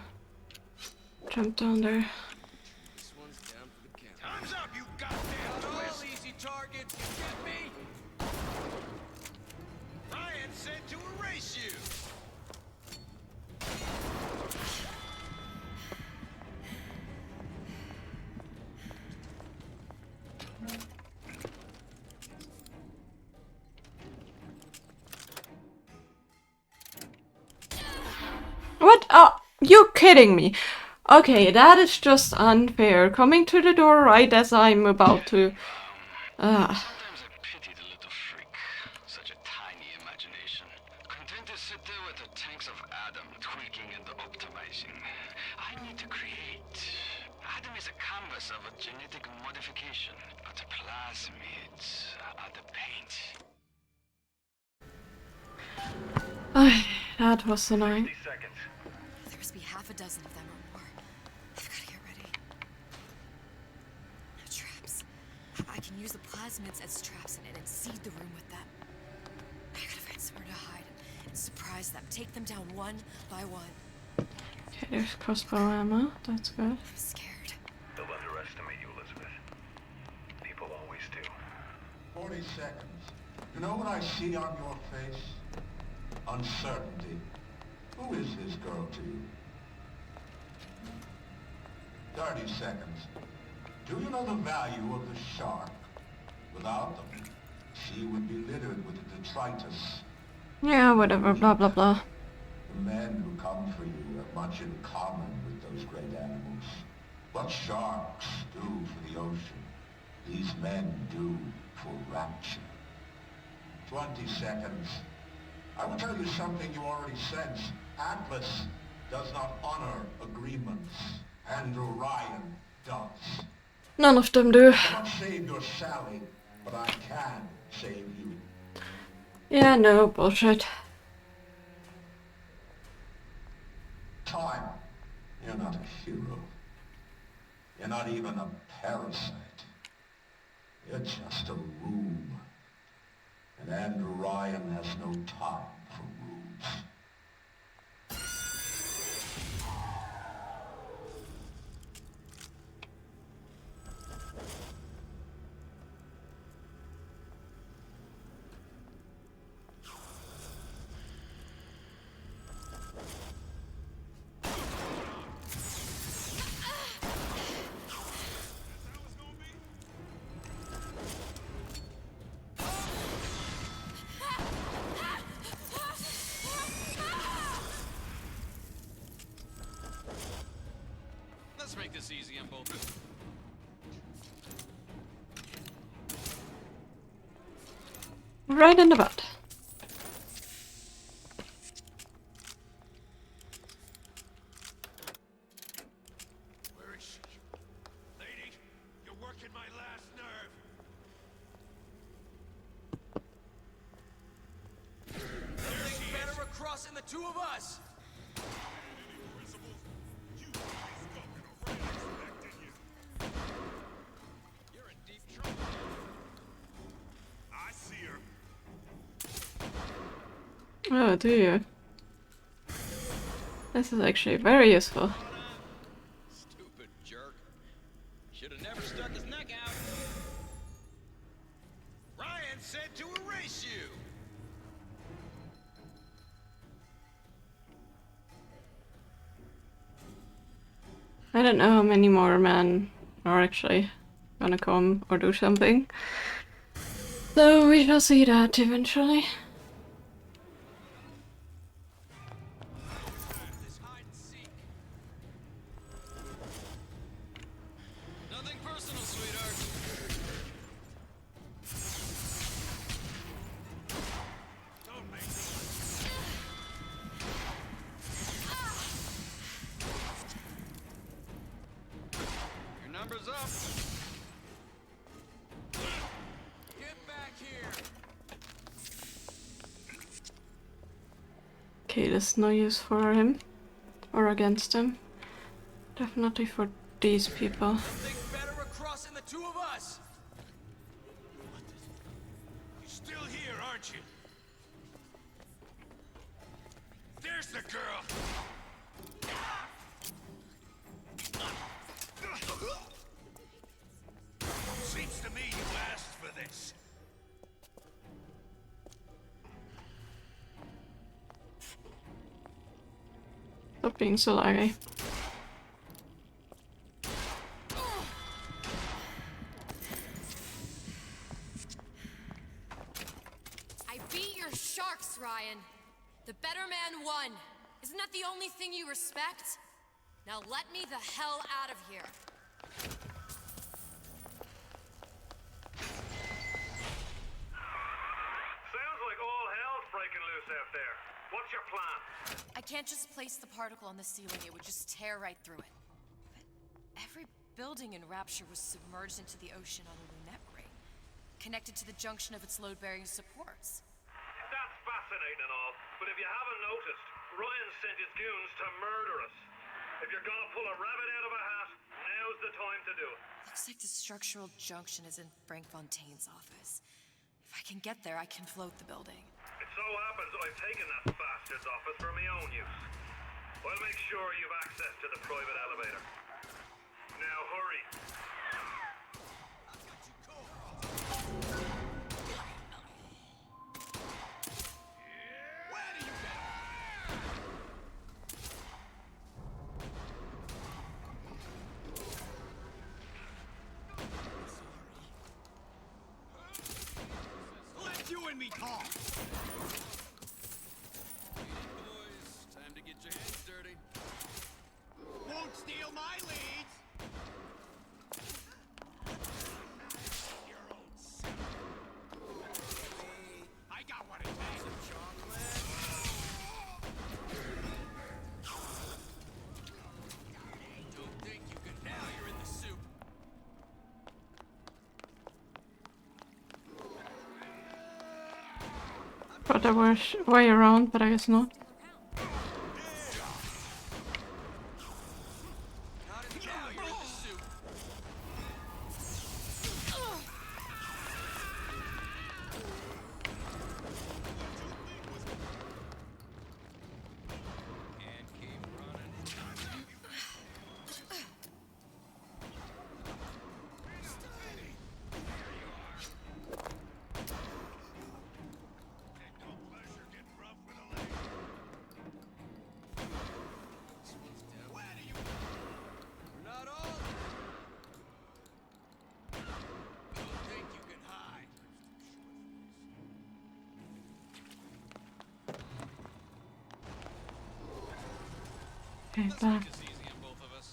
jump down there. This one's down for the count. Time's up, you goddamn twist. Easy targets, you get me? Ryan said to erase you. What? Oh, you kidding me? Okay, that is just unfair. Coming to the door right as I'm about to... Sometimes I pity the little freak. Such a tiny imagination. Content to sit there with the tanks of Adam tweaking and optimizing. I need to create. Adam is a canvas of a genetic modification, but the plasmids are the paint. That was annoying. There must be half a dozen of them or more. I've got to get ready. No traps. I can use the plasmids as traps and seed the room with them. I gotta find somewhere to hide and surprise them. Take them down one by one. Okay, there's crossbow ammo. That's good. I'm scared. They'll underestimate you, Elizabeth. People always do. 40 seconds. You know what I see on your face? Uncertainty. Who is this girl to you? 30 seconds. Do you know the value of the shark? Without them, she would be littered with detritus. Yeah, whatever, blah blah blah. The men who come for you have much in common with those great animals. What sharks do for the ocean, these men do for rapture. 20 seconds. I will tell you something you already sense. Atlas does not honor agreements. Andrew Ryan does. None of them do. I cannot save your Sally, but I can save you. Yeah, no, bullshit. Time. You're not a hero. You're not even a parasite. You're just a room. And Andrew Ryan has no time for rooms. Let's make this easy on both. Right in the butt. the two of us. You're in deep trouble. I see her. Oh, do you? This is actually very useful. Stupid jerk. Should have never stuck his neck out. Ryan said to erase you. I don't know how many more men are actually gonna come or do something. So we shall see that eventually. Nothing personal, sweetheart. Don't make Your number's up. Get back here. Okay, there's no use for him or against him. Definitely for these people. Think better of crossing the two of us. You're still here, aren't you? There's the girl. Seems to me you asked for this. Stop being so laggy. I beat your sharks, Ryan. The better man won. Isn't that the only thing you respect? Now let me the hell out of here. Sounds like all hell's breaking loose out there. What's your plan? I can't just place the particle on the ceiling, it would just tear right through it. But every building in Rapture was submerged into the ocean on a lunette ring, connected to the junction of its load-bearing supports. That's fascinating and all, but if you haven't noticed, Ryan sent his goons to murder us. If you're gonna pull a rabbit out of a hat, now's the time to do it. Looks like the structural junction is in Frank Fontaine's office. If I can get there, I can float the building. It so happens I've taken that bastard's office for my own use. I'll make sure you've access to the private elevator. Now hurry. Let you and me talk. Boys, time to get your hands dirty. Won't steal my leads. Your old self. I got what it takes. Don't think you can. Now you're in the soup. Thought there was way around, but I guess not. Now you're in the soup. And keep running. We're not all there. Don't think you can hide. Okay, Let's back. make this easy on both of us.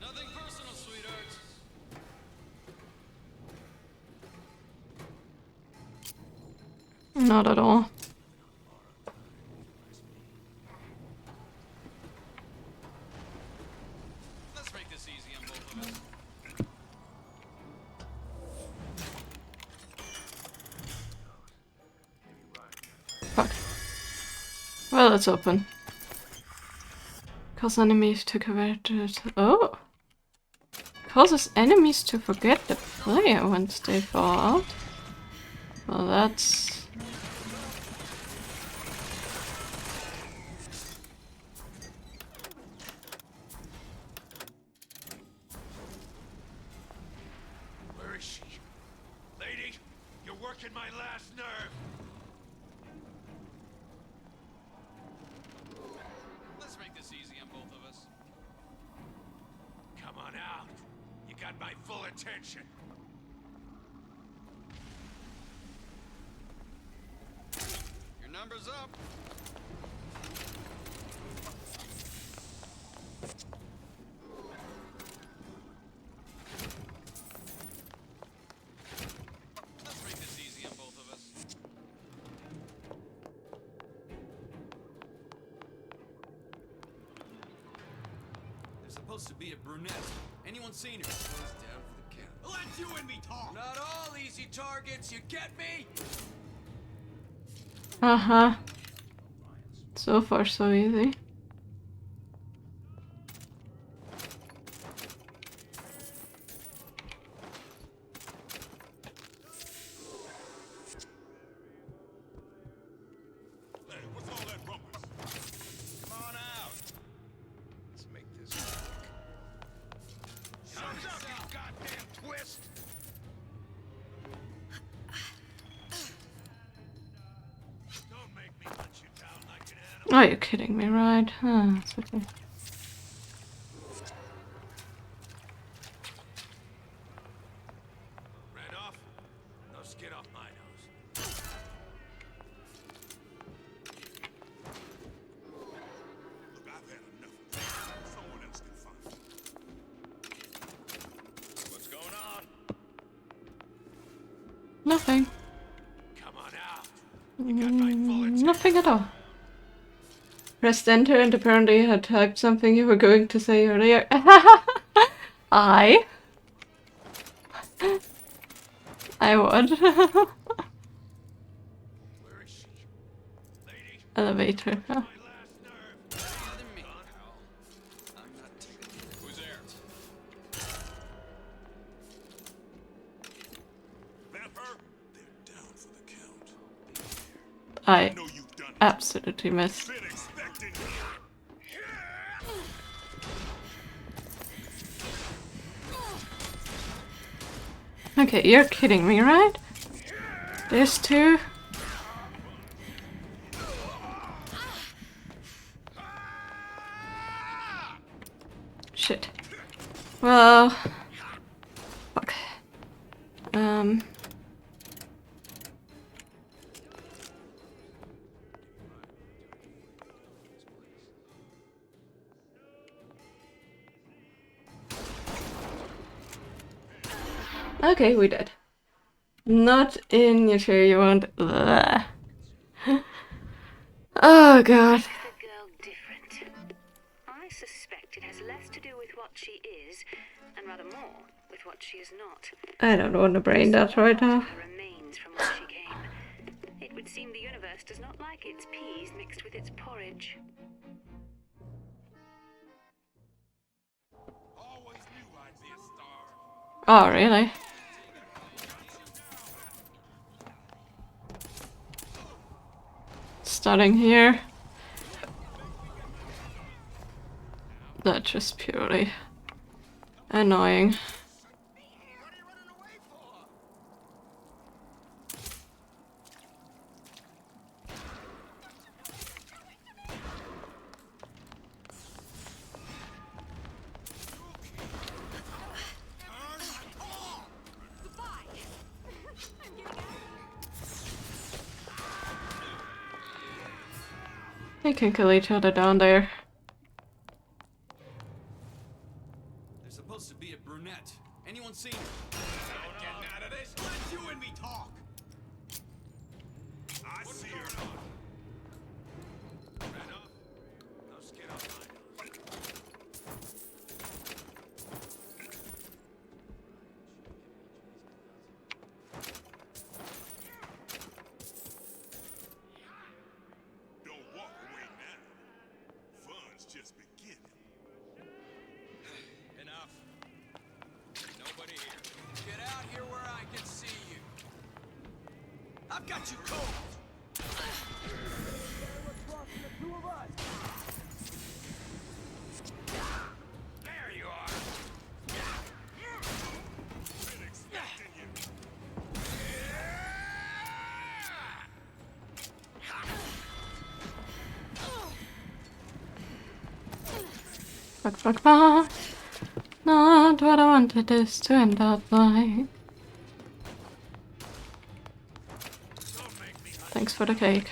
Nothing personal, sweetheart. Not at all. Fuck. Well, it's open. Cause enemies to convert it. Oh! Causes enemies to forget the player once they fall out. Well, that's... Where is she? Lady, you're working my last nerve. Let's make this easy on both of us. Come on out. You got my full attention. Your number's up. Let's make this easy on both of us. There's supposed to be a brunette. Anyone seen her? Goes down for the count. Let you and me talk. Not all easy targets, you get me? Uh-huh. So far, so easy. Hey, what's all that rumpus? Come on out. Let's make this work. Shut up, you goddamn twist! Don't make me hunt you down like an animal. Oh, you're kidding me, right? Huh, it's okay. Ran off? No skin off my nose. Look, I've had enough of this. Someone else can find it. What's going on? Nothing. Come on out. You got my full attention. Nothing at all. Pressed enter and apparently had typed something you were going to say earlier. I would. Where is she? Lady, Elevator. Huh. my last nerve. Bother me, pal. I'm not taking it. Who's there? That her? They're down for the count. I know you've done it. absolutely missed. Been expecting you. Okay, you're kidding me, right? There's two. Shit. Well, fuck. Okay, we did. Not in your chair, you want. Ugh. Oh god. The girl different. I suspect it has less to do with what she is, and rather more with what she is not. I don't want to brain that right now. Her remains from where she came. It would seem the universe does not like its peas mixed with its porridge. Always knew I'd be a star. Oh, really? Starting here. That's just purely annoying. They can kill each other down there. There's supposed to be a brunette. Anyone seen her? Not getting out of this. Let you and me talk. I see her. Ran off? No skin off my nose. I've got you cold. There you are. Been expecting you. Fuck, fuck, fuck. Not what I wanted this to end up like. Thanks for the cake.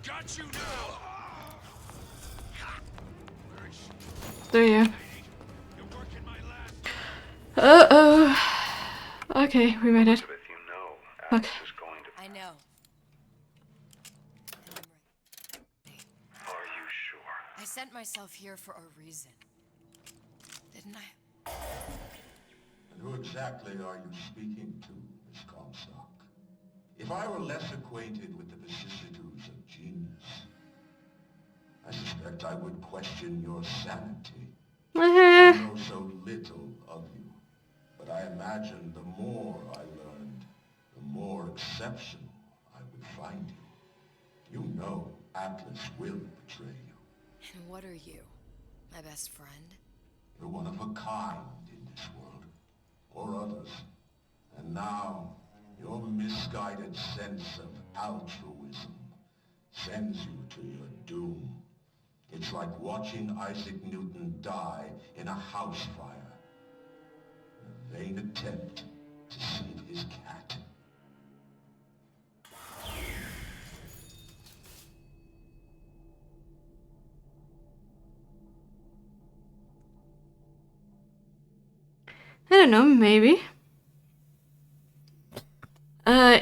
Got you now. Do you? Uh-oh. Okay, we made it. Fuck. I know. Are you sure? I sent myself here for a reason. Didn't I? And who exactly are you speaking to, Miss Comstock? If I were less acquainted with the vicissitudes of genius, I suspect I would question your sanity. I know so little of you, but I imagine the more I learned, the more exceptional I would find you. You know Atlas will betray you. And what are you? My best friend? You're one of a kind in this world, or others. And now, your misguided sense of altruism sends you to your doom. It's like watching Isaac Newton die in a house fire. A vain attempt to save his cat. I don't know, maybe.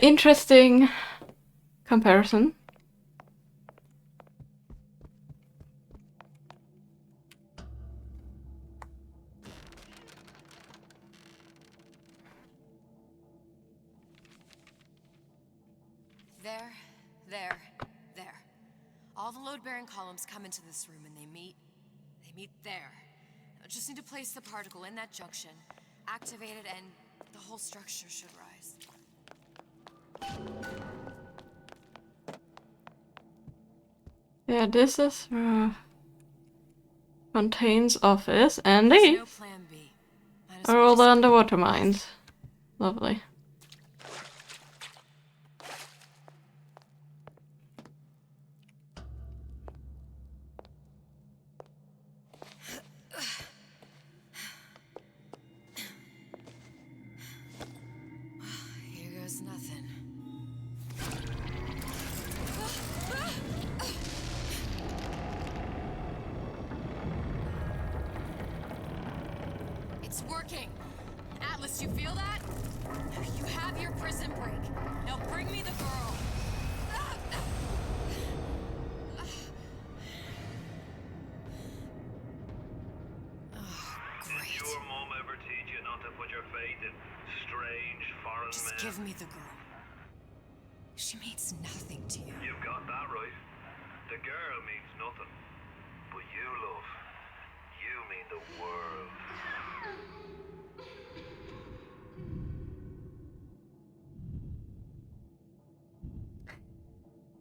Interesting comparison. There. All the load-bearing columns come into this room and they meet there. I just need to place the particle in that junction, activate it, and the whole structure should rise. Yeah, this is Fontaine's office, and There's these no plan B. are all the underwater mines. Lovely. Here goes nothing. It's working! Atlas, you feel that? You have your prison break. Now bring me the girl. Did your mom ever teach you not to put your faith in strange foreign Just men? give me the girl. She means nothing to you. You've got that right. The girl means nothing. But you, love, you mean the world.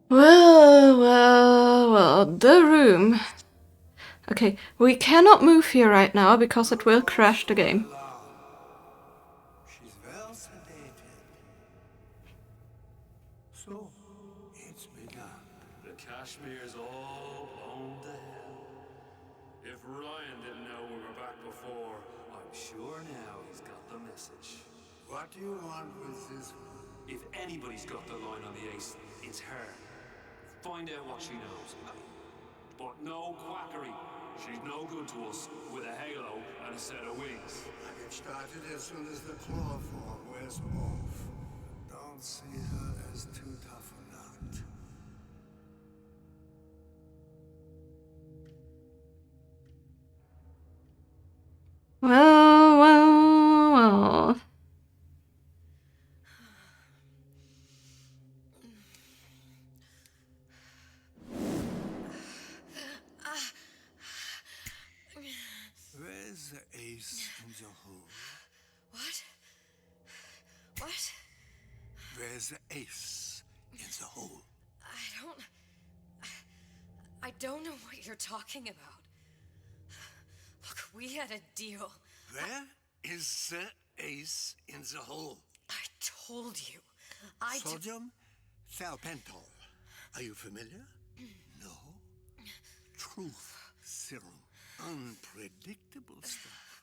Well, the room. Okay, we cannot move here right now because it will crash the game. She's well sedated. So, it's begun. The Kashmir's all blown to hell. If Ryan didn't know we were back before, I'm sure now he's got the message. What do you want with this one? If anybody's got the line on the ace, it's her. Find out what she knows. But no quackery. She's no good to us with a halo and a set of wings. I get started as soon as the claw form wears off. Don't see her as too tough a nut. Well. Where's the ace in the hole? What? There's the ace in the hole. I don't know what you're talking about. Look, we had a deal. There is the ace in the hole. I told you. Sodium thiopental. Are you familiar? No. Truth serum. Unpredictable stuff.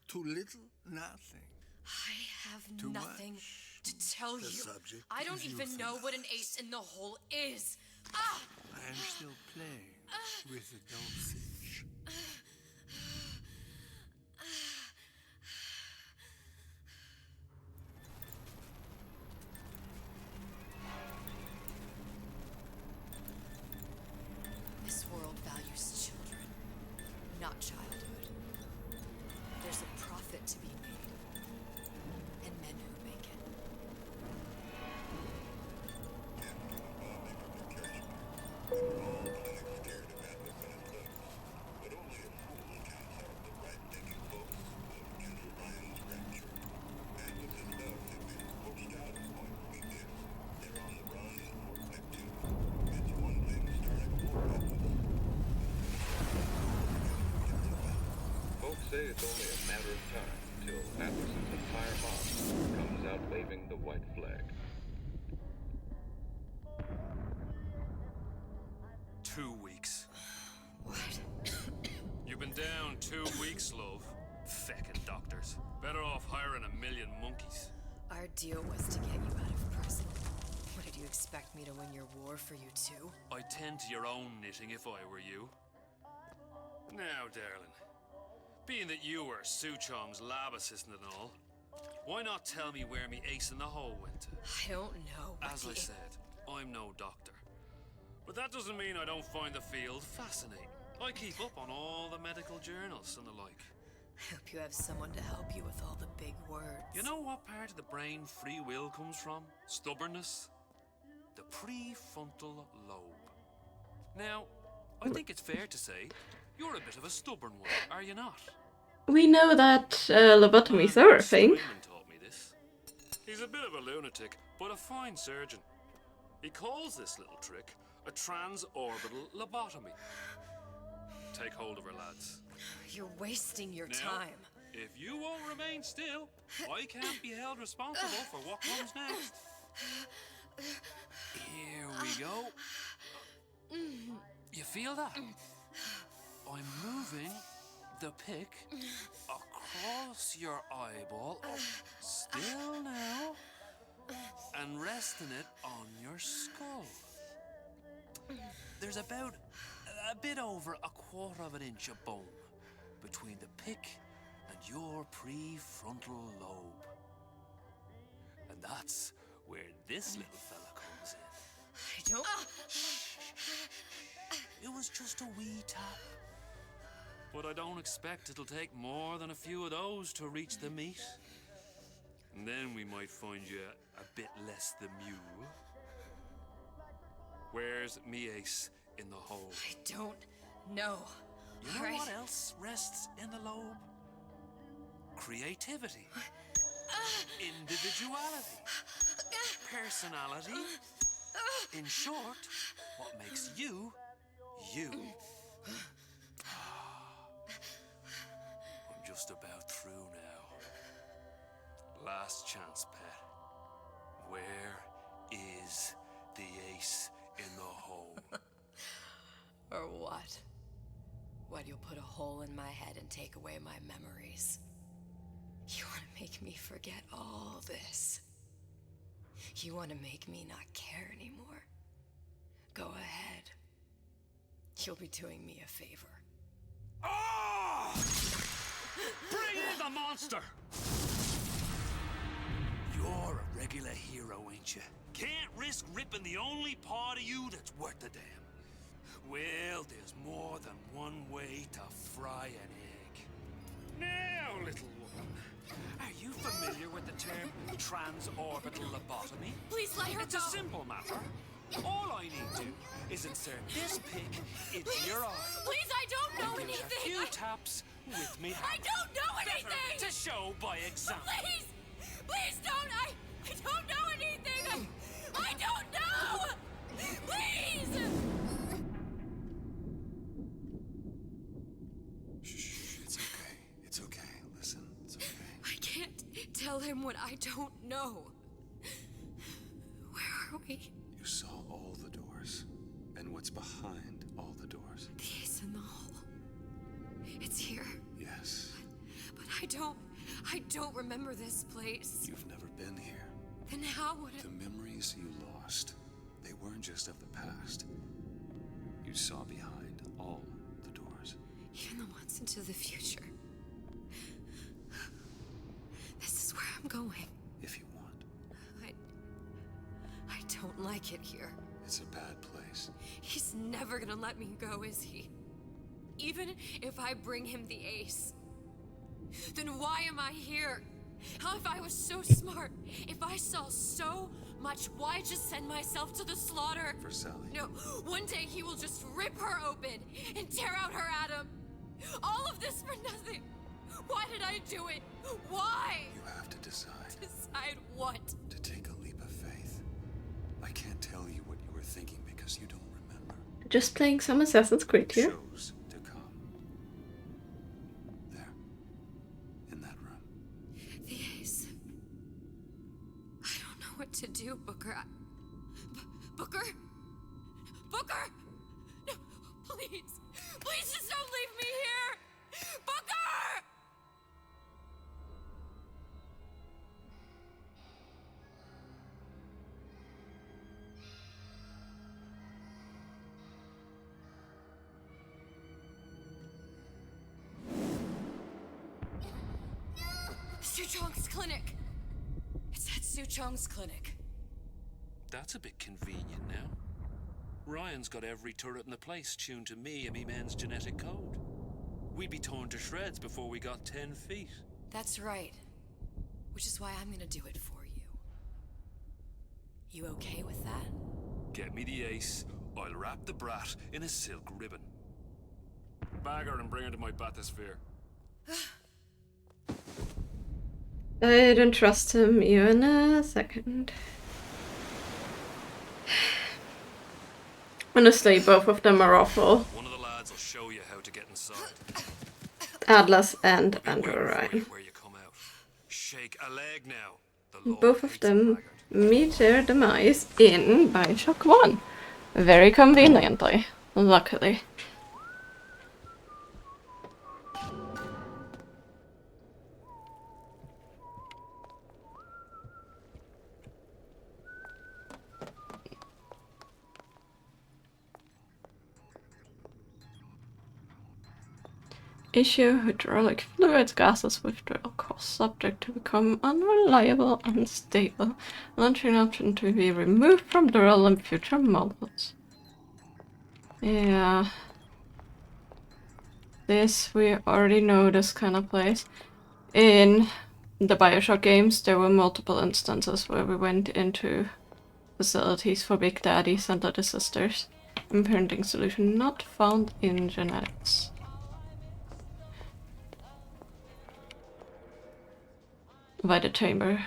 Too little, nothing. I have Too nothing much. to tell The you. subject I don't is even know what an ace in the hole is. Ah! I am still playing with the dosage. This world values children, not childhood. There's a profit to be made, and men who make it. Folks say it's only a matter of time till Atlas's entire mob comes out waving the white flag. 2 weeks. What? You've been down 2 weeks, love. Feckin' doctors. Better off hiring a million monkeys. Our deal was to get you out of prison. What, did you expect me to win your war for you too? I'd tend to your own knitting if I were you. Now, darling, being that you were Su Chong's lab assistant and all, why not tell me where me ace in the hole went to? I don't know. As I said, I'm no doctor. But that doesn't mean I don't find the field fascinating. I keep up on all the medical journals and the like. I hope you have someone to help you with all the big words. You know what part of the brain free will comes from? Stubbornness? The prefrontal lobe. Now, I think it's fair to say you're a bit of a stubborn one, are you not? We know that lobotomies are a thing. Steinman taught me this. He's a bit of a lunatic, but a fine surgeon. He calls this little trick a transorbital lobotomy. Take hold of her, lads. You're wasting your Now, time. If you won't remain still, I can't be held responsible for what comes next. Here we go. You feel that? I'm moving the pick across your eyeball, still now, and resting it on your skull. There's about a bit over 1/4 inch of bone between the pick and your prefrontal lobe. And that's where this little fella comes in. I don't... It was just a wee tap. But I don't expect it'll take more than a few of those to reach the meat. And then we might find you a bit less the mule. Where's me ace in the hole? I don't know. You know what else rests in the lobe? Creativity. Individuality. Personality. In short, what makes you, you. I'm just about through now. Last chance, pet. Where is the ace in the hole? Or what? What, you'll put a hole in my head and take away my memories? You want to make me forget all this? You want to make me not care anymore? Go ahead. You'll be doing me a favor. Ah! Bring in the monster! You're a regular hero, ain't you? Can't risk ripping the only part of you that's worth a damn. Well, there's more than one way to fry an egg. Now, little woman, are you familiar with the term transorbital lobotomy? Please let her It's go. a simple matter. All I need to is insert this pick into your eye. Please, I don't know and give anything. a few taps with me. I don't know Better anything. to show by example. Please don't. I don't know anything! I don't know! Please! Shh, it's okay. It's okay. Listen, it's okay. I can't tell him what I don't know. Where are we? You saw all the doors. And what's behind all the doors. The ace in the hole. It's here. Yes. But I don't remember this place. You've never been here. Then how would it? The memories you lost, they weren't just of the past. You saw behind all the doors. Even the ones into the future. This is where I'm going. If you want. I don't like it here. It's a bad place. He's never gonna let me go, is he? Even if I bring him the ace. Then why am I here? How if I was so smart? If I saw so much, why just send myself to the slaughter? For Sally. No, one day he will just rip her open and tear out her atom. All of this for nothing. Why did I do it? Why? You have to decide. Decide what? To take a leap of faith. I can't tell you what you were thinking because you don't remember. Just playing some Assassin's Creed here. Shows to come. There. In that room. The ace. I don't know what to do, Booker. Booker? Booker! No, please. Please just don't leave me here! Booker! Suchong's clinic. It's at Suchong's clinic. That's a bit convenient now. Ryan's got every turret in the place tuned to me and me men's genetic code. We'd be torn to shreds before we got 10 feet. That's right. Which is why I'm gonna do it for you. You okay with that? Get me the ace, I'll wrap the brat in a silk ribbon. Bag her and bring her to my bathysphere. I don't trust him even a second. Honestly, both of them are awful. One of the lads will show you how to get inside. Atlas and Andrew Ryan. Where you come out. Shake a leg now. Both of them meet their demise in BioShock 1. Very conveniently, luckily. Issue hydraulic fluids gases withdrawal cause subject to become unreliable, unstable. Launching option to be removed from the role in future models. Yeah. This, we already know this kind of place. In the BioShock games, there were multiple instances where we went into facilities for Big Daddies and Little Sisters. Imprinting solution not found in genetics. By the chamber.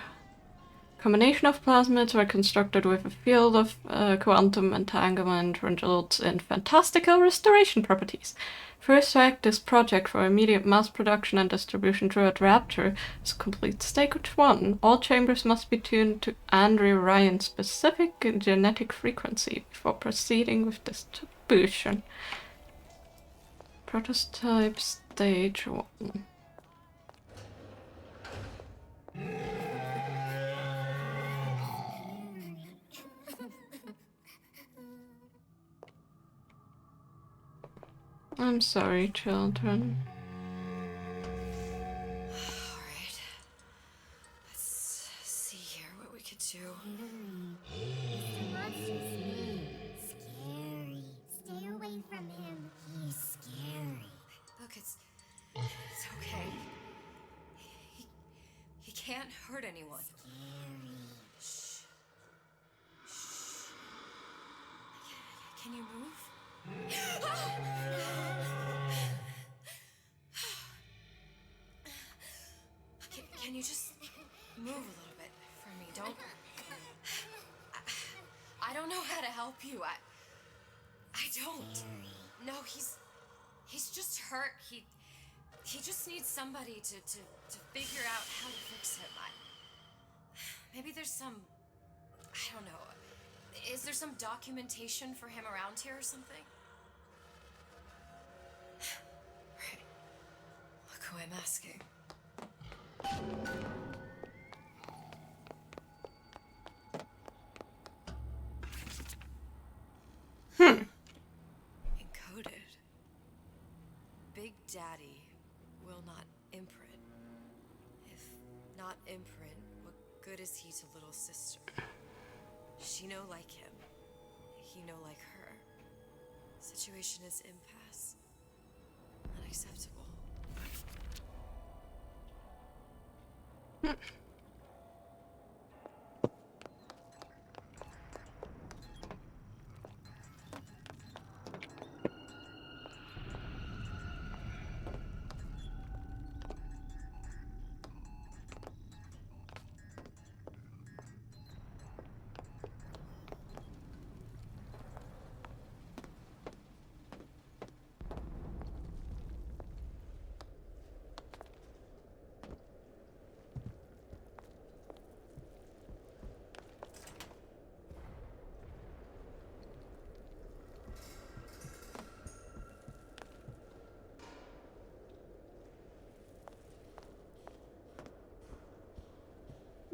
Combination of plasmids were constructed with a field of quantum entanglement results in fantastical restoration properties. First fact, this project for immediate mass production and distribution throughout Rapture is complete stage 1. All chambers must be tuned to Andrew Ryan's specific genetic frequency before proceeding with distribution. Prototype stage 1. I'm sorry, children. Alright. Let's see here what we could do. Mr. Monster's mean. Scary. Stay away from him. He's scary. Look, it's okay. He can't hurt anyone. Shh. Shh. Can you move? Can you just move a little bit for me, I don't know how to help you. I don't. No, he's just hurt. He just needs somebody to figure out how to fix him. Maybe there's some, I don't know. Is there some documentation for him around here or something? Right. Look who I'm asking. Encoded. Big Daddy will not imprint. If not imprint, what good is he to little sister? She no like him. He no like her. Situation is impasse. Unacceptable.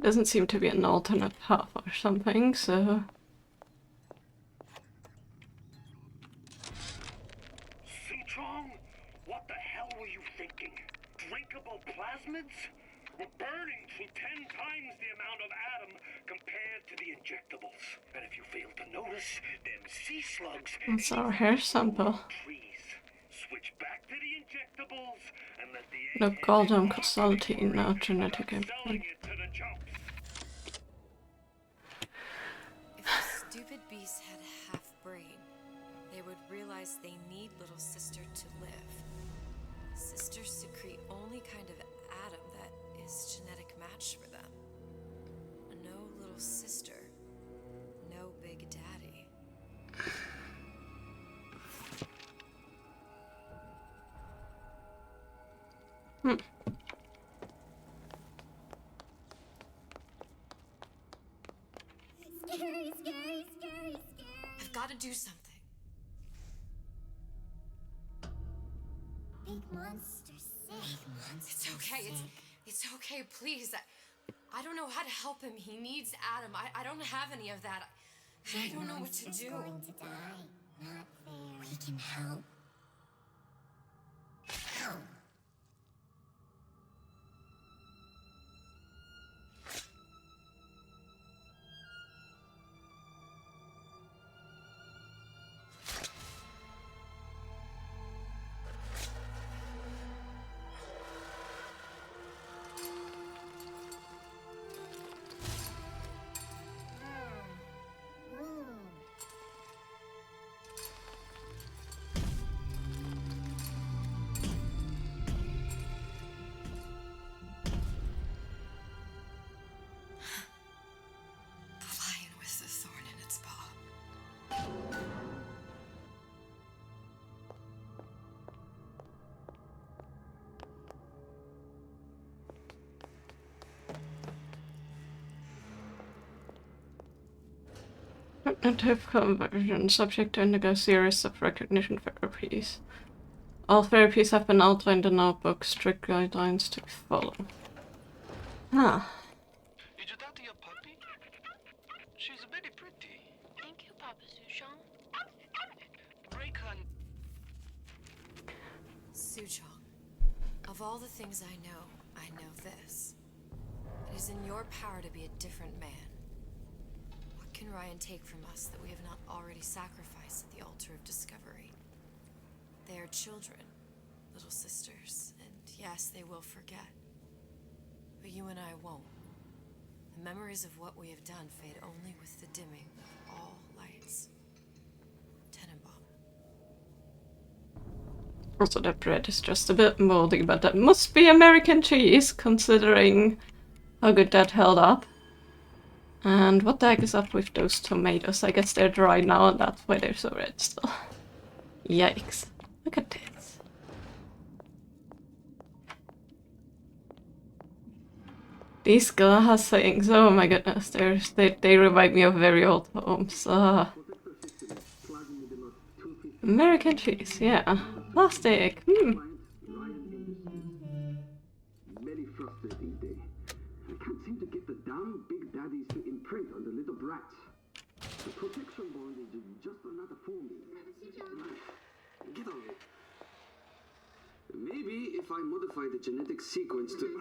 Doesn't seem to be an alternate path or something, so... Suchong? What the hell were you thinking? Drinkable plasmids? We're burning through 10 times the amount of atom compared to the injectables. And if you fail to notice, them sea slugs... That's our hair sample. Switch back to the injectables and let the No goddamn causality, no genetic input. If the stupid beasts had half brain, they would realize they need little sister to live. Sisters secrete only kind of atom that is genetic match for them. No little sister, no big daddy. Scary, scary, scary, scary. I've got to do something. Big monster sick. It's okay. It's okay. Please. I don't know how to help him. He needs Adam. I don't have any of that. I don't know what to do. Going to die. Not fair. We can help. Help. Cognitive conversion, subject to undergo series of recognition therapies. All therapies have been outlined in our book, strict guidelines to follow. Ah. Did you talk to your puppy? She's very pretty. Thank you, Papa Suchong. Break her. Suchong, of all the things I know this. It is in your power to be a different man. What can Ryan take from us that we have not already sacrificed at the altar of discovery? They are children, little sisters, and yes, they will forget. But you and I won't. The memories of what we have done fade only with the dimming of all lights. Tenenbaum. Also, that bread is just a bit moldy, but that must be American cheese, considering how good that held up. And what the heck is up with those tomatoes? I guess they're dry now and that's why they're so red still. Yikes. Look at this. These glass things, oh my goodness, they remind me of very old homes. American cheese, yeah. Plastic, Very frustrating day. I can't seem to get the damn big daddies to imprint on the little brats. The protection bond is just another formula. Get on it. Maybe if I modify the genetic sequence to...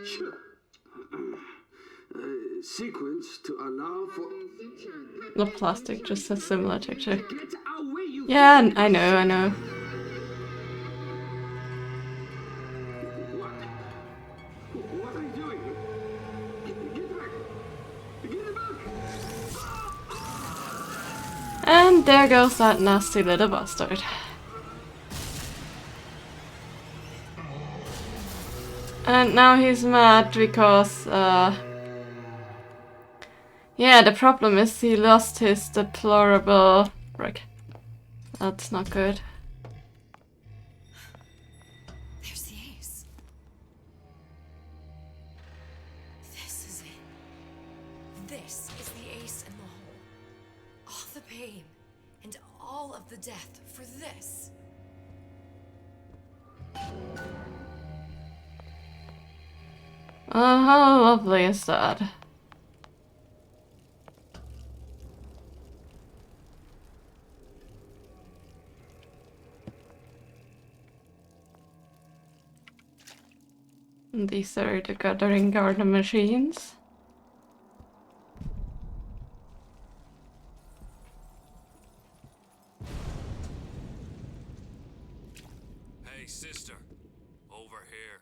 Sure. Sequence to allow for... Not plastic, just a similar texture. Yeah, I know. What are you doing? Get back! Get back! And there goes that nasty little bastard. And now he's mad because, yeah, the problem is he lost his deplorable... Frick. That's not good. There's the ace. This is it. This is the ace in the hole. All the pain and all of the death for this. Oh, how lovely is that? These are the gathering garden machines. Hey, sister. Over here.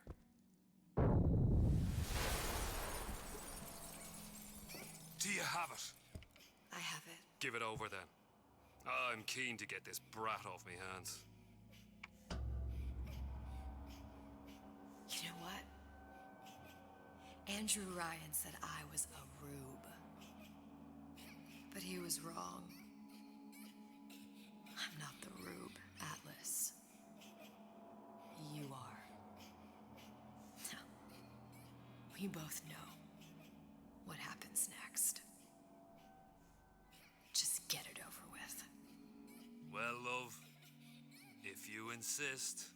Do you have it? I have it. Give it over then. I'm keen to get this brat off me hands. You know what? Andrew Ryan said I was a rube. But he was wrong. I'm not the rube, Atlas. You are. Now, we both know what happens next. Just get it over with. Well, love, if you insist.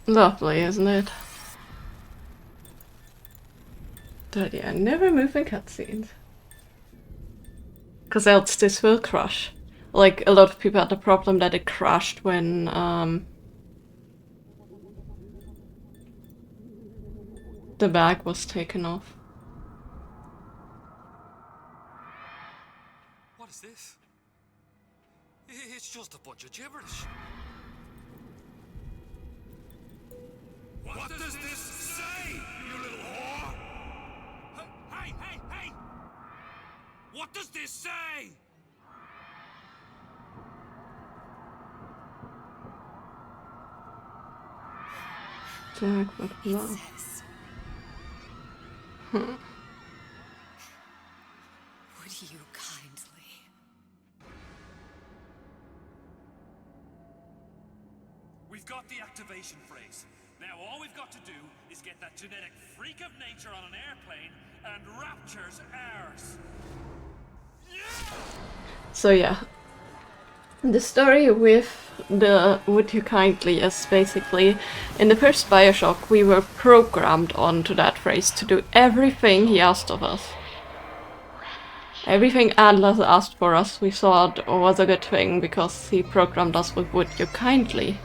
Lovely, isn't it? But yeah, never move in cutscenes. Because else this will crash. Like, a lot of people had the problem that it crashed when, the bag was taken off. What is this? It's just a bunch of gibberish. What does this say, you little whore? Hey! What does this say? Jack, what love. Would you kindly? We've got the activation phrase. Now all we've got to do is get that genetic freak of nature on an airplane, and Rapture's ours. So yeah. The story with the "would you kindly" is basically, in the first BioShock we were programmed onto that phrase to do everything he asked of us. Everything Atlas asked for us we thought was a good thing because he programmed us with "would you kindly."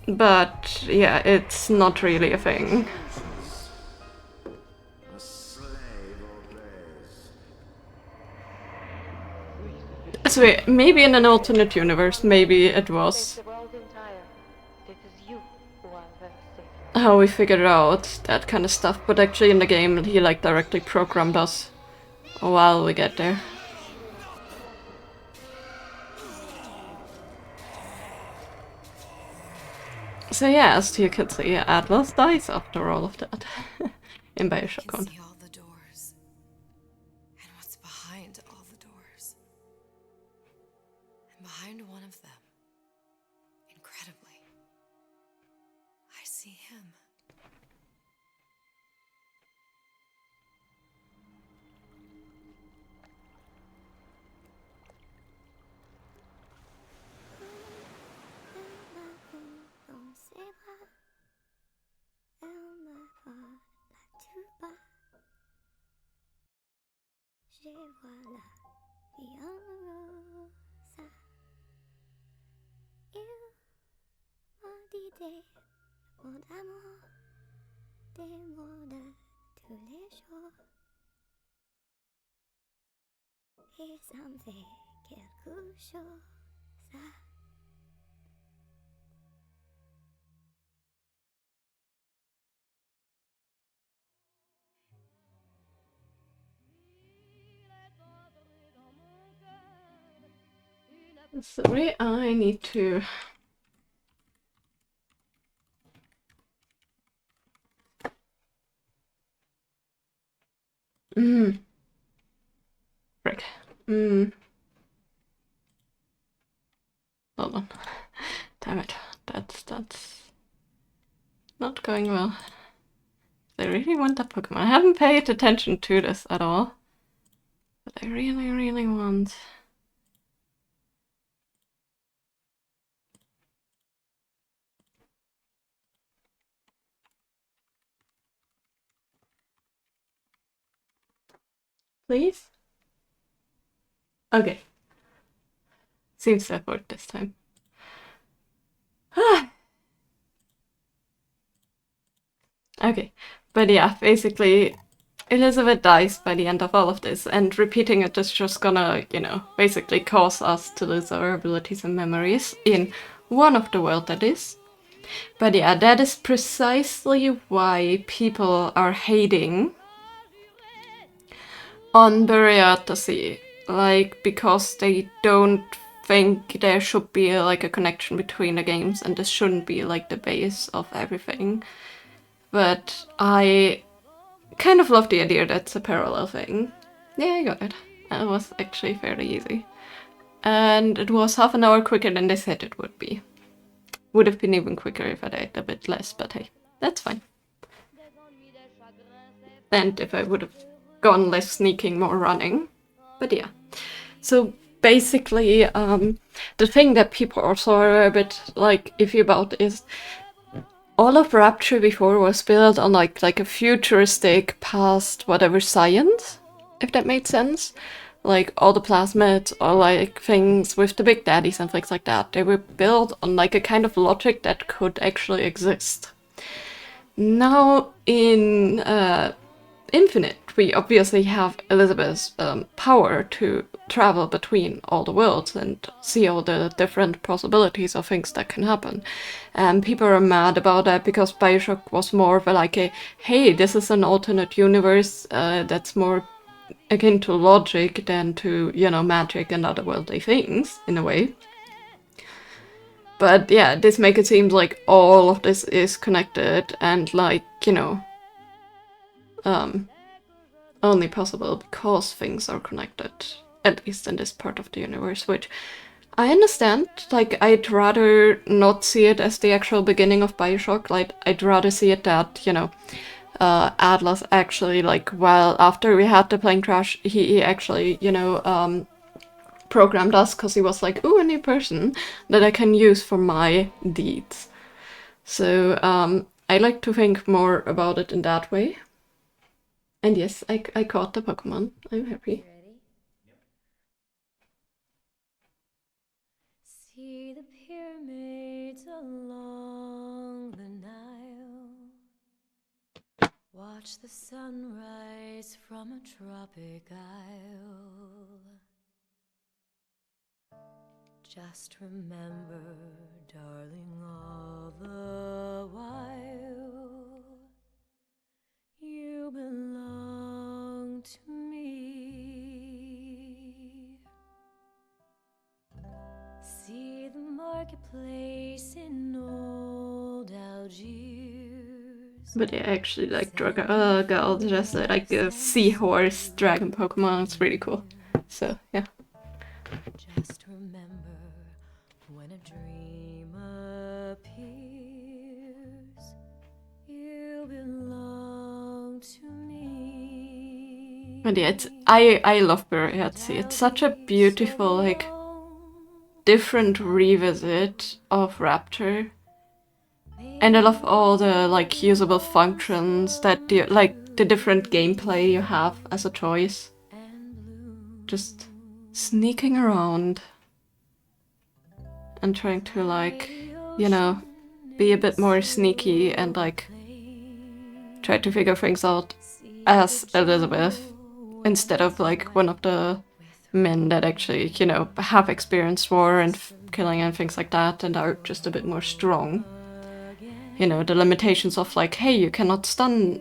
But yeah, it's not really a thing. So maybe in an alternate universe, maybe it was how we figured out that kind of stuff, but actually in the game he like directly programmed us while we get there. So yeah, as you can see, Atlas dies after all of that in BioShock 1. See all the doors. And what's behind all the doors. And behind one of them, incredibly, I see him. Mon amour, des mots de tous les jours. Et ça me fait quelque chose. Sorry, I need to... Frick. Hold on. Damn it. That's not going well. I really want that Pokemon. I haven't paid attention to this at all. But I really, really want... Please? Okay. Seems to have worked this time. Okay, but yeah, basically Elizabeth dies by the end of all of this, and repeating it is just gonna, you know, basically cause us to lose our abilities and memories in one of the world that is. But yeah, that is precisely why people are hating on Buriatasi, like, because they don't think there should be like a connection between the games, and this shouldn't be like the base of everything. But I kind of love the idea that it's a parallel thing. Yeah, I got it. It was actually fairly easy. And it was half an hour quicker than they said it would be. Would have been even quicker if I died a bit less, but hey, that's fine. And if I would have gone less sneaking, more running. But yeah. So basically, the thing that people also are a bit like iffy about is all of Rapture before was built on like a futuristic past whatever science, if that made sense. Like all the plasmids or like things with the big daddies and things like that. They were built on like a kind of logic that could actually exist. Now in Infinite, we obviously have Elizabeth's power to travel between all the worlds and see all the different possibilities of things that can happen. And people are mad about that because BioShock was more of like a, hey, this is an alternate universe that's more akin to logic than to, you know, magic and otherworldly things, in a way. But yeah, this makes it seem like all of this is connected and like, you know, only possible because things are connected, at least in this part of the universe, which I understand. Like, I'd rather not see it as the actual beginning of BioShock. Like, I'd rather see it that, you know, Atlas actually, like, while after we had the plane crash, he actually, you know, programmed us because he was like, ooh, a new person that I can use for my deeds. So, I like to think more about it in that way. And yes, I caught the Pokemon. I'm happy. See the pyramids along the Nile. Watch the sunrise from a tropic isle. Just remember, darling, all the while you belong to me. See the marketplace in old Algiers. But yeah, I actually like Draga, just like a seahorse dragon Pokemon. It's really cool. So yeah. Just remember when a dream appears, you belong to me. And yeah, I love Burial at Sea. It's such a beautiful, like, different revisit of Rapture. And I love all the like usable functions that the different gameplay you have as a choice. Just sneaking around and trying to, like, you know, be a bit more sneaky and like try to figure things out as Elizabeth instead of like one of the men that actually, you know, have experienced war and killing and things like that and are just a bit more strong. You know, the limitations of like, hey, you cannot stun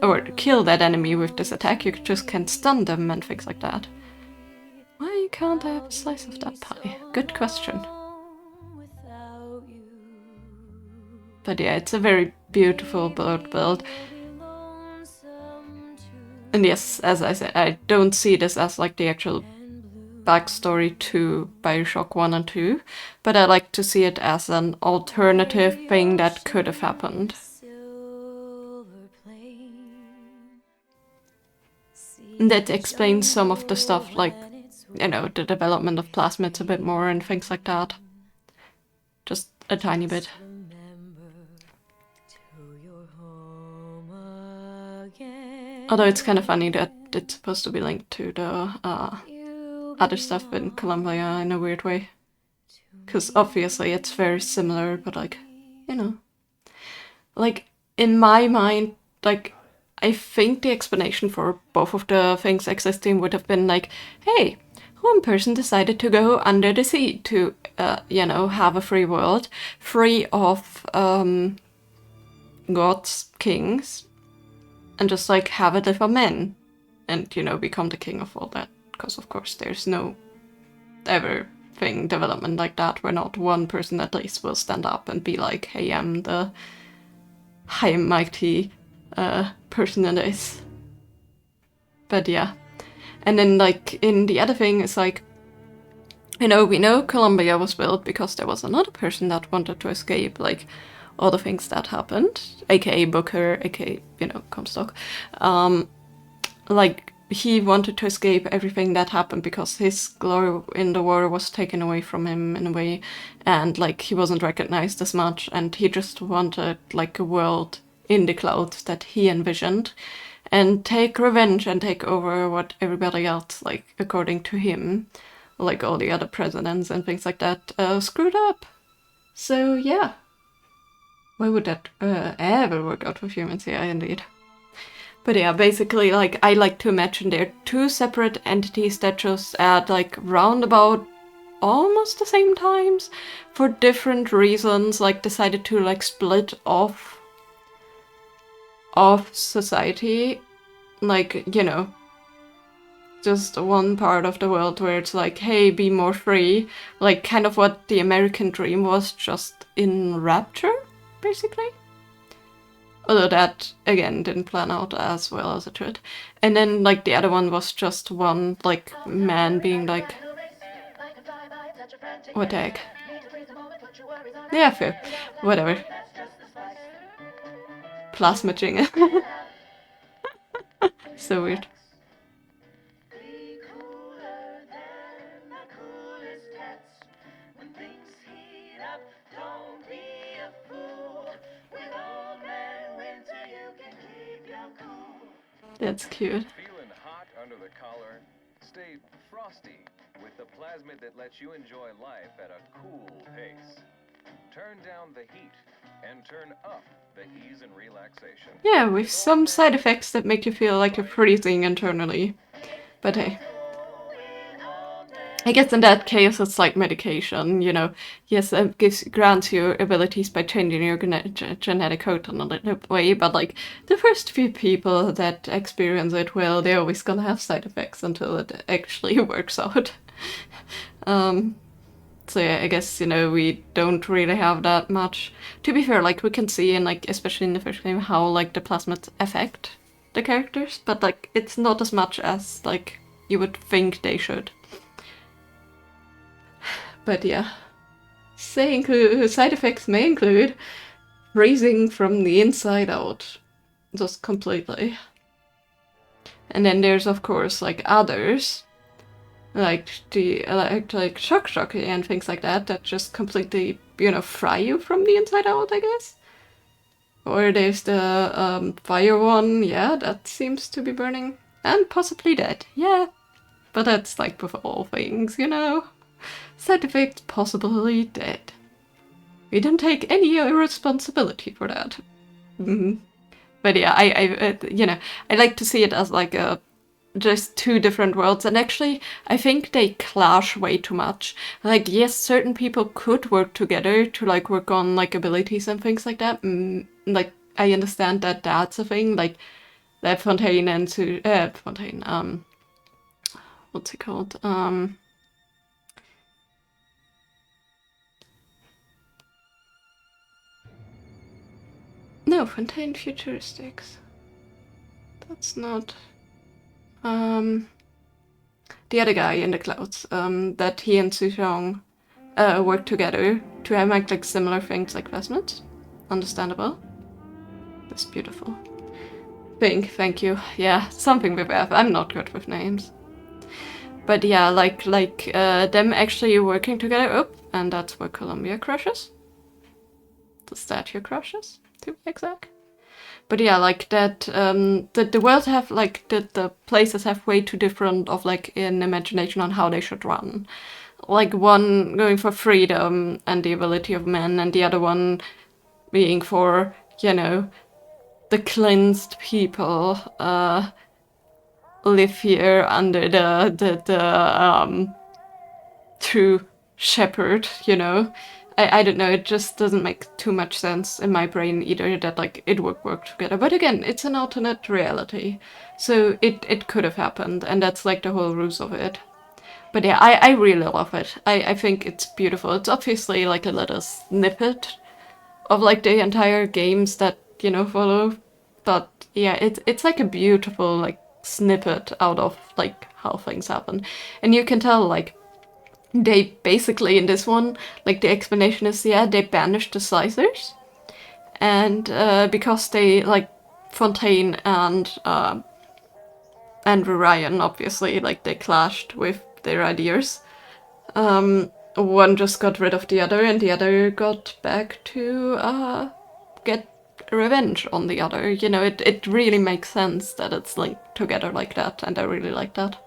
or kill that enemy with this attack, you just can't stun them and things like that. Why can't I have a slice of that pie? Good question. But yeah, it's a very beautiful bird build. And yes, as I said, I don't see this as like the actual backstory to BioShock 1 and 2, but I like to see it as an alternative thing that could have happened. And that explains some of the stuff, like, you know, the development of plasmids a bit more and things like that. Just a tiny bit. Although it's kind of funny that it's supposed to be linked to the other stuff in Columbia in a weird way. Because obviously it's very similar, but like, you know. Like, in my mind, like, I think the explanation for both of the things existing would have been like, hey, one person decided to go under the sea to, you know, have a free world, free of gods, kings, and just like have it live for men and, you know, become the king of all that. Because of course there's no everything development like that where not one person at least will stand up and be like, hey, I'm the high and mighty person in this. But yeah. And then like in the other thing it's like, you know, we know Columbia was built because there was another person that wanted to escape like all the things that happened, aka Booker, aka, you know, Comstock. Like, he wanted to escape everything that happened because his glory in the war was taken away from him in a way, and like he wasn't recognized as much, and he just wanted like a world in the clouds that he envisioned and take revenge and take over what everybody else, like according to him, like all the other presidents and things like that, screwed up. So yeah. Why would that ever work out with humans? Yeah, indeed. But yeah, basically, like, I like to imagine they're two separate entities that just at, like, roundabout almost the same times, for different reasons, like, decided to, like, split off of society. Like, you know, just one part of the world where it's like, hey, be more free. Like, kind of what the American dream was, just in Rapture, basically. Although that, again, didn't plan out as well as it should. And then, like, the other one was just one, like, man being like... What the heck? Yeah, fair. Whatever. Plasma jingle. So weird. That's cute. Feeling hot under the collar? Stay frosty with the plasmid that lets you enjoy life at a cool pace. Turn down the heat and turn up the ease and relaxation. Yeah, with some side effects that make you feel like you're freezing internally. But hey. I guess in that case it's like medication, you know. Yes, it grants you abilities by changing your genetic code in a little way, but like the first few people that experience it, well, they're always gonna have side effects until it actually works out. So yeah, I guess, you know, we don't really have that much. To be fair, like, we can see in, like, especially in the first game, how, like, the plasmids affect the characters, but, like, it's not as much as, like, you would think they should. But yeah. Side effects may include freezing from the inside out. Just completely. And then there's, of course, like, others, like the like shock and things like that just completely, you know, fry you from the inside out, I guess. Or there's the fire one, yeah, that seems to be burning. And possibly dead, yeah. But that's like with all things, you know. Side effects, possibly dead. We don't take any responsibility for that. But yeah, I you know, I like to see it as like a just two different worlds, and actually I think they clash way too much. Like, yes, certain people could work together to like work on like abilities and things like that. Like, I understand that that's a thing, like that Fontaine and Fontaine, what's it called? No, Fontaine Futuristics. That's not the other guy in the clouds, that he and Suzhong work together to make like similar things like plasmids. Understandable. That's beautiful. Thank you. Yeah, something with F. I'm not good with names. But yeah, like them actually working together. Oh, and that's where Columbia crashes. The statue crashes, to be exact. But yeah, like that, the worlds have, like, the places have way too different of, like, an imagination on how they should run. Like, one going for freedom and the ability of men, and the other one being for, you know, the cleansed people, live here under the true shepherd, you know. I don't know, it just doesn't make too much sense in my brain either that like it would work together. But again, it's an alternate reality, so it could have happened, and that's like the whole ruse of it. But yeah, I really love it. I think it's beautiful. It's obviously like a little snippet of like the entire games that, you know, follow. But yeah, it's like a beautiful like snippet out of like how things happen. And you can tell like they basically in this one, like the explanation is, yeah, they banished the Slicers. And because they like Fontaine and Ryan, obviously, like they clashed with their ideas. One just got rid of the other, and the other got back to get revenge on the other. You know, it really makes sense that it's linked together like that, and I really like that.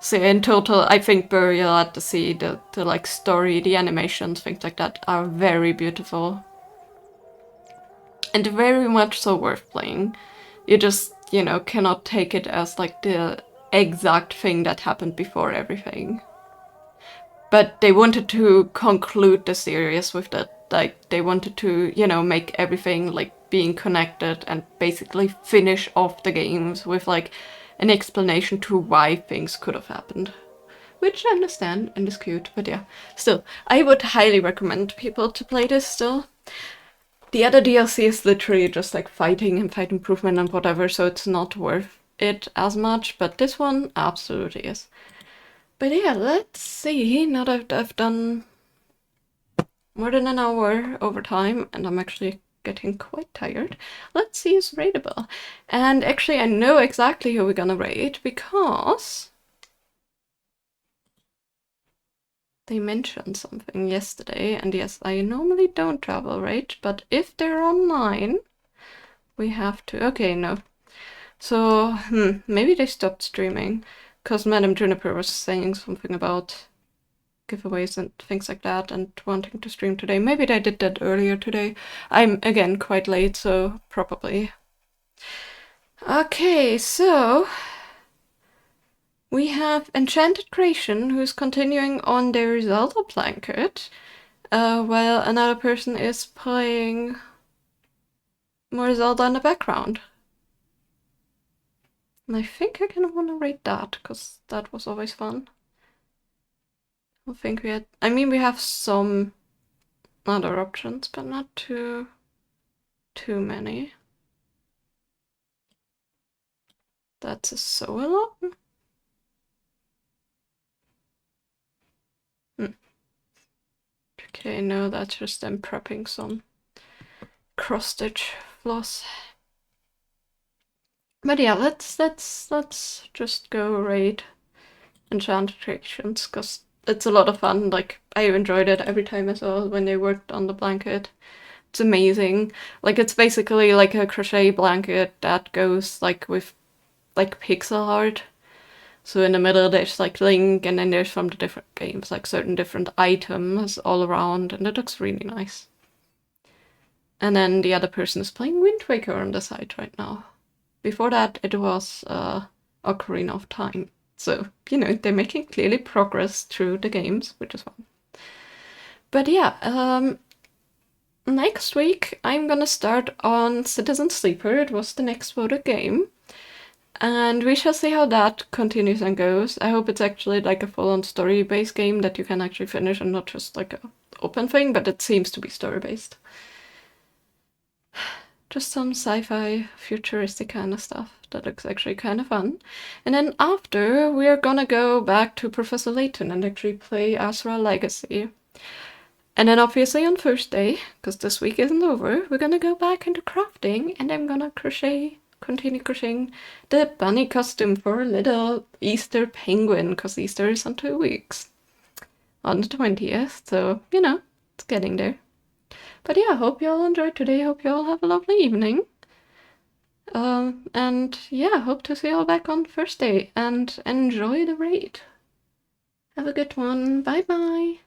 So in total, I think Burial at the Sea, the like story, the animations, things like that are very beautiful. And very much so worth playing. You just, you know, cannot take it as like the exact thing that happened before everything. But they wanted to conclude the series with that. Like, they wanted to, you know, make everything like being connected and basically finish off the games with like an explanation to why things could have happened. Which I understand and is cute, but yeah. Still, I would highly recommend people to play this still. The other DLC is literally just like fighting and fight improvement and whatever, so it's not worth it as much, but this one absolutely is. But yeah, let's see. Now that I've done more than an hour over time, and I'm actually getting quite tired, let's see who's raidable. And actually, I know exactly who we're gonna raid because they mentioned something yesterday, and yes, I normally don't travel raid, but if they're online, we have to. Okay, no. So, maybe they stopped streaming, because Madame Juniper was saying something about giveaways and things like that and wanting to stream today. Maybe they did that earlier today. I'm, again, quite late, so probably. Okay, so we have Enchanted Creation, who's continuing on their Zelda blanket, while another person is playing more Zelda in the background. And I think I kind of want to rate that, because that was always fun. I think we had... I mean, we have some other options, but not too many. That's a sew a lot. Okay, no, that's just them prepping some cross-stitch floss. But yeah, let's just go raid Enchanted Creations, because it's a lot of fun. Like, I enjoyed it every time I saw when they worked on the blanket. It's amazing. Like, it's basically like a crochet blanket that goes like with like pixel art. So in the middle there's like Link, and then there's from the different games like certain different items all around, and it looks really nice. And then the other person is playing Wind Waker on the side right now. Before that it was Ocarina of Time. So, you know, they're making clearly progress through the games, which is fun. But yeah, next week I'm gonna start on Citizen Sleeper. It was the next voted game. And we shall see how that continues and goes. I hope it's actually like a full-on story-based game that you can actually finish and not just like an open thing, but it seems to be story-based. Just some sci-fi, futuristic kind of stuff that looks actually kind of fun. And then after, we're gonna go back to Professor Layton and actually play Asura Legacy. And then obviously on Thursday, because this week isn't over, we're gonna go back into crafting, and I'm gonna continue crocheting the bunny costume for a little Easter penguin, because Easter is on 2 weeks. On the 20th, so, you know, it's getting there. But yeah, hope you all enjoyed today, hope you all have a lovely evening. And yeah, hope to see you all back on Thursday, and enjoy the raid. Have a good one, bye bye!